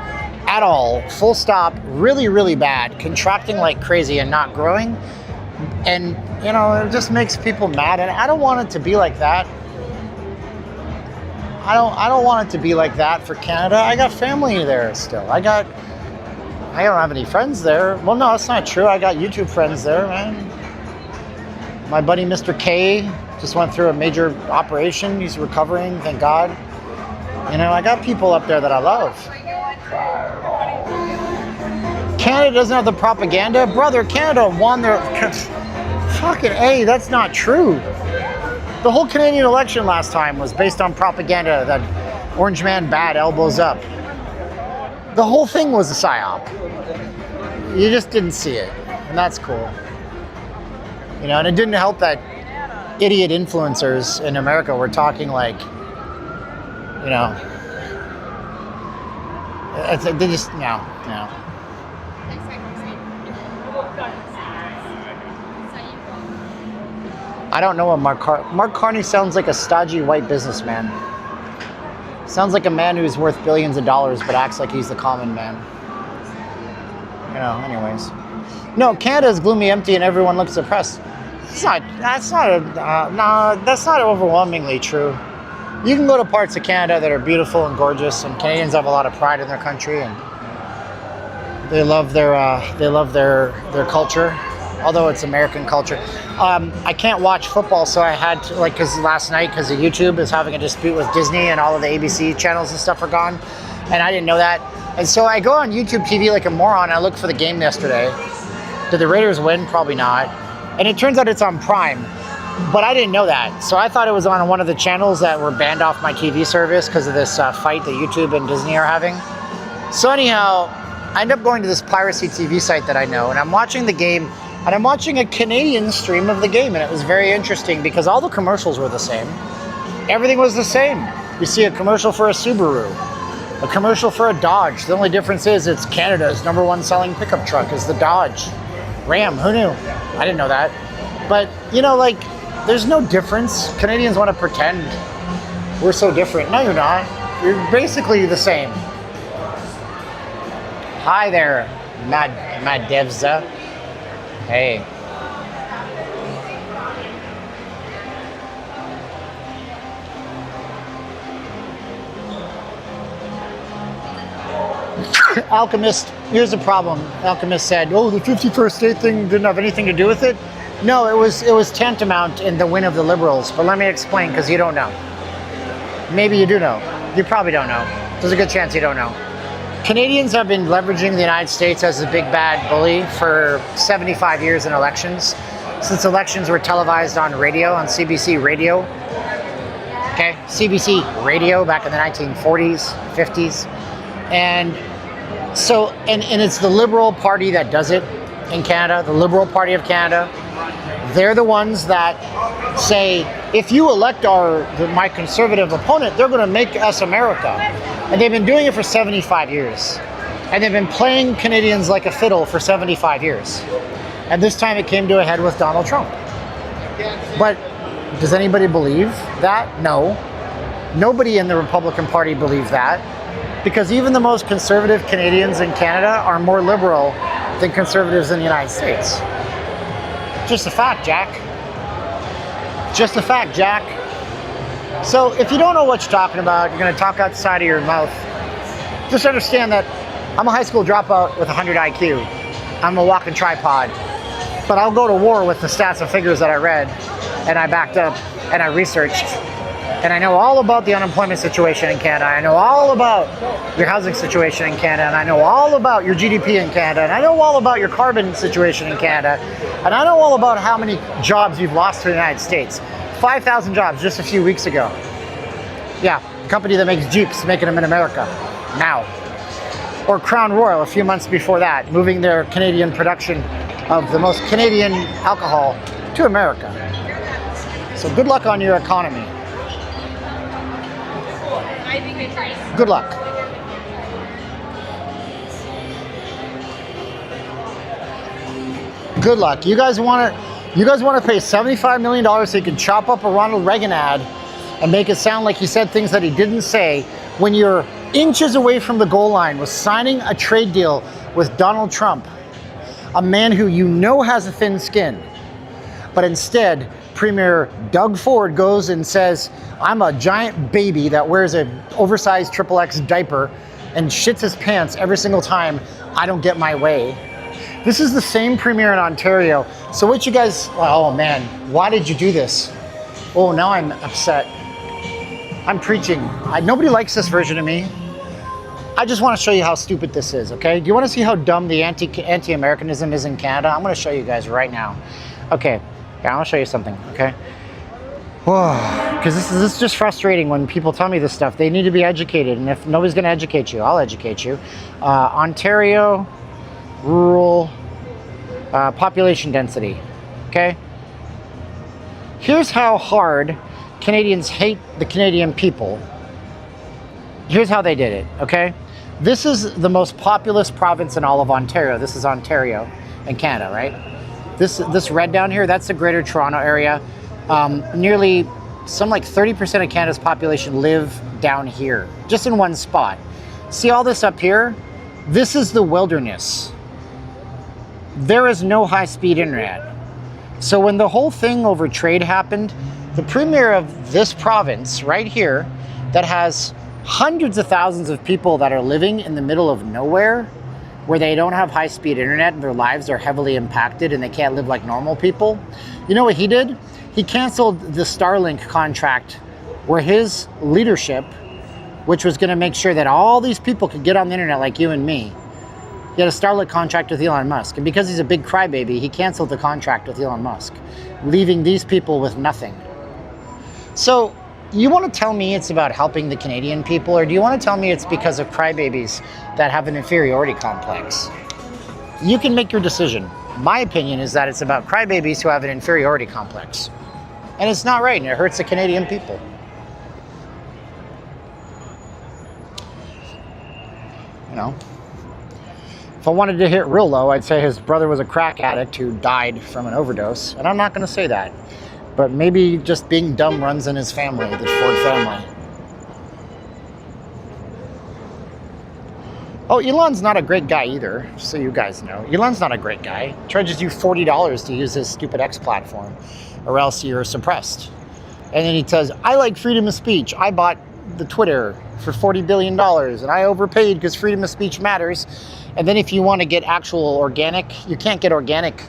at all, full stop, really, really bad, contracting like crazy and not growing. And, you know, it just makes people mad. And I don't want it to be like that. I don't want it to be like that for Canada. I got family there still. I don't have any friends there. Well, no, that's not true. I got YouTube friends there, man. My buddy Mr. K just went through a major operation. He's recovering, thank God. You know, I got people up there that I love. Canada doesn't have the propaganda. Brother, Canada won their... Fucking A, that's not true. The whole Canadian election last time was based on propaganda that Orange Man bad, elbows up. The whole thing was a psyop. You just didn't see it, and that's cool. You know, and it didn't help that idiot influencers in America were talking like, you know, they just, no. I don't know what Mark Carney sounds like a stodgy white businessman. Sounds like a man who's worth billions of dollars but acts like he's the common man. You know, anyways. No, Canada is gloomy, empty, and everyone looks depressed. That's not overwhelmingly true. You can go to parts of Canada that are beautiful and gorgeous, and Canadians have a lot of pride in their country, and they love their culture, although it's American culture. I can't watch football, so I had to, like, because last night, because of YouTube is having a dispute with Disney and all of the ABC channels and stuff are gone, and I didn't know that. And so I go on YouTube TV like a moron, and I look for the game yesterday. Did the Raiders win? Probably not. And it turns out it's on Prime, but I didn't know that. So I thought it was on one of the channels that were banned off my TV service because of this fight that YouTube and Disney are having. So anyhow, I end up going to this piracy TV site that I know, and I'm watching the game, and I'm watching a Canadian stream of the game, and it was very interesting because all the commercials were the same. Everything was the same. You see a commercial for a Subaru, a commercial for a Dodge. The only difference is it's Canada's #1 selling pickup truck is the Dodge. Ram, who knew? I didn't know that. But, you know, like, there's no difference. Canadians want to pretend we're so different. No, you're not. You're basically the same. Hi there, Mad Devza. Hey. Alchemist, here's the problem. Alchemist said, oh, the 51st state thing didn't have anything to do with it. No, it was tantamount in the win of the Liberals. But let me explain, because you don't know. Maybe you do know. You probably don't know. There's a good chance you don't know. Canadians have been leveraging the United States as a big bad bully for 75 years in elections. Since elections were televised on radio, on CBC Radio. Okay, CBC Radio back in the 1940s, 50s. And so, and it's the Liberal Party that does it in Canada, the Liberal Party of Canada. They're the ones that say, if you elect my conservative opponent, they're going to make us America. And they've been doing it for 75 years. And they've been playing Canadians like a fiddle for 75 years. And this time it came to a head with Donald Trump. But does anybody believe that? No. Nobody in the Republican Party believes that. Because even the most conservative Canadians in Canada are more liberal than conservatives in the United States. Just a fact, Jack. Just a fact, Jack. So if you don't know what you're talking about, you're going to talk outside of your mouth. Just understand that I'm a high school dropout with 100 IQ. I'm a walking tripod. But I'll go to war with the stats and figures that I read, and I backed up, and I researched. And I know all about the unemployment situation in Canada. I know all about your housing situation in Canada. And I know all about your GDP in Canada. And I know all about your carbon situation in Canada. And I know all about how many jobs you've lost to the United States. 5,000 jobs just a few weeks ago. Yeah, company that makes Jeeps, making them in America now. Or Crown Royal a few months before that, moving their Canadian production of the most Canadian alcohol to America. So good luck on your economy. I think it's great. Good luck. Good luck. You guys want to pay $75 million so you can chop up a Ronald Reagan ad and make it sound like he said things that he didn't say when you're inches away from the goal line with signing a trade deal with Donald Trump, a man who you know has a thin skin. But instead, Premier Doug Ford goes and says, I'm a giant baby that wears an oversized XXX diaper and shits his pants every single time I don't get my way. This is the same premier in Ontario. So what you guys, oh man, why did you do this? Oh, now I'm upset. I'm preaching. Nobody likes this version of me. I just want to show you how stupid this is, okay? Do you want to see how dumb the anti-Americanism is in Canada? I'm going to show you guys right now. Okay, yeah, I'll show you something, okay? Because this is just frustrating when people tell me this stuff. They need to be educated, and if nobody's going to educate you, I'll educate you. Ontario, rural, population density, okay? Here's how hard Canadians hate the Canadian people. Here's how they did it, okay? This is the most populous province in all of Ontario. This is Ontario in Canada, right? This red down here, that's the Greater Toronto area. Nearly, some like 30% of Canada's population live down here, just in one spot. See all this up here? This is the wilderness. There is no high-speed internet. So when the whole thing over trade happened, the premier of this province right here that has hundreds of thousands of people that are living in the middle of nowhere where they don't have high-speed internet and their lives are heavily impacted and they can't live like normal people, you know what he did? He canceled the Starlink contract where his leadership, which was going to make sure that all these people could get on the internet like you and me, he had a Starlink contract with Elon Musk. And because he's a big crybaby, he canceled the contract with Elon Musk, leaving these people with nothing. So you want to tell me it's about helping the Canadian people, or do you want to tell me it's because of crybabies that have an inferiority complex? You can make your decision. My opinion is that it's about crybabies who have an inferiority complex. And it's not right, and it hurts the Canadian people. You know? If I wanted to hit real low, I'd say his brother was a crack addict who died from an overdose. And I'm not going to say that. But maybe just being dumb runs in his family, the Ford family. Oh, Elon's not a great guy either, so you guys know. Elon's not a great guy. He charges you $40 to use his stupid X platform, or else you're suppressed. And then he says, I like freedom of speech. I bought the Twitter for $40 billion, and I overpaid because freedom of speech matters. And then if you want to get actual organic, you can't get organic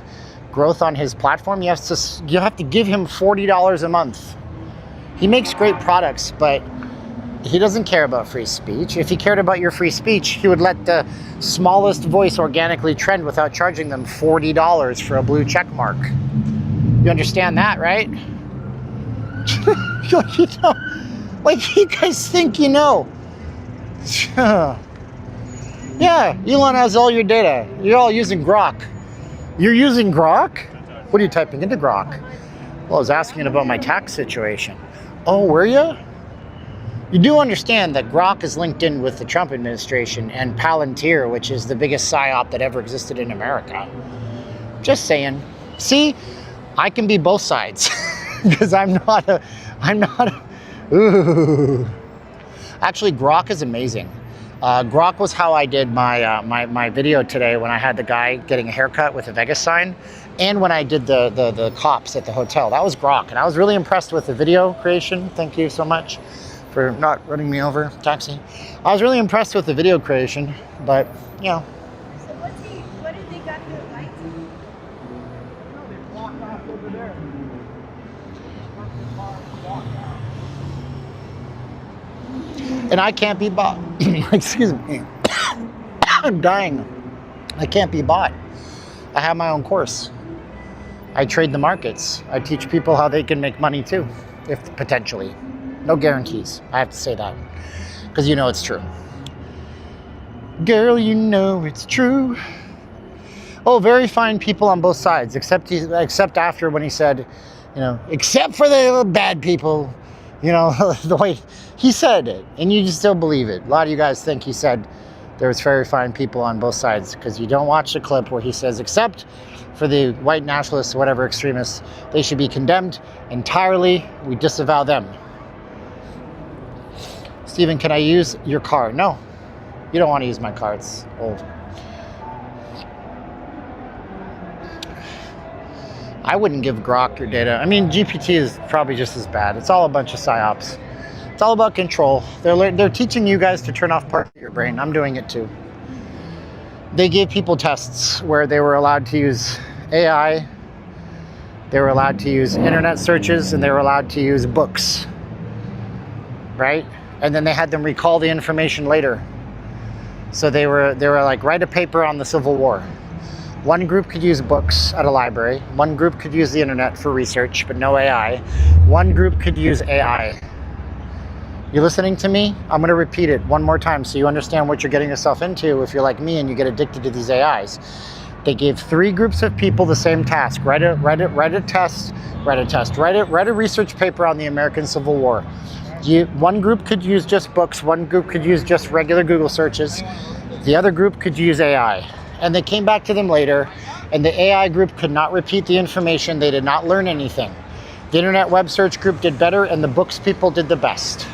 growth on his platform. You have to give him $40 a month. He makes great products, but he doesn't care about free speech. If he cared about your free speech, he would let the smallest voice organically trend without charging them $40 for a blue check mark. You understand that, right? You know, like you guys think you know. Yeah, Elon has all your data. You're all using Grock. You're using Grock? What are you typing into Grock? Well, I was asking about my tax situation. Oh, were you? You do understand that Grock is linked in with the Trump administration and Palantir, which is the biggest psyop that ever existed in America. Just saying. See, I can be both sides because I'm not a, ooh. Actually, Grock is amazing. Grock was how I did my video today when I had the guy getting a haircut with a Vegas sign, and when I did the cops at the hotel. That was Grock, and I was really impressed with the video creation. Thank you so much for not running me over, taxi. I was really impressed with the video creation, but you know. So what did they got the lights? No, they blocked off over there. And I can't be bought. Excuse me. I'm dying. I can't be bought. I have my own course. I trade the markets. I teach people how they can make money too, if potentially. No guarantees. I have to say that because you know it's true. Girl, you know it's true. Oh, very fine people on both sides, except after when he said, you know, except for the bad people, you know, the way he said it, and you just still believe it. A lot of you guys think he said there was very fine people on both sides because you don't watch the clip where he says, except for the white nationalists or whatever extremists, they should be condemned entirely. We disavow them. Steven, can I use your car? No, you don't want to use my car. It's old. I wouldn't give Grock your data. I mean, GPT is probably just as bad. It's all a bunch of psyops. It's all about control. They're teaching you guys to turn off part of your brain. I'm doing it too. They gave people tests where they were allowed to use AI, they were allowed to use internet searches, and they were allowed to use books, right? And then they had them recall the information later. So they were like, write a paper on the Civil War. One group could use books at a library. One group could use the internet for research, but no AI. One group could use AI. You listening to me? I'm going to repeat it one more time so you understand what you're getting yourself into if you're like me and you get addicted to these AIs. They gave 3 groups of people the same task. Write a research paper on the American Civil War. One group could use just books. One group could use just regular Google searches. The other group could use AI. And they came back to them later, and the AI group could not repeat the information. They did not learn anything. The internet web search group did better, and the books people did the best.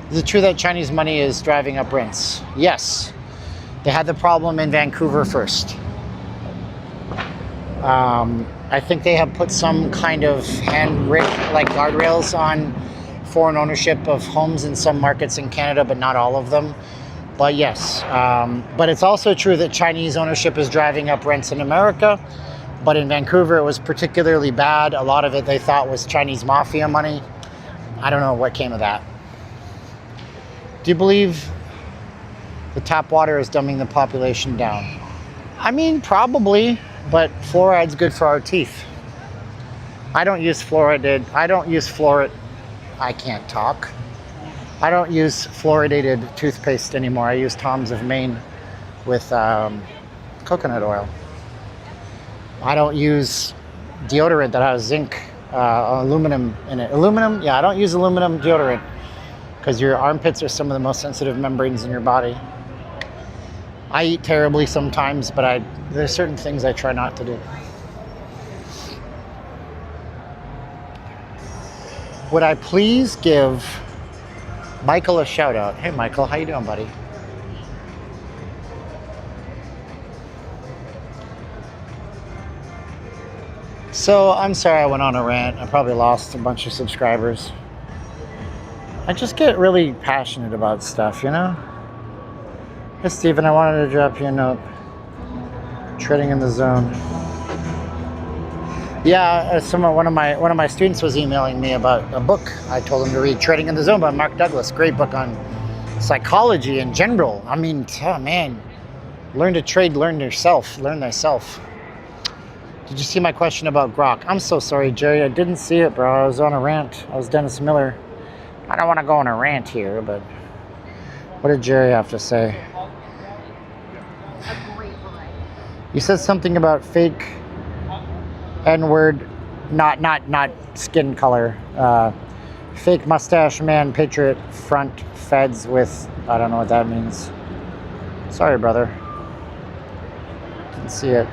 Is it true that Chinese money is driving up rents? Yes. They had the problem in Vancouver first. I think they have put some kind of like guardrails on foreign ownership of homes in some markets in Canada, but not all of them. But yes, but it's also true that Chinese ownership is driving up rents in America. But in Vancouver, it was particularly bad. A lot of it they thought was Chinese mafia money. I don't know what came of that. Do you believe the tap water is dumbing the population down? I mean, probably, but fluoride's good for our teeth. I don't use fluoride. I can't talk. I don't use fluoridated toothpaste anymore. I use Tom's of Maine with coconut oil. I don't use deodorant that has zinc, aluminum in it. Aluminum? Yeah, I don't use aluminum deodorant because your armpits are some of the most sensitive membranes in your body. I eat terribly sometimes, but there's certain things I try not to do. Would I please give Michael a shout out? Hey Michael, how you doing, buddy? So I'm sorry I went on a rant. I probably lost a bunch of subscribers. I just get really passionate about stuff, you know? Hey Steven, I wanted to drop you a note. Treading in the Zone. Yeah, one of my students was emailing me about a book. I told him to read Treading in the Zone by Mark Douglas. Great book on psychology in general. I mean, oh man, learn to trade, learn thyself. Did you see my question about Grock? I'm so sorry, Jerry. I didn't see it, bro. I was on a rant. I was Dennis Miller. I don't want to go on a rant here, but what did Jerry have to say? You said something about fake N-word, not skin color. Fake mustache man, Patriot front feds with, I don't know what that means. Sorry, brother. Didn't see it.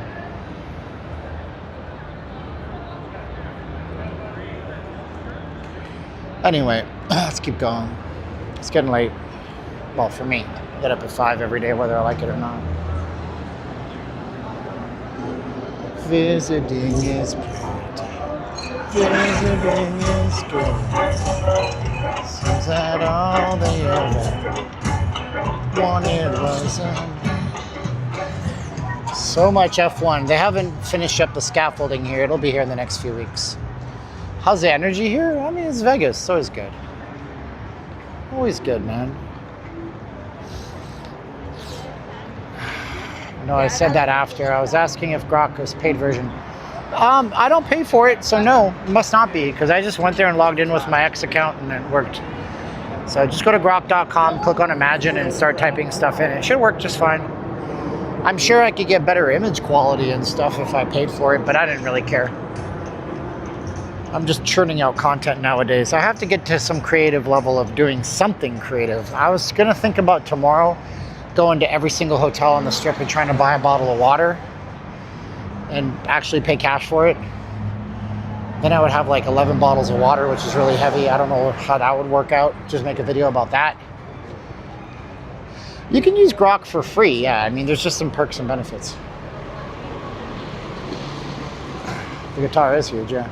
Anyway, let's keep going. It's getting late. Well, for me. I get up at 5 every day, whether I like it or not. Visiting is pretty. Visiting is good. Seems that all they ever wanted was so much F1. They haven't finished up the scaffolding here. It'll be here in the next few weeks. How's the energy here? I mean, it's Vegas. It's always good. Always good, man. No, I said that after. I was asking if Grock was paid version. I don't pay for it, so no, it must not be, because I just went there and logged in with my X account and it worked. So just go to grock.com, click on Imagine, and start typing stuff in. It should work just fine. I'm sure I could get better image quality and stuff if I paid for it, but I didn't really care. I'm just churning out content nowadays. I have to get to some creative level of doing something creative. I was gonna think about tomorrow going to every single hotel on the strip and trying to buy a bottle of water and actually pay cash for it. Then I would have like 11 bottles of water, which is really heavy. I don't know how that would work out. Just make a video about that. You can use Grock for free, yeah. I mean, there's just some perks and benefits. The guitar is huge, yeah.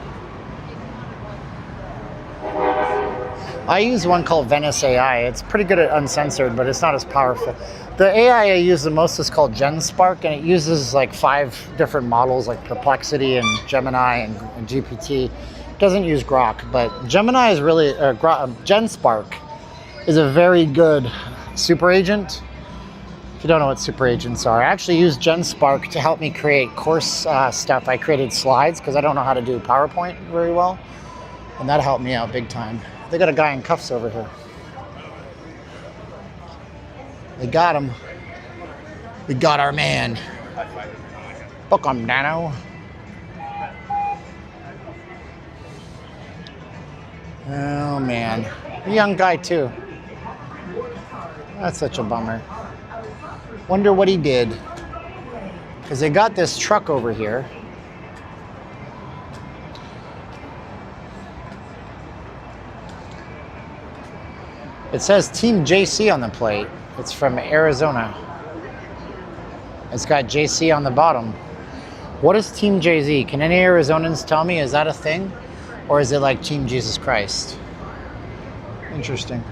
I use one called Venice AI. It's pretty good at uncensored, but it's not as powerful. The AI I use the most is called GenSpark, and it uses like 5 different models like Perplexity and Gemini and GPT. It doesn't use Grock, but Gemini is really, GenSpark is a very good super agent. If you don't know what super agents are, I actually use GenSpark to help me create course stuff. I created slides because I don't know how to do PowerPoint very well, and that helped me out big time. They got a guy in cuffs over here. They got him. We got our man. Book him, Nano. Oh man, a young guy too. That's such a bummer. Wonder what he did. Because they got this truck over here. It says Team JC on the plate. It's from Arizona. It's got JC on the bottom. What is Team JZ? Can any Arizonans tell me? Is that a thing? Or is it like Team Jesus Christ? Interesting.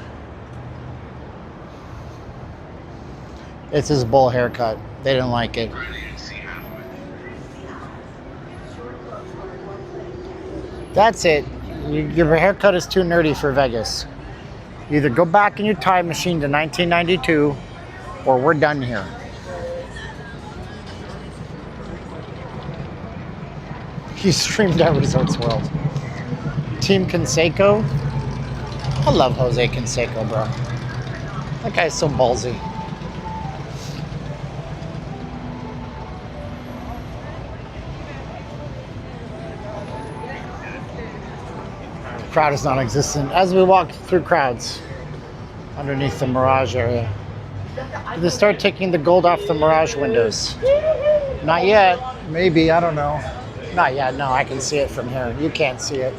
It's his bull haircut. They didn't like it. That's it. Your haircut is too nerdy for Vegas. Either go back in your time machine to 1992, or we're done here. He streamed out Resorts World. Team Canseco. I love Jose Canseco, bro. That guy's so ballsy. Crowd is non-existent as we walk through crowds underneath the Mirage area. Did they start taking the gold off the Mirage windows? Not yet. Maybe, I don't know. Not yet. No, I can see it from here. You can't see it.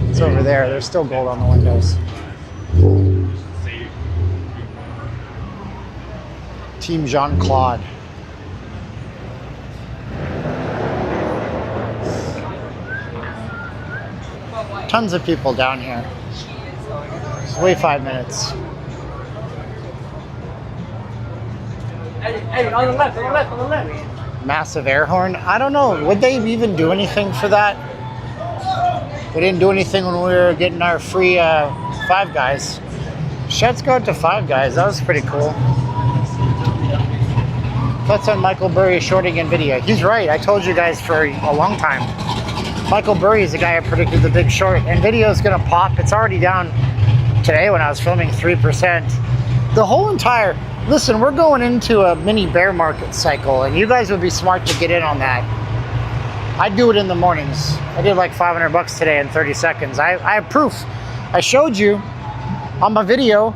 It's over there. There's still gold on the windows. Team Jean-Claude. Tons of people down here. Just wait 5 minutes. Hey, on the left, on the left, on the left. Massive air horn. I don't know. Would they even do anything for that? They didn't do anything when we were getting our free Five Guys. Let's go to Five Guys. That was pretty cool. Thoughts on Michael Burry shorting NVIDIA? He's right. I told you guys for a long time. Michael Burry is the guy who predicted the big short. NVIDIA is going to pop. It's already down today when I was filming 3%. The whole entire... Listen, we're going into a mini bear market cycle, and you guys would be smart to get in on that. I do it in the mornings. I did like $500 today in 30 seconds. I have proof. I showed you on my video,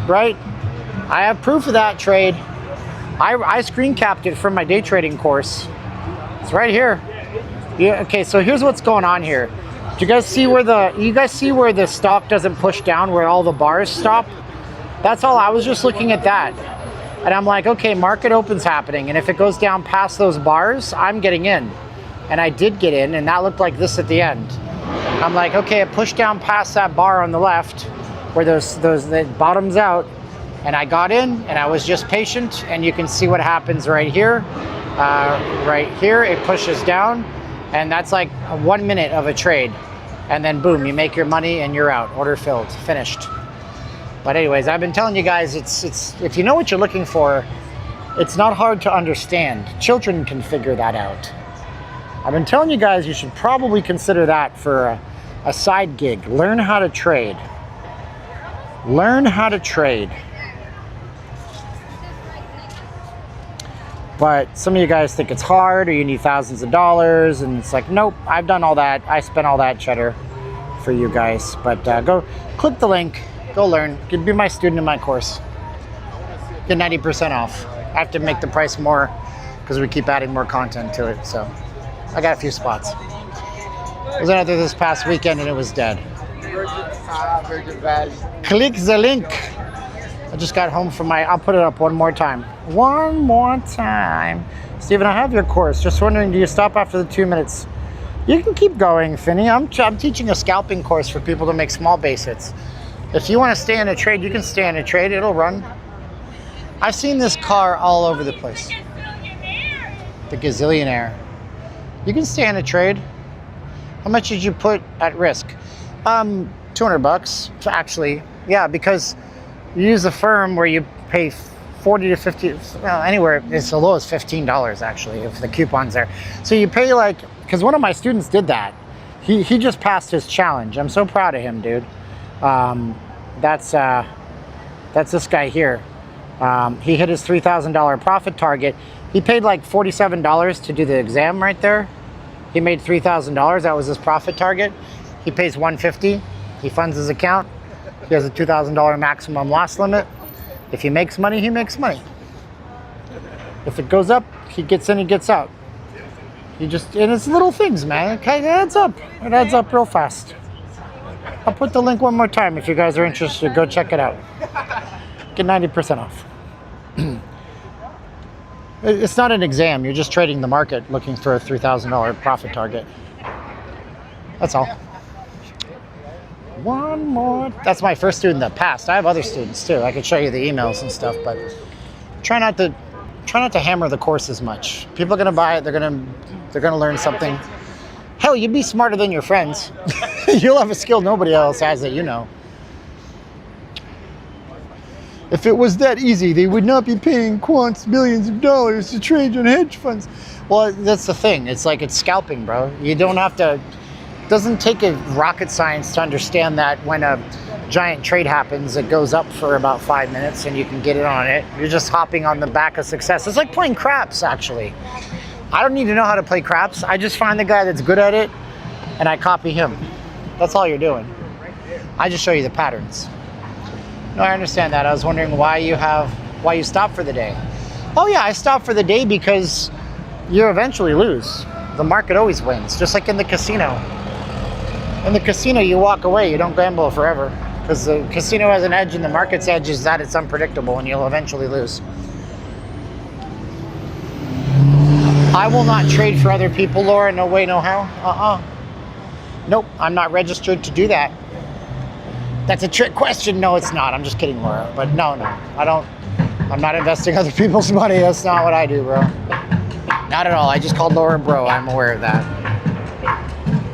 right? I have proof of that trade. I screen capped it from my day trading course. It's right here. Yeah, okay, so here's what's going on here. Do you guys see where the stock doesn't push down, where all the bars stop? That's all. I was just looking at that. And I'm like, okay, market open's happening. And if it goes down past those bars, I'm getting in. And I did get in, and that looked like this at the end. I'm like, okay, it pushed down past that bar on the left, where the bottoms out. And I got in, and I was just patient. And you can see what happens right here. Right here, it pushes down. And that's like 1 minute of a trade. And then boom, you make your money and you're out. Order filled, finished. But anyways, I've been telling you guys, it's if you know what you're looking for, It's not hard to understand. Children can figure that out. I've been telling you guys you should probably consider that for a side gig. Learn how to trade. Learn how to trade. But some of you guys think it's hard or you need thousands of dollars, and it's like, nope, I've done all that. I spent all that cheddar for you guys. But go click the link, go learn. You can be my student in my course. Get 90% off. I have to make the price more because we keep adding more content to it. So I got a few spots. I was out there this past weekend and it was dead. Click the link. I just got home from I'll put it up one more time. One more time. Steven, I have your course. Just wondering, do you stop after the 2 minutes? You can keep going, Finny. I'm teaching a scalping course for people to make small base hits. If you want to stay in a trade, you can stay in a trade. It'll run. I've seen this car all over the place. The gazillionaire. You can stay in a trade. How much did you put at risk? $200 actually. Yeah, because you use a firm where you pay 40 to 50, well, anywhere as low as $15 actually, if the coupon's there. So you pay like, because one of my students did that. He just passed his challenge. I'm so proud of him, dude. That's this guy here. He hit his $3,000 profit target. He paid like $47 to do the exam right there. He made $3,000. That was his profit target. He pays $150. He funds his account. He has a $2,000 maximum loss limit. If he makes money, he makes money. If it goes up, he gets in, he gets out. And it's little things, man. Okay, it adds up. It adds up real fast. I'll put the link one more time if you guys are interested. Go check it out. Get 90% off. It's not an exam. You're just trading the market looking for a $3,000 profit target. That's all. One more. That's my first student that passed. I have other students too. I could show you the emails and stuff, but try not to hammer the course as much. People are gonna buy it. They're gonna learn something. Hell, you'd be smarter than your friends. You'll have a skill nobody else has that you know. If it was that easy, they would not be paying quants millions of dollars to trade on hedge funds. Well, that's the thing. It's like it's scalping, bro. You don't have to. It doesn't take a rocket science to understand that when a giant trade happens, it goes up for about 5 minutes and you can get in on it. You're just hopping on the back of success. It's like playing craps, actually. I don't need to know how to play craps. I just find the guy that's good at it and I copy him. That's all you're doing. I just show you the patterns. No, I understand that. I was wondering why you stopped for the day. Oh yeah, I stopped for the day because you eventually lose. The market always wins, just like in the casino. In the casino, you walk away. You don't gamble forever because the casino has an edge and the market's edge is that it's unpredictable and you'll eventually lose. I will not trade for other people, Laura. No way, no how. Nope, I'm not registered to do that. That's a trick question. No, it's not. I'm just kidding, Laura. But no, I don't. I'm not investing other people's money. That's not what I do, bro. Not at all. I just called Laura bro. I'm aware of that.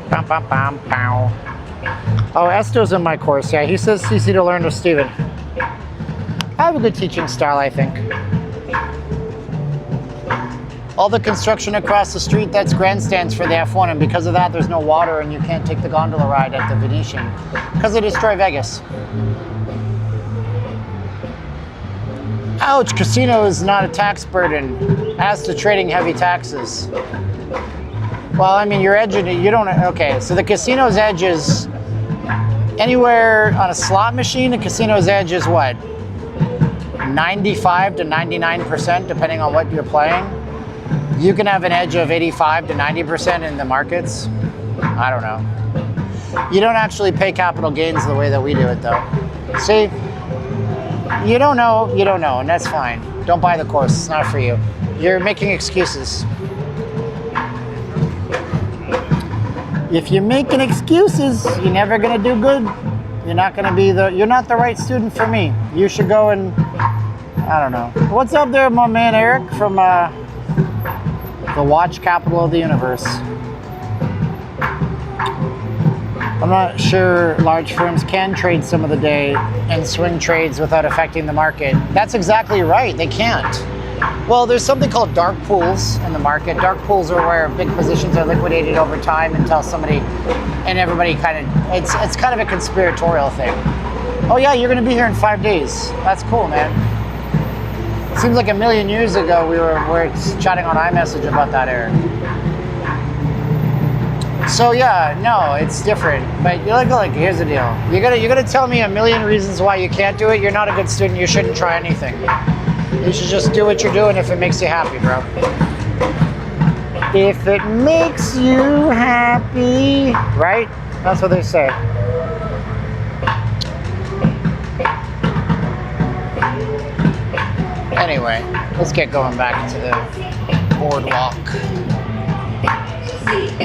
Bam, bam, bam, pow. Oh, Esto's in my course. Yeah, he says it's easy to learn with Steven. I have a good teaching style, I think. All the construction across the street, that's grandstands for the F1, and because of that, there's no water and you can't take the gondola ride at the Venetian because they destroy Vegas. Ouch, casino is not a tax burden as to trading heavy taxes. Well, I mean, your edge, you don't, okay, so the casino's edge is anywhere on a slot machine, the casino's edge is what? 95 to 99%, depending on what you're playing. You can have an edge of 85 to 90% in the markets. I don't know. You don't actually pay capital gains the way that we do it, though. See, you don't know, and that's fine. Don't buy the course, it's not for you. You're making excuses. If you're making excuses, you're never gonna do good. You're not the right student for me. You should go and, I don't know. What's up there, my man Eric from the watch capital of the universe. I'm not sure large firms can trade some of the day and swing trades without affecting the market. That's exactly right, they can't. Well, there's something called dark pools in the market. Dark pools are where big positions are liquidated over time until somebody and everybody kind of, it's kind of a conspiratorial thing. Oh yeah, you're gonna be here in 5 days. That's cool, man. It seems like a million years ago we were chatting on iMessage about that, Eric. So yeah, no, it's different. But you're like, here's the deal. You're gonna tell me a million reasons why you can't do it. You're not a good student. You shouldn't try anything. You should just do what you're doing if it makes you happy, bro. If it makes you happy, right? That's what they say. Anyway, let's get going back to the boardwalk.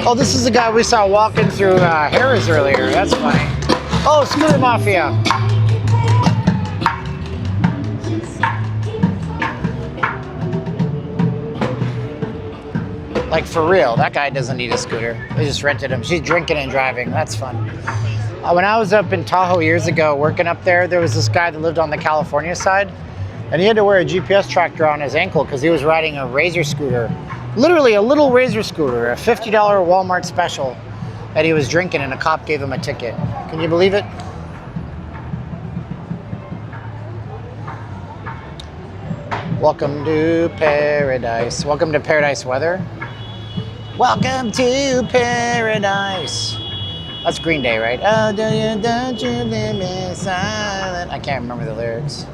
Oh, this is the guy we saw walking through Harris earlier. That's funny. Oh, Scooter Mafia. Like, for real, that guy doesn't need a scooter. They just rented him. She's drinking and driving. That's fun. When I was up in Tahoe years ago working up there, there was this guy that lived on the California side, and he had to wear a GPS tracker on his ankle because he was riding a Razor scooter. Literally a little Razor scooter, a $50 Walmart special, and he was drinking and a cop gave him a ticket. Can you believe it? Welcome to paradise. Welcome to paradise weather. Welcome to paradise. That's Green Day, right? Oh, don't you leave me silent. I can't remember the lyrics.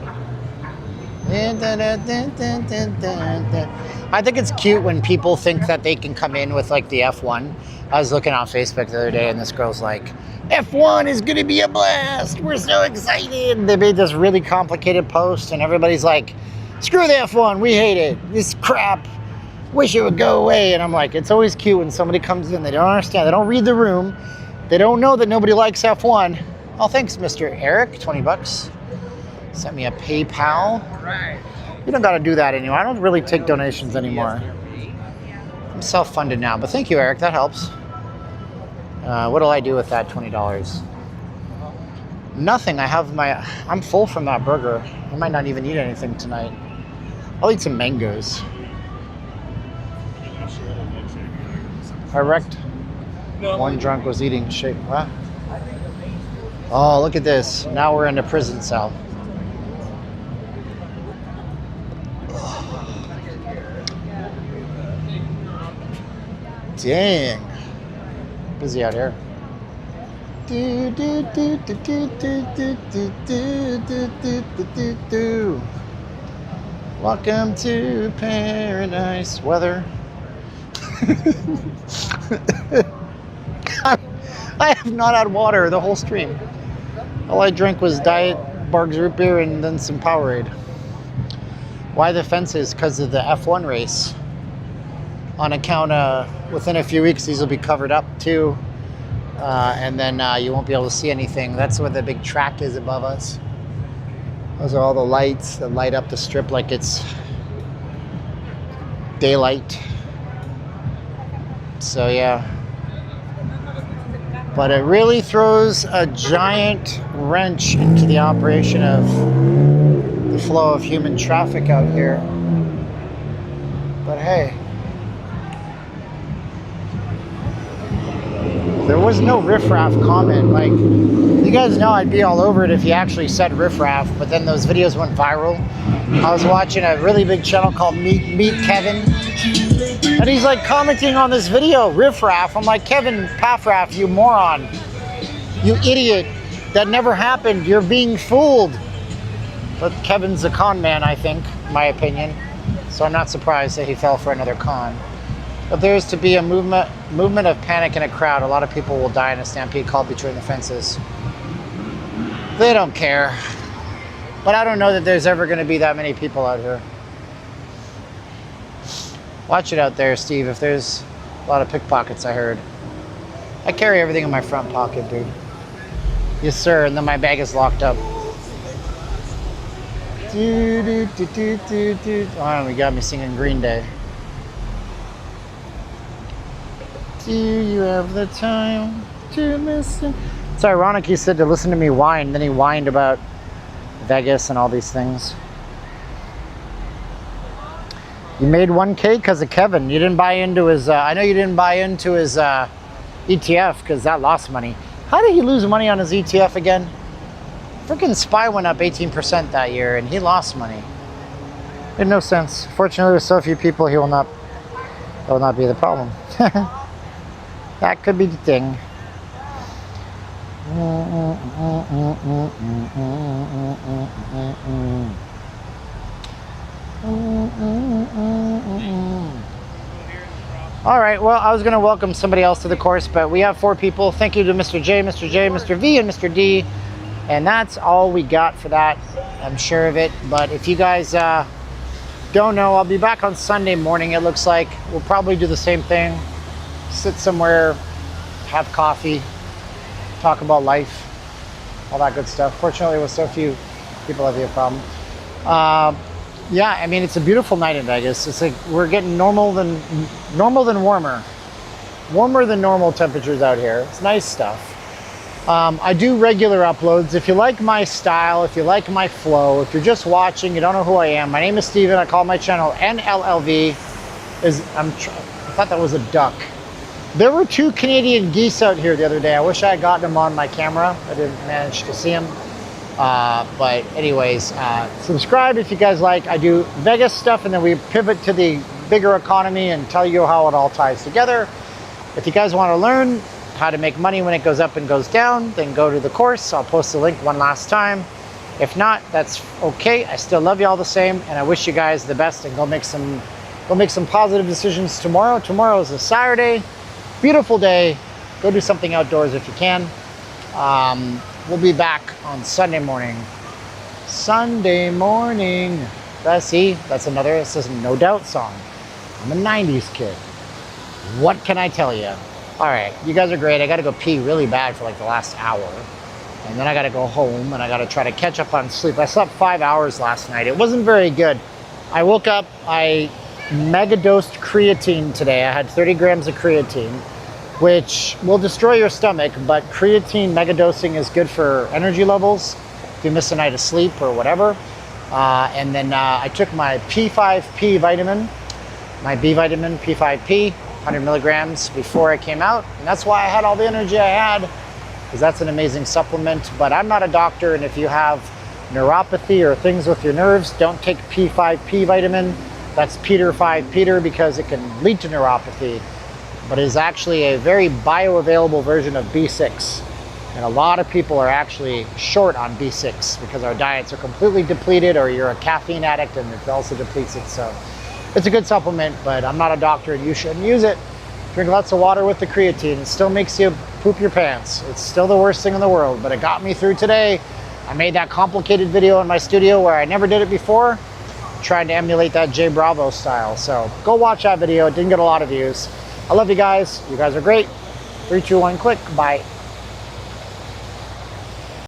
I think it's cute when people think that they can come in with like the F1. I was looking on Facebook the other day and this girl's like, F1 is gonna be a blast. We're so excited. They made this really complicated post and everybody's like, screw the F1, we hate it. This crap, wish it would go away. And I'm like, it's always cute when somebody comes in, they don't understand, they don't read the room, they don't know that nobody likes F1. Oh, thanks, Mr. Eric, 20 bucks. Sent me a PayPal. Right. You don't gotta do that anymore. I don't really take donations anymore. I'm self-funded now, but thank you, Eric, that helps. What'll I do with that $20? Nothing, I'm full from that burger. I might not even eat anything tonight. I'll eat some mangoes. I wrecked. One drunk was eating shake. What? Oh, look at this. Now we're in a prison cell. Dang. Busy out here. Welcome to paradise weather. I have not had water the whole stream. All I drank was Diet Barg's root beer and then some Powerade. Why the fences? Because of the F1 race. On account within a few weeks these will be covered up too. And then you won't be able to see anything. That's where the big track is above us. Those are all the lights that light up the strip like it's daylight. So yeah. But it really throws a giant wrench into the operation of the flow of human traffic out here. But hey. There was no riffraff comment. Like, you guys know I'd be all over it if you actually said riffraff, but then those videos went viral. I was watching a really big channel called Meet Kevin, and he's like commenting on this video, riffraff. I'm like, Kevin Paffraff, you moron. You idiot. That never happened. You're being fooled. But Kevin's a con man, I think, in my opinion. So I'm not surprised that he fell for another con. If there is to be a movement of panic in a crowd, a lot of people will die in a stampede called between the fences. They don't care. But I don't know that there's ever going to be that many people out here. Watch it out there, Steve. If there's a lot of pickpockets, I heard. I carry everything in my front pocket, dude. Yes, sir. And then my bag is locked up. Oh, we got me singing Green Day. Do you have the time to listen? It's ironic he said to listen to me whine, then he whined about Vegas and all these things. You made 1K because of Kevin. You didn't buy into his, I know you didn't buy into his ETF because that lost money. How did he lose money on his ETF again? Freaking SPY went up 18% that year and he lost money. Made no sense. Fortunately, with so few people, that will not be the problem. That could be the thing. All right, well, I was going to welcome somebody else to the course, but we have 4 people. Thank you to Mr. J, Mr. J, Mr. V, and Mr. D. And that's all we got for that. I'm sure of it. But if you guys don't know, I'll be back on Sunday morning, it looks like. We'll probably do the same thing. Sit somewhere, have coffee, talk about life, all that good stuff. Fortunately, with so few people, that'd be a problem. Yeah, I mean, it's a beautiful night in Vegas. It's like we're getting normal than warmer. Warmer than normal temperatures out here. It's nice stuff. I do regular uploads. If you like my style, if you like my flow, if you're just watching, you don't know who I am. My name is Steven. I call my channel NLLV. I thought that was a duck. There were 2 Canadian geese out here the other day. I wish I had gotten them on my camera. I didn't manage to see them. But anyways, subscribe if you guys like. I do Vegas stuff and then we pivot to the bigger economy and tell you how it all ties together. If you guys want to learn how to make money when it goes up and goes down, then go to the course. I'll post the link one last time. If not, that's okay. I still love you all the same, and I wish you guys the best, and go make some positive decisions tomorrow. Tomorrow is a Saturday, beautiful day. Go do something outdoors if you can. We'll be back on Sunday morning. Sunday morning. That's another, this is a No Doubt song. I'm a 90s kid. What can I tell you? All right, you guys are great. I got to go pee really bad for like the last hour. And then I got to go home and I got to try to catch up on sleep. I slept 5 hours last night. It wasn't very good. I woke up, I mega dosed creatine today. I had 30 grams of creatine, which will destroy your stomach, but creatine mega dosing is good for energy levels if you miss a night of sleep or whatever. And then I took my P5P vitamin, my B vitamin, P5P, 100 milligrams before I came out. And that's why I had all the energy I had, because that's an amazing supplement. But I'm not a doctor, and if you have neuropathy or things with your nerves, don't take P5P vitamin. That's Peter 5 Peter, because it can lead to neuropathy. But it is actually a very bioavailable version of B6. And a lot of people are actually short on B6 because our diets are completely depleted, or you're a caffeine addict and it also depletes it. So it's a good supplement, but I'm not a doctor and you shouldn't use it. Drink lots of water with the creatine. It still makes you poop your pants. It's still the worst thing in the world, but it got me through today. I made that complicated video in my studio where I never did it before, trying to emulate that Jay Bravo style. So go watch that video. It didn't get a lot of views. I love you guys. You guys are great. 3, 2, 1, click. Bye.